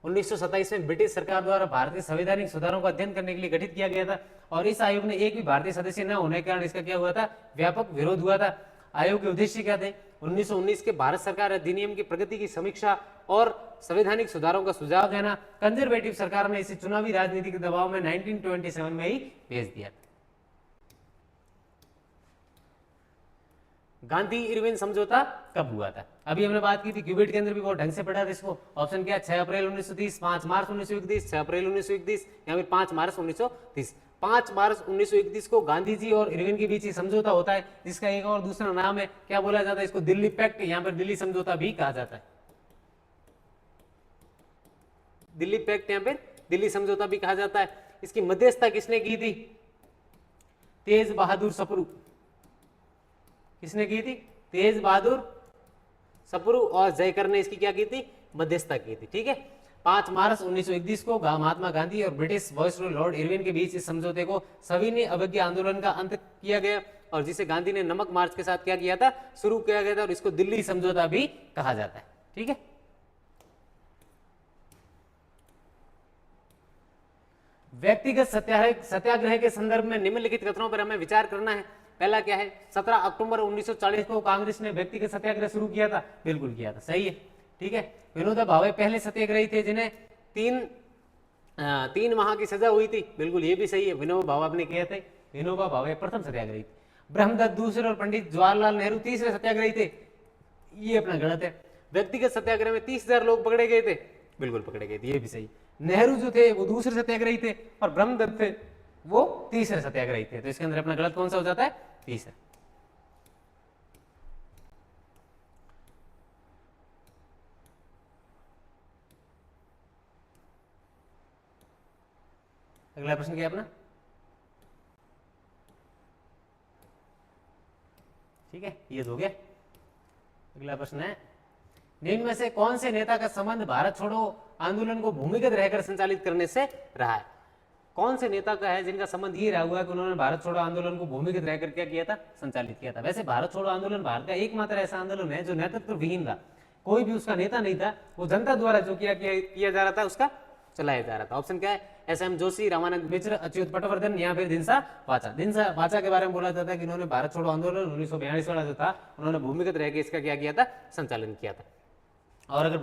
1927 में ब्रिटिश सरकार द्वारा भारतीय संवैधानिक सुधारों का अध्ययन करने के लिए गठित किया गया था। और इस आयोग ने एक भी भारतीय सदस्य न होने के कारण इसका क्या हुआ था, व्यापक विरोध हुआ था। आयोग के उद्देश्य क्या थे, 1919 के भारत सरकार अधिनियम की प्रगति की समीक्षा और संवैधानिक सुधारों का सुझाव देना। कंजर्वेटिव सरकार ने इसे चुनावी राजनीति के दबाव में 1927 में ही भेज दिया था। गांधी इरविन समझौता कब हुआ था, अभी हमने बात की थी, क्यूबेट के अंदर भी बहुत ढंग से पढ़ा था इसको। ऑप्शन क्या है, 6 अप्रैल 1930, 5 मार्च 1931, 6 अप्रैल 1931 या फिर 5 मार्च 1930। 5 मार्च 1931 को गांधी जी और इरविन के बीच समझौता होता है, जिसका एक और दूसरा नाम है, क्या बोला जाता है इसको, दिल्ली पैक्ट, यहाँ पर दिल्ली समझौता भी कहा जाता है। दिल्ली पैक्ट यहाँ पे दिल्ली समझौता भी कहा जाता है। इसकी मध्यस्थता किसने की थी, तेज बहादुर सप्रू। किसने की थी, तेज बहादुर सप्रू और जयकर ने इसकी क्या की थी, मध्यस्थता की थी। ठीक है, 5 मार्च 1931 को महात्मा गांधी और ब्रिटिश वायसरॉय लॉर्ड इरविन के बीच इस समझौते को सविनय अवज्ञा आंदोलन का अंत किया गया, और जिसे गांधी ने नमक मार्च के साथ क्या किया था, शुरू किया गया था, और इसको दिल्ली समझौता भी कहा जाता है। ठीक है, व्यक्तिगत सत्याग्रह के संदर्भ में निम्नलिखित कथनों पर हमें विचार करना है। पहला क्या है, 17 अक्टूबर 1940 को कांग्रेस ने व्यक्तिगत सत्याग्रह शुरू किया था, बिल्कुल किया था, सही है। ठीक है, विनोबा भावे पहले सत्याग्रही थे जिन्हें 3 माह की सजा हुई थी, बिल्कुल ये भी सही है, विनोबा भावे आपने किए थे, विनोबा भावे प्रथम सत्याग्रही थे। ब्रह्मदत्त दूसरे और पंडित जवाहरलाल नेहरू तीसरे सत्याग्रही थे, ये अपना गलत है। व्यक्तिगत सत्याग्रह में 30,000 लोग पकड़े गए थे, बिल्कुल पकड़े गए थे, ये भी सही। नेहरू जो थे वो दूसरे सत्याग्रही थे और ब्रह्मदत्त थे वो तीसरे सत्याग्रही थे, तो इसके अंदर अपना गलत कौन सा हो जाता है, तीसरा। अगला प्रश्न क्या है अपना, ठीक है, ये हो गया। अगला प्रश्न है, निम्न में से कौन से नेता का संबंध भारत छोड़ो आंदोलन को भूमिगत रहकर संचालित करने से रहा है। कौन से नेता का है जिनका संबंध ये रहा हुआ है कि उन्होंने भारत छोड़ो आंदोलन को भूमिगत रहकर क्या किया था, संचालित किया था। वैसे भारत छोड़ो आंदोलन भारत का एकमात्र ऐसा आंदोलन है जो नेतृत्व विहीन था, कोई भी उसका नेता नहीं था, वो जनता द्वारा जो किया जा रहा था उसका चलाया जा रहा था। ऑप्शन क्या है, एस.एम. जोशी, रामानंद मिश्र, अच्युत पटवर्धन या फिर दिनसा वाचा। दिनसा वाचा के बारे में बोला जाता है कि इन्होंने भारत छोड़ो आंदोलन 1942 वाला जो था उन्होंने भूमिगत रह के इसका क्या किया था, संचालन किया था। और अगर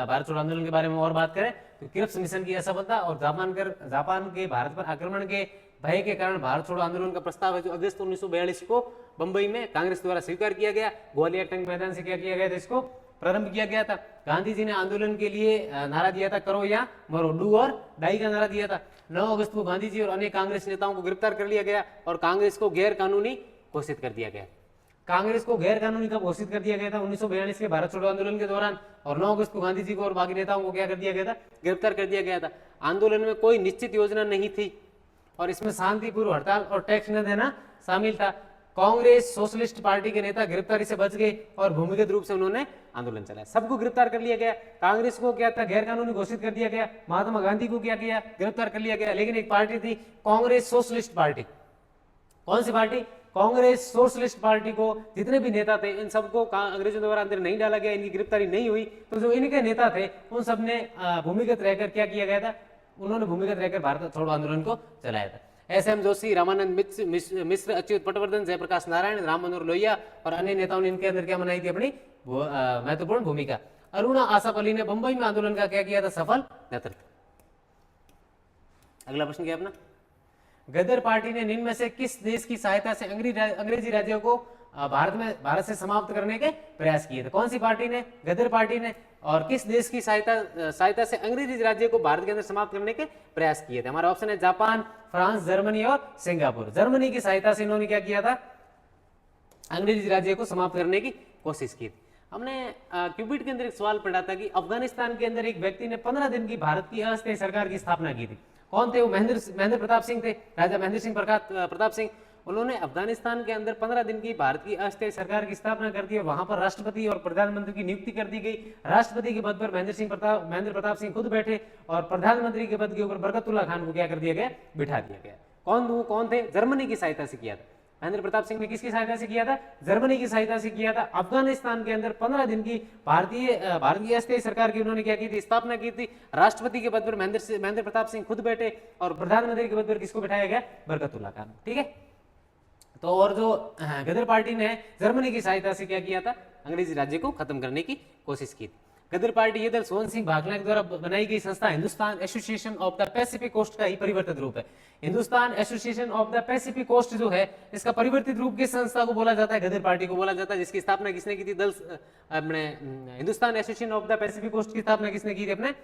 भारत छोड़ो आंदोलन के बारे में और बात करें तो क्रिप्स मिशन की असफलता और जापान के भारत पर आक्रमण के भय के कारण भारत छोड़ो आंदोलन का प्रस्ताव है जो अगस्त 1942 को बंबई में कांग्रेस द्वारा स्वीकार किया गया। ग्वालियर टंग मैदान से क्या किया गया था, इसको प्रारंभ किया गया था। गांधी जी ने आंदोलन के लिए नारा दिया था, करो या मरो, डू और डाई का नारा दिया था। 9 अगस्त को गांधी जी और अन्य कांग्रेस नेताओं को गिरफ्तार कर लिया गया और कांग्रेस को गैर कानूनी घोषित कर दिया गया। कांग्रेस को गैर कानूनी कब घोषित कर दिया गया था, 1942 के भारत छोड़ो आंदोलन के दौरान। और 9 अगस्त को गांधी जी को और बाकी नेताओं को क्या कर दिया गया था, गिरफ्तार कर दिया गया था। आंदोलन में कोई निश्चित योजना नहीं थी और इसमें शांतिपूर्व हड़ताल और टैक्स न देना शामिल था। कांग्रेस सोशलिस्ट पार्टी के नेता गिरफ्तारी से बच गए और भूमिगत रूप से उन्होंने आंदोलन चलाया। सबको गिरफ्तार कर लिया गया। कांग्रेस को क्या था, गैर कानूनी घोषित कर दिया गया। महात्मा गांधी को क्या किया, गिरफ्तार कर लिया गया। लेकिन एक पार्टी थी कांग्रेस सोशलिस्ट पार्टी। कौन सी पार्टी? कांग्रेस सोशलिस्ट पार्टी को जितने भी नेता थे इन सबको अंग्रेजों द्वारा अंदर नहीं डाला गया, इनकी गिरफ्तारी नहीं हुई। तो जो इनके नेता थे उन सब ने भूमिगत रहकर क्या किया गया था, उन्होंने भूमिगत रहकर भारत छोड़ो आंदोलन को चलाया था। एस.एम. जोशी, रामानंद मिश्र, अच्युत पटवर्धन, जयप्रकाश नारायण, राम मनोहर लोहिया और अन्य नेताओं ने इनके अंदर क्या बनाई थी, अपनी महत्वपूर्ण भूमिका। अरुणा आसफ अली ने बंबई में आंदोलन का क्या किया था, सफल नेतृत्व। अगला प्रश्न क्या अपना, गदर पार्टी ने निम्न में से किस देश की सहायता से अंग्रेजी राज्यों को भारत से समाप्त करने के प्रयास किए थे? कौन सी पार्टी ने? गदर पार्टी ने। और किस देश की सहायता से अंग्रेजी राज्य को भारत के अंदर समाप्त करने के प्रयास किए थे? हमारा ऑप्शन है जापान, फ्रांस, जर्मनी और सिंगापुर। जर्मनी की सहायता से इन्होंने क्या किया था, अंग्रेजी राज्य को समाप्त करने की कोशिश की थी। हमने क्यूबिट के अंदर एक सवाल पढ़ा था कि अफगानिस्तान के अंदर एक व्यक्ति ने 15 दिन की भारत की अस्थायी सरकार की स्थापना की थी। कौन थे वो? महेंद्र प्रताप सिंह थे, राजा महेंद्र सिंह प्रताप सिंह। उन्होंने अफगानिस्तान के अंदर 15 दिन की भारत की अस्थायी सरकार की स्थापना कर दी और वहां पर राष्ट्रपति और प्रधानमंत्री की नियुक्ति कर दी गई। राष्ट्रपति के पद पर महेंद्र प्रताप सिंह खुद बैठे और प्रधानमंत्री के पद के ऊपर बरकतुल्ला खान को क्या कर दिया गया, बिठा दिया गया। कौन थे? जर्मनी की सहायता से किया था। महेंद्र प्रताप सिंह ने किसकी सहायता से किया था? जर्मनी की सहायता से किया था। अफगानिस्तान के अंदर 15 दिन की भारतीय अस्थायी सरकार की उन्होंने क्या की थी, स्थापना की थी। राष्ट्रपति के पद पर महेंद्र प्रताप सिंह खुद बैठे और प्रधानमंत्री के पद पर किसको बिठाया गया, बरकतुल्ला खान। ठीक है। तो और जो गदर पार्टी ने जर्मनी की सहायता से क्या किया था, अंग्रेजी राज्य को खत्म करने की कोशिश की थी। गदर पार्टी ये दल सोहन सिंह भाखड़ा के द्वारा बनाई गई संस्था Hindustan Association of the Pacific Coast का ही परिवर्तित रूप है। Hindustan Association of the Pacific Coast जो है, इसका परिवर्तित रूप किस संस्था को बोला जाता है? गदर पार्टी को बोला जाता है। जिसकी स्थापना किसने की थी? अपने Hindustan Association of the Pacific Coast की स्थापना किसने की थी? अपने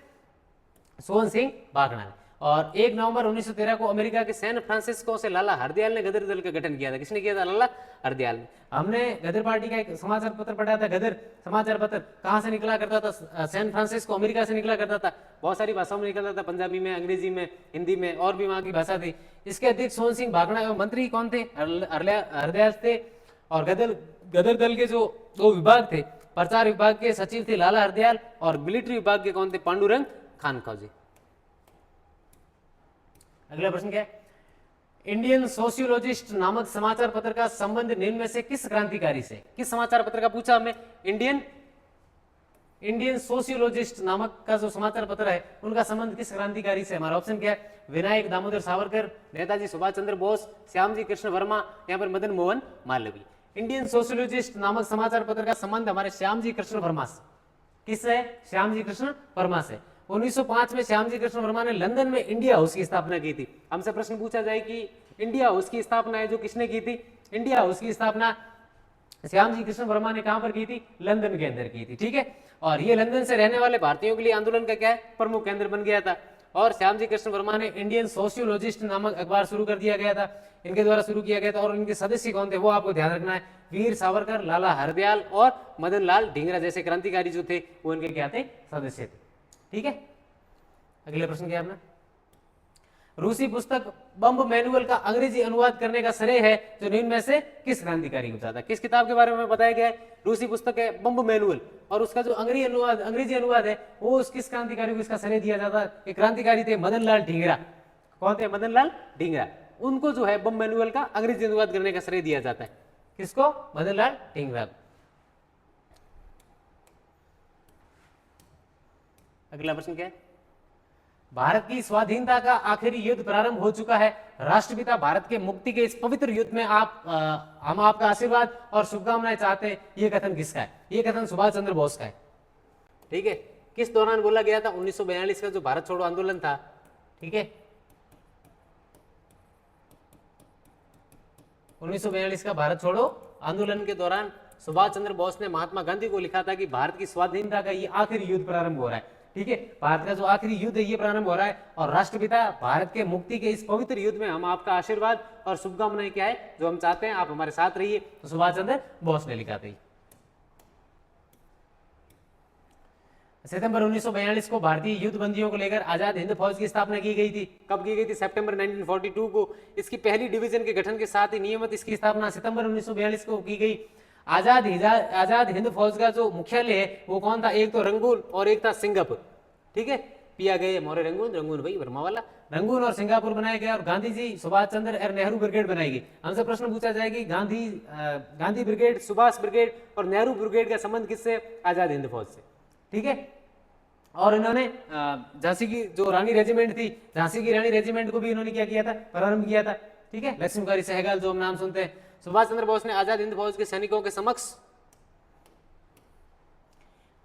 सोहन सिंह भाखड़ा ने। और 1 नवंबर 1913 को अमेरिका के सैन फ्रांसिस्को से लाला हरदयाल ने गदर दल का गठन किया था। किसने किया था? लाला हरदयाल ने। हमने गदर पार्टी का एक समाचार पत्र पढ़ा था। गदर समाचार पत्र कहां से निकला करता था? सैन फ्रांसिस्को, अमेरिका से निकला करता था। बहुत सारी भाषाओं में निकलता था, पंजाबी में, अंग्रेजी में, हिंदी में और भी वहां की भाषा थी। इसके अध्यक्ष सोहन सिंह भाखड़ा एवं मंत्री कौन थे? हरदयाल थे। और गदर दल के जो 2 विभाग थे, प्रचार विभाग के सचिव थे लाला हरदयाल और मिलिट्री विभाग के कौन थे? पांडुरंग खानखौजी। अगला प्रश्न क्या है? इंडियन सोशियोलॉजिस्ट नामक समाचार पत्र का संबंध निम्न में से किस क्रांतिकारी से? किस समाचार पत्र का पूछा हमें? इंडियन सोशियोलॉजिस्ट नामक का जो समाचार पत्र है, उनका संबंध किस क्रांतिकारी से? हमारा ऑप्शन क्या है? विनायक दामोदर सावरकर, नेताजी सुभाष चंद्र बोस, श्यामजी कृष्ण वर्मा, यहाँ पर मदन मोहन मालवीय। इंडियन सोशियोलॉजिस्ट नामक समाचार पत्र का संबंध हमारे श्यामजी कृष्ण वर्मा से। किससे? श्यामजी कृष्ण वर्मा से। 1905 में श्यामजी कृष्ण वर्मा ने लंदन में इंडिया हाउस की स्थापना की थी। हमसे प्रश्न पूछा जाए कि इंडिया हाउस की स्थापना है जो किसने की थी? इंडिया हाउस की स्थापना श्यामजी कृष्ण वर्मा ने कहां पर की थी? लंदन के अंदर की थी। ठीक है। और ये लंदन से रहने वाले भारतीयों के लिए आंदोलन का क्या है? प्रमुख केंद्र बन गया था। और श्यामजी कृष्ण वर्मा ने इंडियन सोशियोलॉजिस्ट नामक अखबार शुरू कर दिया गया था, इनके द्वारा शुरू किया गया था। और इनके सदस्य कौन थे वो आपको ध्यान रखना है। वीर सावरकर, लाला हरदयाल और मदन लाल ढींगरा जैसे क्रांतिकारी जो थे वो इनके क्या थे? सदस्य थे। ठीक है। अगले प्रश्न क्या अपना? रूसी पुस्तक बम्ब मैनुअल का अंग्रेजी अनुवाद करने का श्रेय है जो निम्न में से किस क्रांतिकारी को जाता है? किस किताब के बारे में बताया गया है? रूसी पुस्तक है बम्ब मैनुअल और उसका जो अंग्रेजी अनुवाद है वो उस किस क्रांतिकारी को इसका श्रेय दिया जाता है? ये क्रांतिकारी थे मदन लाल ढींगरा। कौन थे? मदन लाल ढींगरा। उनको जो है बम्ब मैनुअल का अंग्रेजी अनुवाद करने का श्रेय दिया जाता है। किसको? मदन लाल ढींगरा। अगला प्रश्न क्या है? भारत की स्वाधीनता का आखिरी युद्ध प्रारंभ हो चुका है। राष्ट्रपिता भारत के मुक्ति के इस पवित्र युद्ध में हम आपका आशीर्वाद और शुभकामनाएं चाहते हैं। ये कथन किसका है? ये कथन सुभाष चंद्र बोस का है। ठीक है। किस दौरान बोला गया था? 1942 का जो भारत छोड़ो आंदोलन था। ठीक है। 1942 का भारत छोड़ो आंदोलन के दौरान सुभाष चंद्र बोस ने महात्मा गांधी को लिखा था कि भारत की स्वाधीनता का ये आखिरी युद्ध प्रारंभ हो रहा है। ठीक है। भारत का जो आखिरी युद्ध है ये प्रारंभ हो रहा है और राष्ट्रपिता भारत के मुक्ति के इस पवित्र युद्ध में हम आपका आशीर्वाद और शुभकामनाएं क्या है जो हम चाहते हैं आप हमारे साथ रहिए। तो सुभाष चंद्र बोस ने लिखा था। सितंबर 1942 को भारतीय युद्ध बंदियों को लेकर आजाद हिंद फौज की स्थापना की गई थी। कब की गई थी? सितंबर 1942 को। इसकी पहली डिवीजन के गठन के साथ ही नियमित इसकी स्थापना सितंबर 1942 को की गई। आजाद हिंद फौज का जो मुख्यालय है वो कौन था? एक तो रंगून और एक था सिंगापुर। ठीक है, पिया गए मोरे रंगून भाई वर्मा वाला, रंगून और सिंगापुर बनाया गया। और गांधी जी, सुभाष चंद्र और नेहरू ब्रिगेड बनाएगी। हमसे प्रश्न पूछा जाएगी गांधी ब्रिगेड, सुभाष ब्रिगेड और नेहरू ब्रिगेड का संबंध किससे? आजाद हिंद फौज से। ठीक है, और इन्होंने झांसी की जो रानी रेजिमेंट थी, झांसी की रानी रेजिमेंट को भी इन्होंने क्या किया था? प्रारंभ किया था। ठीक है, लक्ष्मीबाई सहगल जो हम नाम सुनते हैं। सुभाष चंद्र बोस ने आजाद हिंद फौज के सैनिकों के समक्ष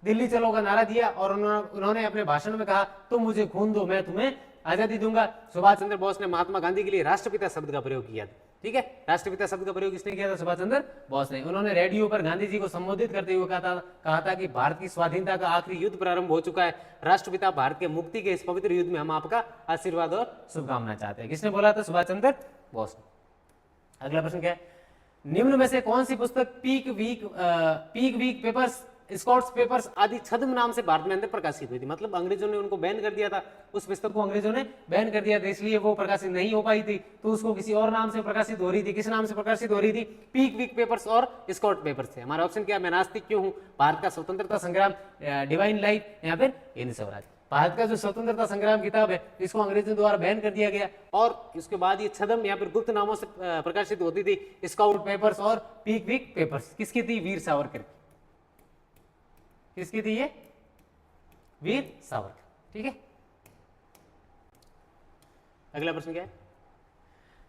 दिल्ली चलो का नारा दिया और उन्होंने अपने भाषण में कहा, तुम मुझे खून दो मैं तुम्हें आजादी दूंगा। सुभाष चंद्र बोस ने महात्मा गांधी के लिए राष्ट्रपिता शब्द का प्रयोग किया था। ठीक है, राष्ट्रपिता शब्द का प्रयोग किसने किया था? सुभाष चंद्र बोस ने। उन्होंने रेडियो पर गांधी जी को संबोधित करते हुए कहा था कि भारत की स्वाधीनता का आखिरी युद्ध प्रारंभ हो चुका है। राष्ट्रपिता, भारत के मुक्ति के इस पवित्र युद्ध में हम आपका आशीर्वाद और शुभकामना चाहते हैं। किसने बोला था? सुभाष चंद्र बोस ने। अगला प्रश्न क्या है? निम्न में से कौन सी पुस्तक Peek Week Papers, Scott's Papers आदि छद्म नाम से भारत में अंदर प्रकाशित हुई थी? मतलब अंग्रेजों ने उनको बैन कर दिया था, उस पुस्तक को अंग्रेजों ने बैन कर दिया था, इसलिए वो प्रकाशित नहीं हो पाई थी, तो उसको किसी और नाम से प्रकाशित हो रही थी। किस नाम से प्रकाशित हो रही थी? पीक वीक पेपर्स और स्कॉट पेपर्स थे। हमारा ऑप्शन क्या? मैं नास्तिक क्यों हूं, भारत का स्वतंत्रता संग्राम, डिवाइन लाइफ, या फिर हिंद स्वराज। भारत का जो स्वतंत्रता संग्राम किताब है इसको अंग्रेजों द्वारा बैन कर दिया गया, और उसके बाद ये छद्म या फिर गुप्त नामों से प्रकाशित होती थी। स्काउट पेपर्स और पीक वीक पेपर्स किसकी थी? वीर सावरकर। किसकी थी ये? वीर सावरकर। ठीक है, अगला प्रश्न क्या है?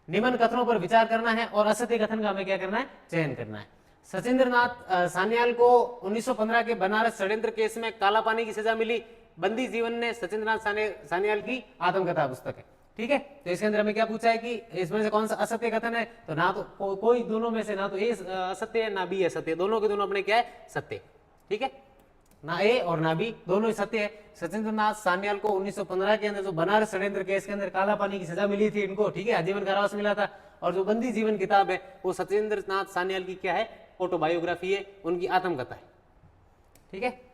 निम्न कथनों पर विचार करना है और असत्य कथन का हमें क्या करना है? चयन करना है। सचिंद्रनाथ सान्याल को 1915 के बनारस षड्यंत्र केस में काला पानी की सजा मिली। बंदी जीवन ने सचिंद्रनाथ सान्याल की आत्मकथा पुस्तक है। ठीक है, तो इसके अंदर हमें क्या पूछा है कि इसमें से कौन सा असत्य कथन है? तो ना तो कोई दोनों में से, ना तो ए असत्य है ना बी असत्य, दोनों के दोनों अपने क्या है? सत्य। ठीक है, ना ए और ना बी, दोनों ही सत्य है। सचिंद्रनाथ सान्याल को 1915 के अंदर जो बनारस षड्यंत्र केस के अंदर काला पानी की सजा मिली थी इनको, ठीक है, आजीवन कारावास मिला था। और जो बंदी जीवन किताब है वो सचिंद्रनाथ सान्याल की क्या है? ऑटोबायोग्राफी है, उनकी आत्मकथा है। ठीक है,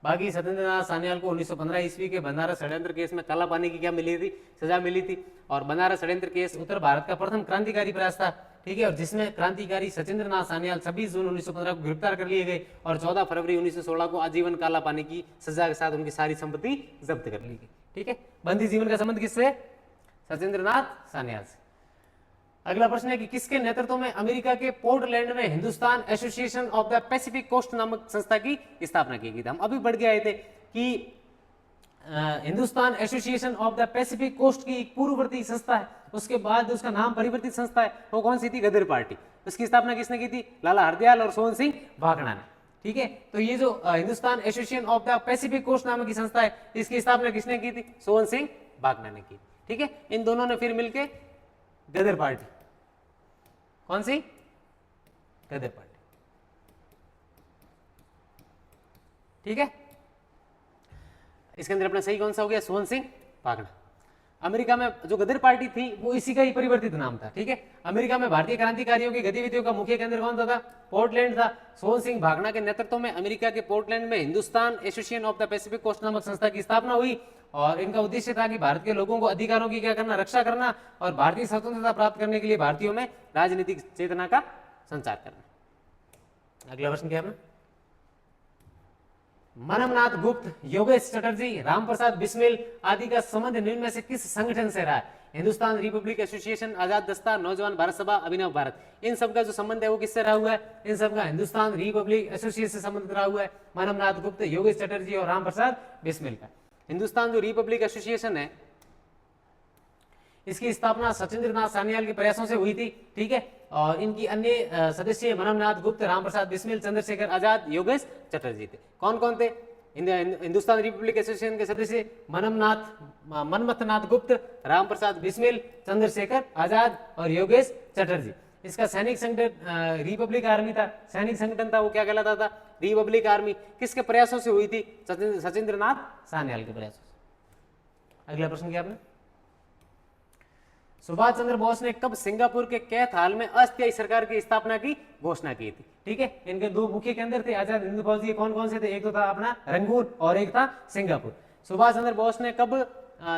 बाकी सत्येंद्रनाथ सान्याल को 1915 ईस्वी के बनारस षड्यंत्र केस में काला पानी की क्या मिली थी? सजा मिली थी। और बनारस षड्यंत्र केस उत्तर भारत का प्रथम क्रांतिकारी प्रयास था। ठीक है, और जिसमें क्रांतिकारी सचिंद्रनाथ सान्याल 26 जून 1915 को गिरफ्तार कर लिए गए और 14 फरवरी 1916 को आजीवन काला पानी की सजा के साथ उनकी सारी संपत्ति जब्त कर ली गई। ठीक है, बंदी जीवन का संबंध किससे? सचिंद्रनाथ सान्याल से। अगला प्रश्न है कि किसके नेतृत्व में अमेरिका के पोर्टलैंड में Hindustan Association of the Pacific Coast नामक संस्था की स्थापना की गई थी? हम अभी बढ़ के आए थे कि Hindustan Association of the Pacific Coast की एक पूर्ववर्ती संस्था है, उसके बाद उसका नाम परिवर्तित संस्था है, वो कौन सी थी? गदर पार्टी। उसकी स्थापना किसने की थी? लाला हरदयाल और सोहन सिंह भाखड़ा ने। ठीक है, तो ये जो Hindustan Association of the Pacific Coast नामक की संस्था है, इसकी स्थापना किसने की थी? सोहन सिंह भाखड़ा ने की। ठीक है, इन दोनों ने फिर मिलकर गदर पार्टी, कौन सी? गदर पार्टी। ठीक है, इसके अंदर अपना सही कौन सा हो गया? सोहन सिंह भाखड़ा। अमेरिका में जो गदर पार्टी थी वो इसी का ही परिवर्तित नाम था। ठीक है, अमेरिका में भारतीय क्रांतिकारियों की गतिविधियों का मुख्य केंद्र कौन सा था? पोर्टलैंड था। सोहन सिंह भाखड़ा के नेतृत्व में अमेरिका के पोर्टलैंड में Hindustan Association of the Pacific Coast नामक संस्था की स्थापना हुई और इनका उद्देश्य था कि भारत के लोगों को अधिकारों की क्या करना? रक्षा करना और भारतीय स्वतंत्रता प्राप्त करने के लिए भारतीयों में राजनीतिक चेतना का संचार करना। अगला प्रश्न क्या है? मनमनाथ गुप्त, योगेश चटर्जी, रामप्रसाद बिस्मिल आदि का संबंध निम्न में से किस संगठन से रहा है? हिंदुस्तान रिपब्लिक एसोसिएशन, आजाद दस्ता, नौजवान भारत सभा, अभिनव भारत। इन सब का जो संबंध है वो किससे रहा हुआ है? इन सब का हिंदुस्तान रिपब्लिक एसोसिएशन से संबंध रहा हुआ है। मनमनाथ गुप्त, योगेश चटर्जी और रामप्रसाद बिस्मिल का। हिंदुस्तान जो रिपब्लिक एसोसिएशन है इसकी स्थापना सचिंद्रनाथ सान्याल के प्रयासों से हुई थी। ठीक है, और इनकी अन्य सदस्य मनमनाथ गुप्त, रामप्रसाद बिस्मिल, चंद्रशेखर आजाद, योगेश चटर्जी थे। कौन कौन थे हिंदुस्तान रिपब्लिक एसोसिएशन के सदस्य? मनमथनाथ गुप्त, रामप्रसाद बिस्मिल, चंद्रशेखर आजाद और योगेश चटर्जी। इसका सैनिक संगठन रिपब्लिक आर्मी था। सैनिक संगठन था वो क्या कहलाता था? Republic army. किसके प्रयासों से हुई थी? सचिंद्रनाथ सान्याल के प्रयासों से। अगला प्रश्न क्या आपने? सुभाष चंद्र बोस ने कब सिंगापुर के कैथाल में अस्थायी सरकार की स्थापना की घोषणा की थी? ठीक है, इनके दो मुख्य केंद्र थे आजाद हिंद फौज के, कौन कौन से थे? एक तो था अपना रंगून और एक था सिंगापुर। सुभाष चंद्र बोस ने कब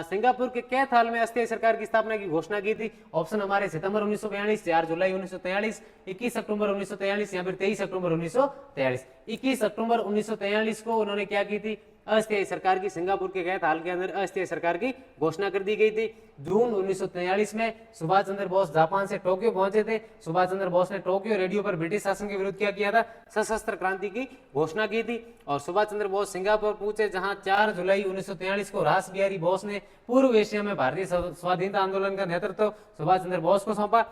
सिंगापुर के कैथाल में अस्थायी सरकार की स्थापना की घोषणा की थी? ऑप्शन हमारे सितंबर 1942, 4 जुलाई 1943, 21 अक्टूबर 1943 या फिर 23 अक्टूबर 1943। 21 अक्टूबर 1943 को उन्होंने क्या की थी? अस्थायी सरकार की, सिंगापुर के कैथाल के अंदर अस्थायी सरकार की घोषणा कर दी गई थी। जून 1943 में सुभाष चंद्र बोस जापान से टोक्यो पहुंचे थे। सुभाष चंद्र बोस ने टोक्यो रेडियो पर ब्रिटिश शासन के विरुद्ध क्या किया था? सशस्त्र क्रांति की घोषणा की थी। और सुभाष चंद्र बोस सिंगापुर पहुंचे, जहां 4 जुलाई 1943 को रास बिहारी बोस ने पूर्व एशिया में भारतीय स्वाधीनता आंदोलन का नेतृत्व सुभाष चंद्र बोस को सौंपा।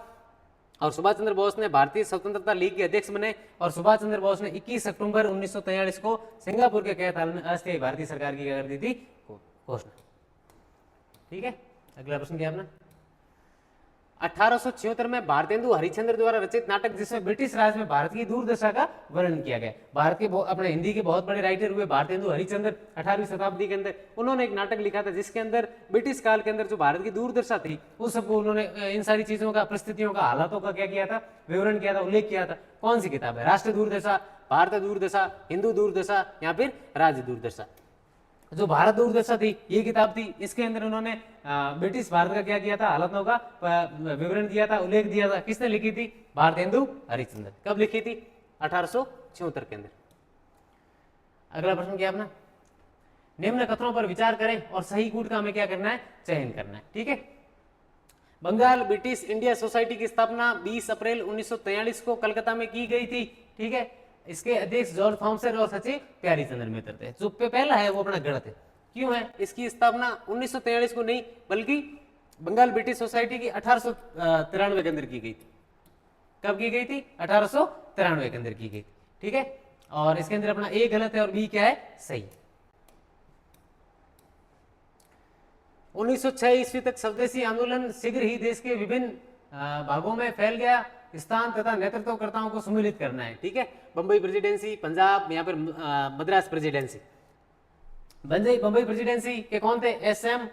और सुभाष चंद्र बोस ने भारतीय स्वतंत्रता लीग के अध्यक्ष बने। और सुभाष चंद्र बोस ने 21 अक्टूबर 1943 को सिंगापुर के कैथाल में अस्थायी भारतीय सरकार की क्या कर दी थी? घोषणा। ठीक है, अगला प्रश्न क्या अपना? 1876 में भारतेंदु हरिश्चंद्र द्वारा रचित नाटक जिसमें ब्रिटिश राज में भारत की दुर्दशा का वर्णन किया गया। भारत के अपने हिंदी के बहुत बड़े राइटर हुए भारतेंदु हरिश्चंद्र 18वीं शताब्दी के अंदर। उन्होंने एक नाटक लिखा था जिसके अंदर ब्रिटिश काल के अंदर जो भारत की दुर्दशा थी उस सबको उन्होंने इन सारी चीजों का, परिस्थितियों का, हालातों का क्या किया था? विवरण किया था, उल्लेख किया था। कौन सी किताब है? राष्ट्र दुर्दशा, भारत दुर्दशा, हिंदू दुर्दशा या फिर राज्य दुर्दशा? जो भारत दुर्दशा थी ये किताब थी। इसके अंदर उन्होंने ब्रिटिश भारत का क्या किया था? हालातों का विवरण दिया था, उल्लेख दिया था। किसने लिखी थी? भारतेंदु हरिश्चंद्र। कब लिखी थी? 1876 के अंदर। अगला प्रश्न क्या अपना? निम्न कथनों पर विचार करें और सही कूट का हमें क्या करना है? चयन करना है। ठीक है, बंगाल ब्रिटिश इंडिया सोसाइटी की स्थापना 20 अप्रैल 1943 को कलकत्ता में की गई थी। ठीक है, इसके अध्यक्ष जॉर्ज थॉमसन और सचिव प्यारीचंद्र मित्र थे। जो पहला है वो अपना गणित है। क्यों है इसकी स्थापना 1943 को नहीं बल्कि बंगाल ब्रिटिश सोसाइटी की 1893 के अंदर की गई थी? कब की गई थी? 1893 के अंदर की गई थी। ठीक है, और इसके अंदर अपना ए गलत है और बी क्या है? सही। 1906 ईस्वी तक स्वदेशी आंदोलन शीघ्र ही देश के विभिन्न भागों में फैल गया। स्थान तथा नेतृत्वकर्ताओं को सम्मिलित करना है। ठीक है, बंबई प्रेसिडेंसी, पंजाब या फिर मद्रास प्रेसिडेंसी। बंबई प्रेसिडेंसी के कौन थे? एसएम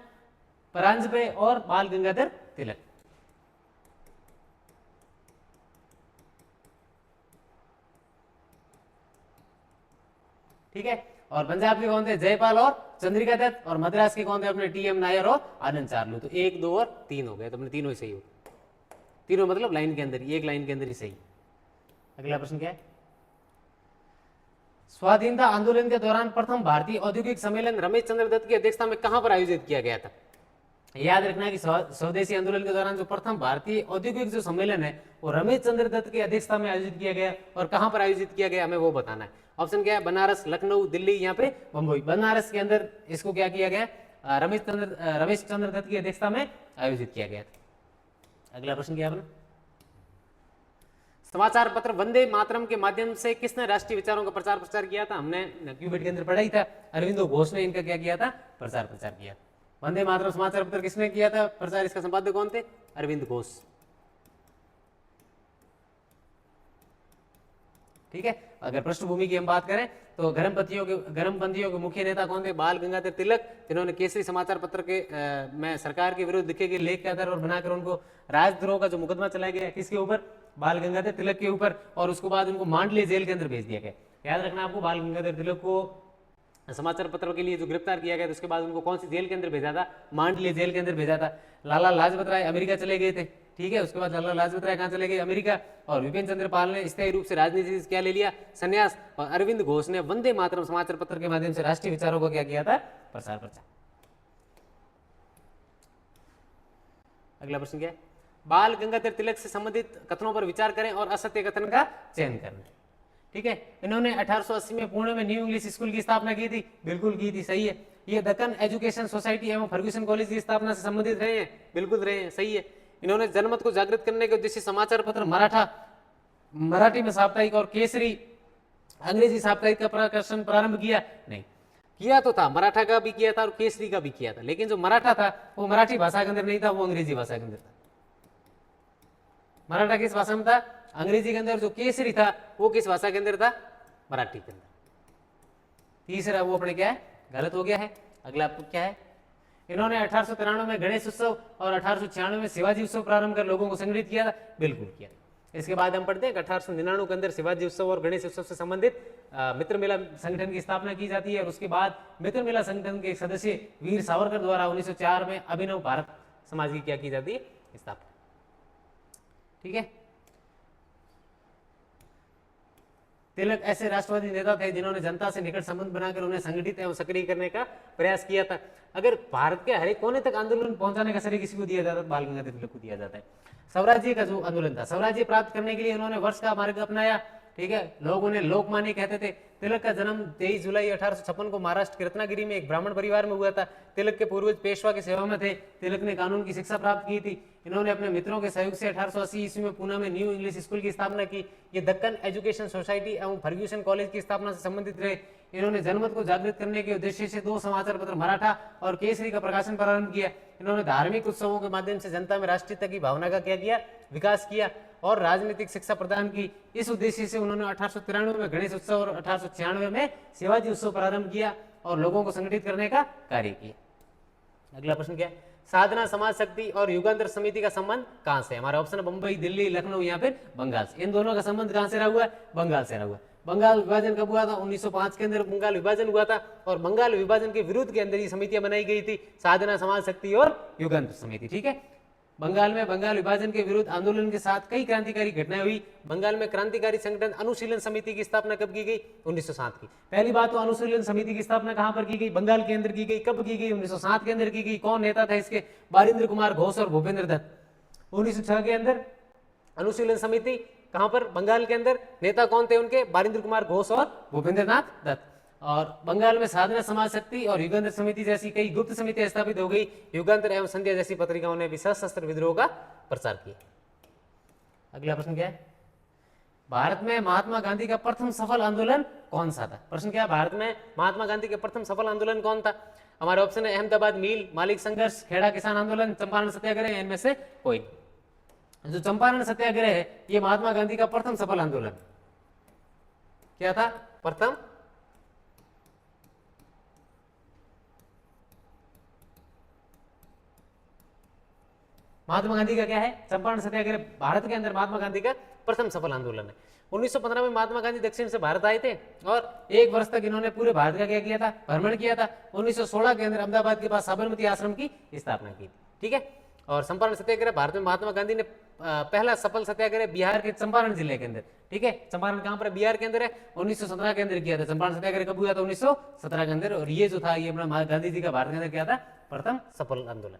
परांजपे और बाल गंगाधर तिलक। ठीक है, और पंजाब के कौन थे? जयपाल और चंद्रिका दत्त। और मद्रास के कौन थे? अपने टीएम नायर और आनंद चार्लू। तो 1, 2 और 3 हो गए, तो अपने तीनों ही सही हो। तीनों मतलब लाइन के अंदर ही, एक लाइन के अंदर ही सही। अगला प्रश्न क्या है? स्वाधीनता आंदोलन के दौरान प्रथम भारतीय औद्योगिक सम्मेलन रमेश चंद्र दत्त की अध्यक्षता में कहां पर आयोजित किया गया था? याद रखना कि स्वदेशी आंदोलन के दौरान जो प्रथम भारतीय औद्योगिक जो सम्मेलन है वो रमेश चंद्र दत्त की अध्यक्षता में आयोजित किया गया। और कहां पर आयोजित किया गया हमें वो बताना है। ऑप्शन क्या है? बनारस, लखनऊ, दिल्ली या फिर बंबई। बनारस के अंदर इसको क्या किया गया? रमेश चंद्र दत्त की अध्यक्षता में आयोजित किया गया था। अगला प्रश्न क्या है? समाचार पत्र वंदे मातरम के माध्यम से किसने राष्ट्रीय विचारों का प्रचार प्रसार किया था? हमने क्यूबेट के अंदर पढ़ा ही था। अरविंदो घोष ने इनका क्या किया था? प्रचार प्रसार किया। वंदे मातरम समाचार पत्र किसने किया था प्रचार? इसका संपादक कौन थे? अरविंद घोष। ठीक है, अगर पृष्ठभूमि की हम बात करें तो गर्मपंथियों के मुख्य नेता कौन थे? बाल गंगाधर तिलक, जिन्होंने केसरी समाचार पत्र के में सरकार के विरुद्ध लिखे गए लेख के आधार और बनाकर उनको राजद्रोह का जो मुकदमा चलाया गया किसके ऊपर? बाल गंगाधर तिलक के ऊपर। और उसके बाद उनको मांडले जेल के अंदर भेज दिया गया। याद रखना आपको, बाल गंगाधर तिलक को समाचार पत्रों के लिए जो गिरफ्तार किया गया था उसके बाद उनको कौन सी जेल के अंदर भेजा था? मांडले जेल के अंदर भेजा था। लाला लाजपत राय अमेरिका चले गए थे। ठीक है, उसके बाद लाला लाजपत राय कहाँ चले गए? अमेरिका। और विपिन चंद्र पाल ने स्थायी रूप से राजनीति से क्या ले लिया? संन्यास। और अरविंद घोष ने वंदे मातरम समाचार पत्र के माध्यम से राष्ट्रीय विचारों को क्या किया था? प्रसार प्रचार। अगला प्रश्न क्या है? बाल गंगाधर तिलक से संबंधित कथनों पर विचार करें और असत्य कथन का चयन करें। ठीक है, इन्होंने 1880 में पुणे में न्यू इंग्लिश स्कूल की स्थापना की थी। बिल्कुल की थी, सही है। ये दक्कन एजुकेशन सोसाइटी एवं फर्ग्यूसन कॉलेज की स्थापना से संबंधित रहे हैं। बिल्कुल रहे हैं, सही है। इन्होंने जनमत को जागृत करने के उद्देश्य समाचार पत्र मराठी में साप्ताहिक और केसरी अंग्रेजी साप्ताहिक का प्रकाशन प्रारंभ किया? नहीं किया तो था, मराठा का भी किया था और केसरी का भी किया था, लेकिन जो मराठा था वो मराठी भाषा के अंदर नहीं था, वो अंग्रेजी भाषा के अंदर था। मराठा किस भाषा में था? अंग्रेजी के अंदर। जो केसरी था वो किस भाषा के अंदर था? मराठी के अंदर। तीसरा वो अपने क्या है? गलत हो गया है। अगला आपको क्या है? इन्होंने 1893 में गणेश उत्सव और 1896 में शिवाजी उत्सव प्रारंभ कर लोगों को संगठित किया था, बिल्कुल किया। इसके बाद हम पढ़ते हैं कि 1899 के अंदर शिवाजी उत्सव और गणेश उत्सव से संबंधित मित्र मेला संगठन की स्थापना की जाती है, और उसके बाद मित्र मेला संगठन के सदस्य वीर सावरकर द्वारा 1904 में अभिनव भारत समाज की क्या की जाती है, स्थापना। ठीक है। तिलक ऐसे राष्ट्रवादी नेता थे जिन्होंने जनता से निकट संबंध बनाकर उन्हें संगठित एवं सक्रिय करने का प्रयास किया था। अगर भारत के हर एक कोने तक आंदोलन पहुंचाने का श्रेय किसी को दिया जाता है, बाल गंगाधर तिलक को दिया जाता है। स्वराज्य का जो आंदोलन था, स्वराज्य प्राप्त करने के लिए उन्होंने वर्ष का मार्ग अपनाया। ठीक है, लोग उन्हें लोकमान्य कहते थे। तिलक का जन्म 23 जुलाई 1856 को महाराष्ट्र के रत्नागिरी में एक ब्राह्मण परिवार में हुआ था। तिलक के पूर्वज पेशवा की सेवा में थे। तिलक ने कानून की शिक्षा प्राप्त की थी। इन्होंने अपने मित्रों के सहयोग से 1880 ईस्वी में पुणे में न्यू इंग्लिश स्कूल की स्थापना की। ये दक्कन एजुकेशन सोसाइटी एवं फर्ग्यूसन कॉलेज की स्थापना से संबंधित रहे। इन्होंने जनमत को जागृत करने के उद्देश्य से 2 समाचार पत्र मराठा और केसरी का प्रकाशन प्रारंभ किया। इन्होंने धार्मिक उत्सवों के माध्यम से जनता में राष्ट्रीयता की भावना का क्या किया, विकास किया और राजनीतिक शिक्षा प्रदान की। इस उद्देश्य से उन्होंने 1893 में गणेश उत्सव और 1896 में शिवाजी उत्सव प्रारंभ किया और लोगों को संगठित करने का कार्य किया। अगला प्रश्न क्या है, साधना समाज शक्ति और युगांतर समिति का संबंध कहां से है? हमारा ऑप्शन है बंबई, दिल्ली, लखनऊ या फिर बंगाल से। इन दोनों का संबंध कहां से रहा हुआ है? बंगाल से रहा हुआ है। बंगाल विभाजन कब हुआ था? 1905 के अंदर बंगाल विभाजन हुआ था और बंगाल विभाजन के विरुद्ध के अंदर ये समितियां बनाई गई थी, साधना समाज शक्ति और युगांतर समिति। ठीक है, बंगाल में बंगाल विभाजन के विरुद्ध आंदोलन के साथ कई क्रांतिकारी घटनाएं हुई। बंगाल में क्रांतिकारी संगठन अनुशीलन समिति की स्थापना कब की गई? 1907 की। पहली बात तो अनुशीलन समिति की स्थापना कहां पर की गई? बंगाल के अंदर की गई। कब की गई? 1907 के अंदर की गई। कौन नेता था इसके? बारिंद्र कुमार घोष और भूपेंद्र दत्त। 1906 के अंदर अनुशीलन समिति कहां पर? बंगाल के अंदर। नेता कौन थे उनके? बारिंद्र कुमार घोष और भूपेंद्र नाथ दत्त। और बंगाल में साधना समाज शक्ति और युगांतर समिति जैसी कई गुप्त समितियां स्थापित हो गई। युगांतर एवं संध्या जैसी पत्रिकाओं ने भी सशस्त्र विद्रोह का प्रचार किया। अगला प्रश्न क्या है, भारत में महात्मा गांधी का प्रथम सफल आंदोलन कौन सा था? प्रश्न क्या है, भारत में महात्मा गांधी के प्रथम सफल आंदोलन कौन था? हमारे ऑप्शन है अहमदाबाद मिल, मालिक संघर्ष, खेड़ा किसान आंदोलन, चंपारण सत्याग्रह, इनमें से कोई। जो चंपारण सत्याग्रह है ये महात्मा गांधी का प्रथम सफल आंदोलन क्या था? प्रथम महात्मा गांधी का क्या है? चंपारण सत्याग्रह भारत के अंदर महात्मा गांधी का प्रथम सफल आंदोलन है। 1915 में महात्मा गांधी दक्षिण से भारत आए थे और 1 वर्ष तक इन्होंने पूरे भारत का क्या किया था? भ्रमण किया था। 1916 के अंदर अहमदाबाद के पास साबरमती आश्रम की स्थापना की। ठीक है, और चंपारण सत्याग्रह भारत में महात्मा गांधी ने पहला सफल सत्याग्रह बिहार के चंपारण जिले के अंदर। ठीक है, चंपारण कहां पर? बिहार के अंदर है। 1917 के अंदर किया था। चंपारण सत्याग्रह कब हुआ था? 1917 के अंदर। और ये जो था ये अपना गांधी जी का भारत के अंदर क्या था? प्रथम सफल आंदोलन।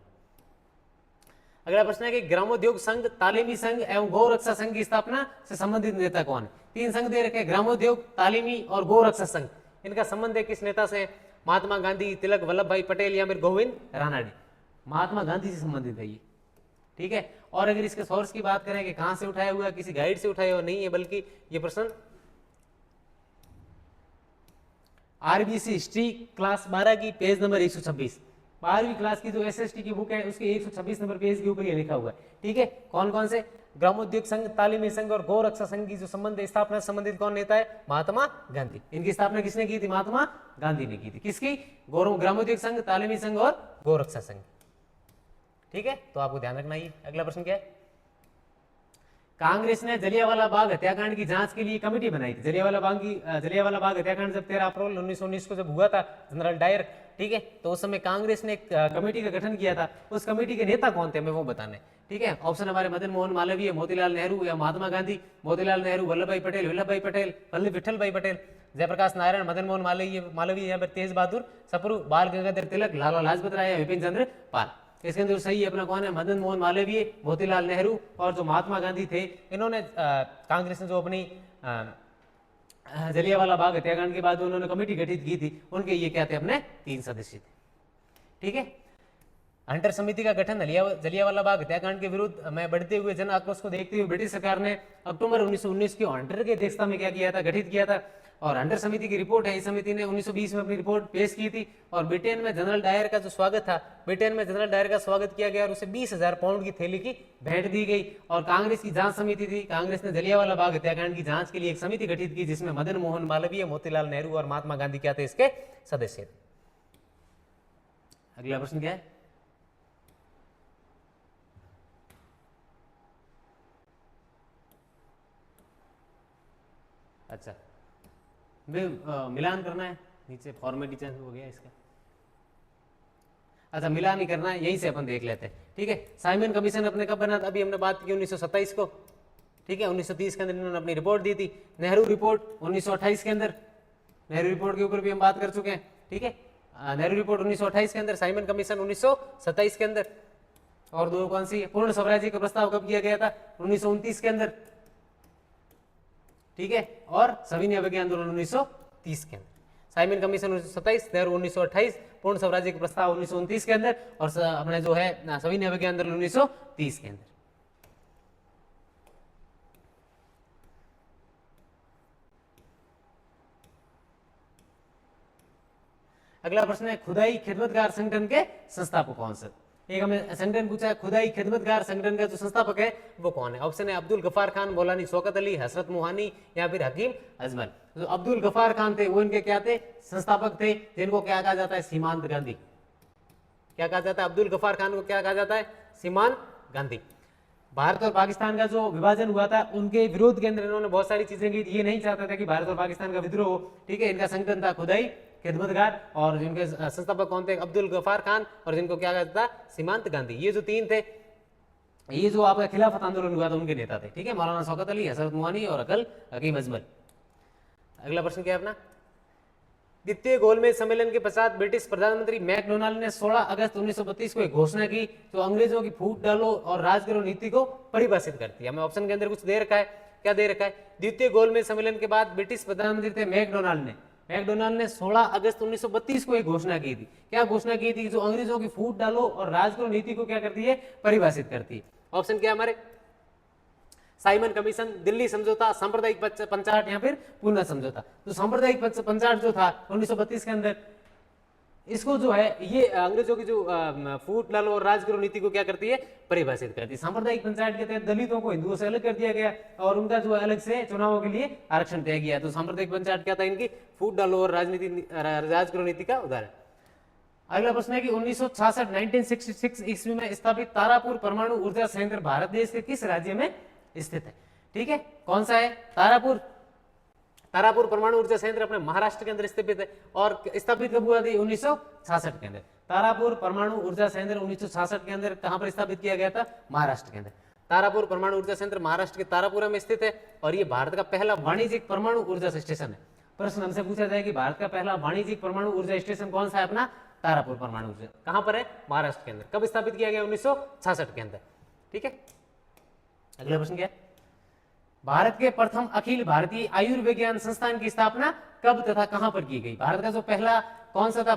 अगला प्रश्न है कि ग्रामोद्योग संघ, तालीमी संघ एवं गौ रक्षा संघ की स्थापना से संबंधित नेता कौन है? 3 संघ दे रखे, ग्रामोद्योग, तालीमी और गौ रक्षा संघ। इनका संबंध है किस नेता से? महात्मा गांधी, तिलक, वल्लभ भाई पटेल या फिर गोविंद रानाडे। महात्मा गांधी से संबंधित है ये। ठीक है, और अगर इसके सोर्स की बात करें कि कहां से उठाया हुआ, किसी गाइड से उठाया हुआ नहीं है, बल्कि ये प्रश्न आरबीसी हिस्ट्री क्लास 12 की पेज नंबर 126, 12वीं क्लास की जो एसएसटी की बुक है उसके 126 नंबर पेज के ऊपर ये लिखा हुआ है। ठीक है, कौन कौन से? ग्रामोद्योग संघ, तालीमी संघ और गौ रक्षा संघ की जो संबंध स्थापना से संबंधित कौन नेता है? महात्मा गांधी। इनकी स्थापना किसने की थी? महात्मा गांधी ने की थी। किसकी? ग्रामोद्योग संघ, तालीमी संघ और गौ रक्षा संघ। ठीक है, तो आपको ध्यान रखना ही। अगला प्रश्न क्या है, कांग्रेस ने जलियांवाला बाग हत्याकांड की जांच के लिए कमेटी बनाई थी। जलियांवाला बाग हत्याकांड जब 13 अप्रैल 1919 को जब हुआ था, जनरल डायर, ठीक है, तो उस समय कांग्रेस ने एक कमेटी का गठन किया था। उस कमेटी के नेता कौन थे हमें वो बताने। ठीक है, ऑप्शन हमारे मदन मोहन मालवीय, मोतीलाल नेहरू या महात्मा गांधी। मोतीलाल नेहरू, वल्लभ भाई पटेल, विठल भाई पटेल, जयप्रकाश नारायण, मदन मोहन मालवीय या फिर तेज बहादुर सप्रू, बाल गंगाधर तिलक, लाला लाजपत राय या विपिन चंद्र पाल। इसके अंदर सही अपना कौन है? मदन मोहन मालवीय, मोतीलाल नेहरू और जो महात्मा गांधी थे। इन्होंने कांग्रेस ने जो अपनी जलियांवाला बाग हत्याकांड के बाद उन्होंने कमेटी गठित की थी, उनके ये क्या थे? अपने 3 सदस्य थे। ठीक है, हंटर समिति का गठन जलियांवाला बाग हत्याकांड के विरुद्ध में बढ़ते हुए जन आक्रोश को देखते हुए ब्रिटिश सरकार ने अक्टूबर 1919 को हंटर की अध्यक्षता में क्या किया था? गठित किया था। और हंटर समिति की रिपोर्ट है, इस समिति ने 1920 में अपनी रिपोर्ट पेश की थी। और ब्रिटेन में जनरल डायर का जो स्वागत था, ब्रिटेन में जनरल डायर का स्वागत किया गया और उसे 20,000 पाउंड की थैली की भेंट दी गई। और कांग्रेस की जांच समिति थी, कांग्रेस ने जलियांवाला बाग हत्याकांड की जांच के लिए एक समिति गठित की जिसमें मदन मोहन मालवीय, मोतीलाल नेहरू और महात्मा गांधी क्या थे? इसके सदस्य थे। अगला प्रश्न क्या है, अच्छा मिलान करना है, नीचे फॉर्मेट चेंज हो गया इसका। अच्छा मिलान ही करना है, यहीं से अपन देख लेते हैं, ठीक है। साइमन कमीशन अपने कब बना था, अभी हमने बात की 1927 को, ठीक है। 1930 के अंदर इन्होंने अपनी रिपोर्ट दी थी। नेहरू रिपोर्ट 1928 के अंदर, नेहरू रिपोर्ट के ऊपर भी हम बात कर चुके हैं, ठीक है। नेहरू रिपोर्ट 1928 के अंदर, साइमन कमीशन 1927 के अंदर। और दो कौन सी, पूर्ण स्वराज्य का प्रस्ताव कब किया गया था, 1929 के अंदर, ठीक है। और सविनय अवज्ञा आंदोलन 1930 के अंदर। साइमन कमीशन 1927, नेहरू 1928, पूर्ण स्वराज्य का प्रस्ताव 1929 के अंदर, और अपने जो है सविनय अवज्ञा आंदोलन 1930 के अंदर। अगला प्रश्न है, खुदाई खिदमतगार संगठन के संस्थापक कौन से। एक हमें संगठन पूछा है, खुदाई खिदमतगार संगठन का जो संस्थापक है वो कौन है। ऑप्शन है अब्दुल गफार खान, मौलाना शौकत अली, हसरत मोहानी या फिर हकीम अजमल। जो अब्दुल गफार खान थे वो इनके क्या थे, संस्थापक थे, जिनको क्या कहा जाता है, सीमांत गांधी। क्या कहा जाता है, अब्दुल गफार खान को क्या कहा जाता है, सीमांत गांधी। भारत और पाकिस्तान का जो विभाजन हुआ था उनके विरोध के अंदर इन्होंने बहुत सारी चीजें की थी। ये नहीं चाहता था कि भारत और पाकिस्तान का विद्रोह हो, ठीक है। इनका संगठन था खुदाई खिदमतगार, और इनके संस्थापक कौन थे, अब्दुल गफार खान, और जिनको क्या कहता था, सीमांत गांधी। ये जो तीन थे, ये जो आपका खिलाफत आंदोलन हुआ था उनके नेता थे, ठीक है। मौलाना शौकत अली, हसरत मोहानी और अकल हकीम अजमल। अगला प्रश्न क्या है अपना, द्वितीय गोलमेज सम्मेलन के पश्चात ब्रिटिश प्रधानमंत्री मैकडोनाल्ड ने 16 अगस्त 1932 को एक घोषणा की जो अंग्रेजों की फूट डालो और राज करो नीति को परिभाषित करती है। हमें ऑप्शन के अंदर कुछ दे रखा है, क्या दे रखा है, द्वितीय गोलमेज सम्मेलन के बाद ब्रिटिश प्रधानमंत्री थे मैकडोनाल्ड ने 16 अगस्त 1932 को एक घोषणा की थी। क्या घोषणा की थी, जो अंग्रेजों की फूट डालो और राज करो नीति को क्या करती है, परिभाषित करती है। ऑप्शन क्या हमारे, साइमन कमीशन, दिल्ली समझौता, सांप्रदायिक पंचायत या फिर पूना समझौता। तो सांप्रदायिक पंचायत जो था 1932 के अंदर, इसको जो है ये अंग्रेजों की जो फूट डालो और राज करो नीति को क्या करती है, परिभाषित करती है। सांप्रदायिक पंचायत के तहत दलितों को हिंदुओं से अलग कर दिया गया और उनका जो अलग से चुनावों के लिए आरक्षण तय किया। तो सांप्रदायिक पंचायत क्या था, इनकी फूट डालो और राज करो नीति का उदाहरण। अगला प्रश्न है कि 1966 ईस्वी में स्थापित तारापुर परमाणु ऊर्जा संयंत्र भारत देश के किस राज्य में स्थित है, ठीक है। कौन सा है, तारापुर परमाणु ऊर्जा संयंत्र अपने महाराष्ट्र के अंदर स्थित है। और स्थापित कब हुआ थी, 1966 के अंदर। तारापुर परमाणु ऊर्जा संयंत्र 1966 के अंदर कहां पर स्थापित किया गया था, महाराष्ट्र के अंदर। तारापुर परमाणु ऊर्जा संयंत्र महाराष्ट्र के तारापुरा में स्थित है और ये भारत का पहला वाणिज्यिक परमाणु ऊर्जा स्टेशन है। प्रश्न हमसे पूछा जाए कि भारत का पहला वाणिज्यिक परमाणु ऊर्जा स्टेशन कौन सा है, अपना तारापुर परमाणु ऊर्जा। कहां पर है, महाराष्ट्र के अंदर। कब स्थापित किया गया, 1966 के अंदर, ठीक है। अगला प्रश्न क्या है, भारत के प्रथम अखिल भारतीय आयुर्विज्ञान संस्थान की स्थापना कब तथा कहां पर की गई। भारत का जो पहला कौन सा था,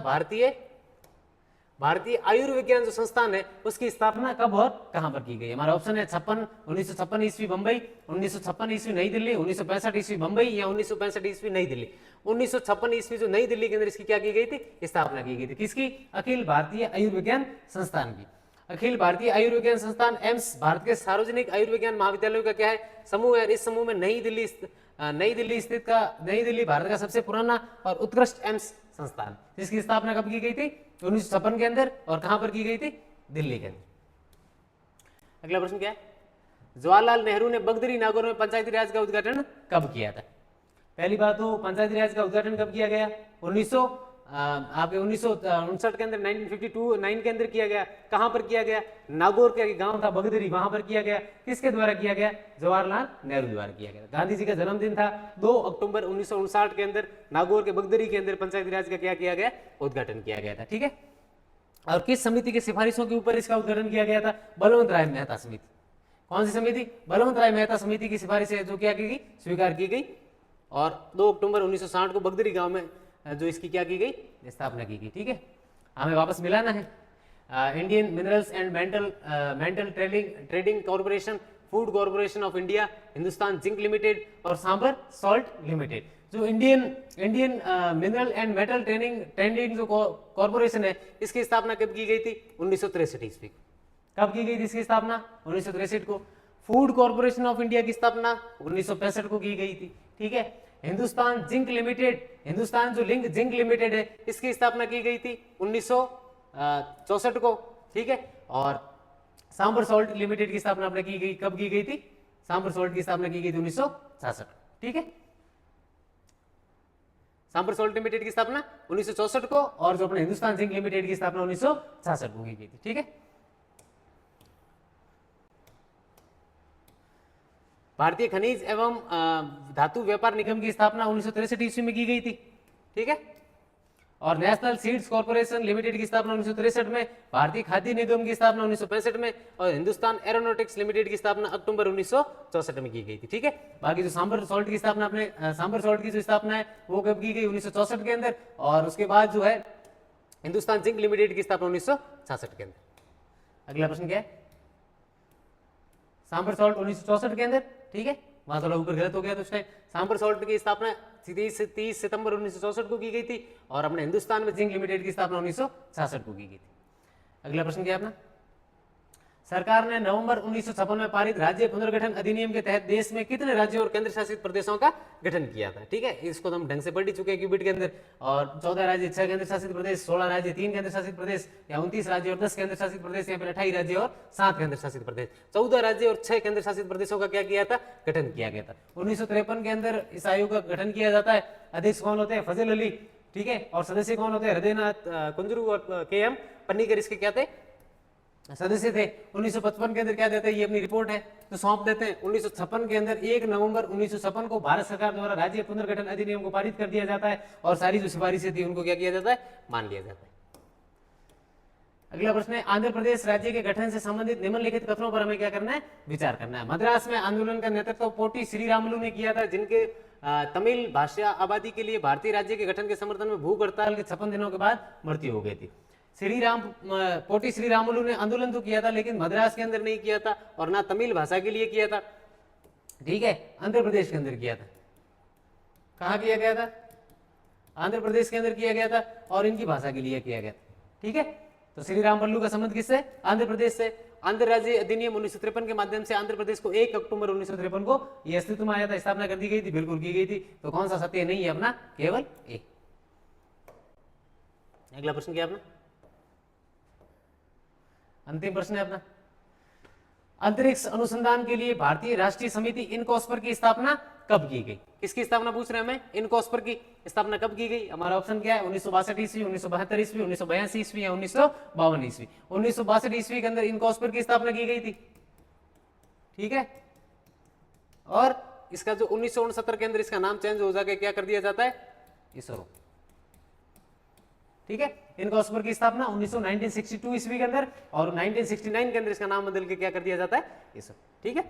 भारतीय आयुर्विज्ञान जो संस्थान है उसकी स्थापना कब और कहां पर की गई। हमारा ऑप्शन है 1956 ईस्वी बंबई, 1956 ईस्वी नई दिल्ली, 1965 ईस्वी बंबई या 1965 ईस्वी नई दिल्ली। 1956 ईस्वी जो नई दिल्ली के अंदर इसकी क्या की गई थी, स्थापना की गई थी। किसकी, अखिल भारतीय आयुर्विज्ञान संस्थान की। अखिल भारतीय आयुर्विज्ञान संस्थान एम्स भारत के सार्वजनिक आयुर्विज्ञान महाविद्यालयों का क्या है, समूह है। इस समूह में नई दिल्ली भारत का सबसे पुराना और उत्कृष्ट एम्स संस्थान, जिसकी स्थापना कब की गई थी, 1956 के अंदर। और कहां पर की गई थी, दिल्ली के अंदर। अगला प्रश्न क्या है, जवाहरलाल नेहरू ने बगदरी नागौर में पंचायती राज का उद्घाटन कब किया था। पहली बात तो पंचायती राज का उद्घाटन कब किया गया, 1959 के अंदर, 1959 के अंदर किया गया। कहां पर किया गया, नागौर का गांव था बगदरी, वहां पर किया गया। किसके द्वारा किया गया, जवाहरलाल नेहरू द्वारा किया गया। गांधी जी का जन्मदिन था 2 अक्टूबर 1959 के अंदर, नागौर के बगदरी के अंदर पंचायती राज का क्या किया गया, उद्घाटन किया गया था, ठीक है। और किस समिति की सिफारिशों के ऊपर इसका उद्घाटन किया गया था, बलवंत राय मेहता समिति। कौन सी समिति, बलवंत राय मेहता समिति की सिफारिश है जो क्या की गई, स्वीकार की गई। और 2 अक्टूबर 1960 को बगदरी गांव में जो इसकी क्या की गई, स्थापना की गई, ठीक है। हमें वापस मिलाना है। Indian minerals and metal trading corporation, food corporation of India, Hindustan zinc limited और सांबर सॉल्ट लिमिटेड। जो Indian mineral and metal trading जो कॉर्पोरेशन है, इसकी स्थापना कब की गई थी, 1963 ईस्वी। कब की गई थी इसकी स्थापना, 1963 को। फूड कॉर्पोरेशन ऑफ इंडिया की स्थापना 1965 को की गई थी, ठीक है। हिंदुस्तान जिंक लिमिटेड, हिंदुस्तान जो जिंक लिमिटेड है, इसकी स्थापना की गई थी 1964 को, ठीक है। और सांबर सॉल्ट लिमिटेड की स्थापना अपने की गई, कब की गई थी, सांबर सॉल्ट की स्थापना की गई थी 1966, ठीक है। सांपर सॉल्ट लिमिटेड की स्थापना 1964 को, और जो अपने हिंदुस्तान जिंक लिमिटेड की स्थापना 1966 को की गई थी। ठीक है, भारतीय खनिज एवं धातु व्यापार निगम की स्थापना 1963 ईस्वी में की गई थी। ठीक है, और नेशनल सीड्स कॉर्पोरेशन लिमिटेड की स्थापना 1963 में, भारतीय खाद्य निगम की स्थापना 1965 में, और हिंदुस्तान एरोनॉटिक्स लिमिटेड की स्थापना अक्टूबर 1964 में की गई थी। ठीक है, बाकी जो सांबर सॉल्ट की स्थापना, अपने सांबर सॉल्ट की जो स्थापना है वो कब की गई, 1964 के अंदर, और उसके बाद जो है हिंदुस्तान जिंक लिमिटेड की स्थापना 1966 के अंदर। अगला प्रश्न क्या है, सांबर सॉल्ट 1964 के अंदर। ठीक है, वहां थोड़ा ऊपर गलत हो गया, तो उस टाइम सांबर सॉल्ट की स्थापना 30 सितंबर 1964 को की गई थी, और अपने हिंदुस्तान में जिंक लिमिटेड की स्थापना 1966 को की गई थी। अगला प्रश्न क्या है अपना, सरकार ने नवंबर 1956 में पारित राज्य पुनर्गठन अधिनियम के तहत देश में कितने राज्यों और केंद्र शासित प्रदेशों का गठन किया था। ठीक है, इसको तो हम ढंग से पढ़ ही चुके हैं क्यूबिट के अंदर, और 14 राज्य, 6 केंद्र शासित प्रदेश, 16 राज्य, 3 केंद्र शासित प्रदेश, या 29 राज्य और 10 केंद्र शासित प्रदेश, या फिर 28 राज्य और 7 केंद्र शासित प्रदेश। 14 राज्य और 6 केंद्र शासित प्रदेशों का क्या किया था, गठन किया गया था। 1953 के अंदर इस आयोग का गठन किया जाता है। अध्यक्ष कौन होते हैं, फजल अली। ठीक है, और सदस्य कौन होते हैं, हृदयनाथ कुंजरू और KM पन्नीकर इसके क्या थे, सदस्य थे। 1955 के अंदर क्या देते हैं, ये अपनी रिपोर्ट है तो सौंप देते हैं। 1956 के अंदर 1 नवंबर 1956 को भारत सरकार द्वारा राज्य पुनर्गठन अधिनियम को पारित कर दिया जाता है, और सारी जो सिफारिशें थी उनको क्या किया जाता है, मान लिया जाता है। अगला प्रश्न है, आंध्र प्रदेश राज्य के गठन से संबंधित निम्नलिखित कथनों पर हमें क्या करना है, विचार करना है। मद्रास में आंदोलन का नेतृत्व पोटी श्रीरामुलु ने किया था, जिनके तमिल भाषा आबादी के लिए भारतीय राज्य के गठन के समर्थन में भूख हड़ताल के 56 दिनों के बाद मृत्यु हो गई थी। पोटी श्रीरामुलु ने आंदोलन तो किया था, लेकिन मद्रास के अंदर नहीं किया था, और ना तमिल भाषा के लिए किया था। ठीक है, आंध्र प्रदेश के अंदर किया था। कहाँ किया गया था, आंध्र प्रदेश के अंदर किया गया था, और इनकी भाषा के लिए किया गया था। ठीक है, तो श्रीरामुलु का संबंध किससे, आंध्र प्रदेश से। आंध्र राज्य अधिनियम 1953 के माध्यम से आंध्र प्रदेश को 1 अक्टूबर 1953 को यह अस्तित्व में आया था, स्थापना कर दी गई थी, बिल्कुल की गई थी। तो कौन सा सत्य नहीं है अपना, केवल एक। अगला प्रश्न क्या अपना, अंतिम प्रश्न है अपना, अंतरिक्ष अनुसंधान के लिए भारतीय राष्ट्रीय समिति इनकॉस्पर की स्थापना कब की गई। किसकी स्थापना पूछ रहे हैं हमें, इनकॉस्पर की स्थापना कब की गई। हमारा ऑप्शन क्या है, 1962 ईस्वी, 1972 ईस्वी, 1982 ईस्वी, या 1952 ईस्वी। 1962 ईस्वी के अंदर इनकॉस्पर की स्थापना की गई थी। ठीक है, और इसका जो 1969 के अंदर इसका नाम चेंज हो जाकर क्या कर दिया जाता है, इसरो। ठीक है, इनकॉस्पर की स्थापना 1962 ईस्वी के अंदर, और 1969 के अंदर इसका नाम बदल के क्या कर दिया जाता है, इसरो। ठीक है,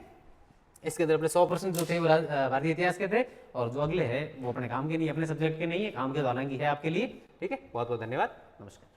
इसके अंदर अपने 100% जो थे वो भारतीय इतिहास के थे, और जो अगले हैं वो अपने काम के नहीं, अपने सब्जेक्ट के नहीं है, काम के तो हालांकि है आपके लिए। ठीक है, बहुत बहुत धन्यवाद, नमस्कार।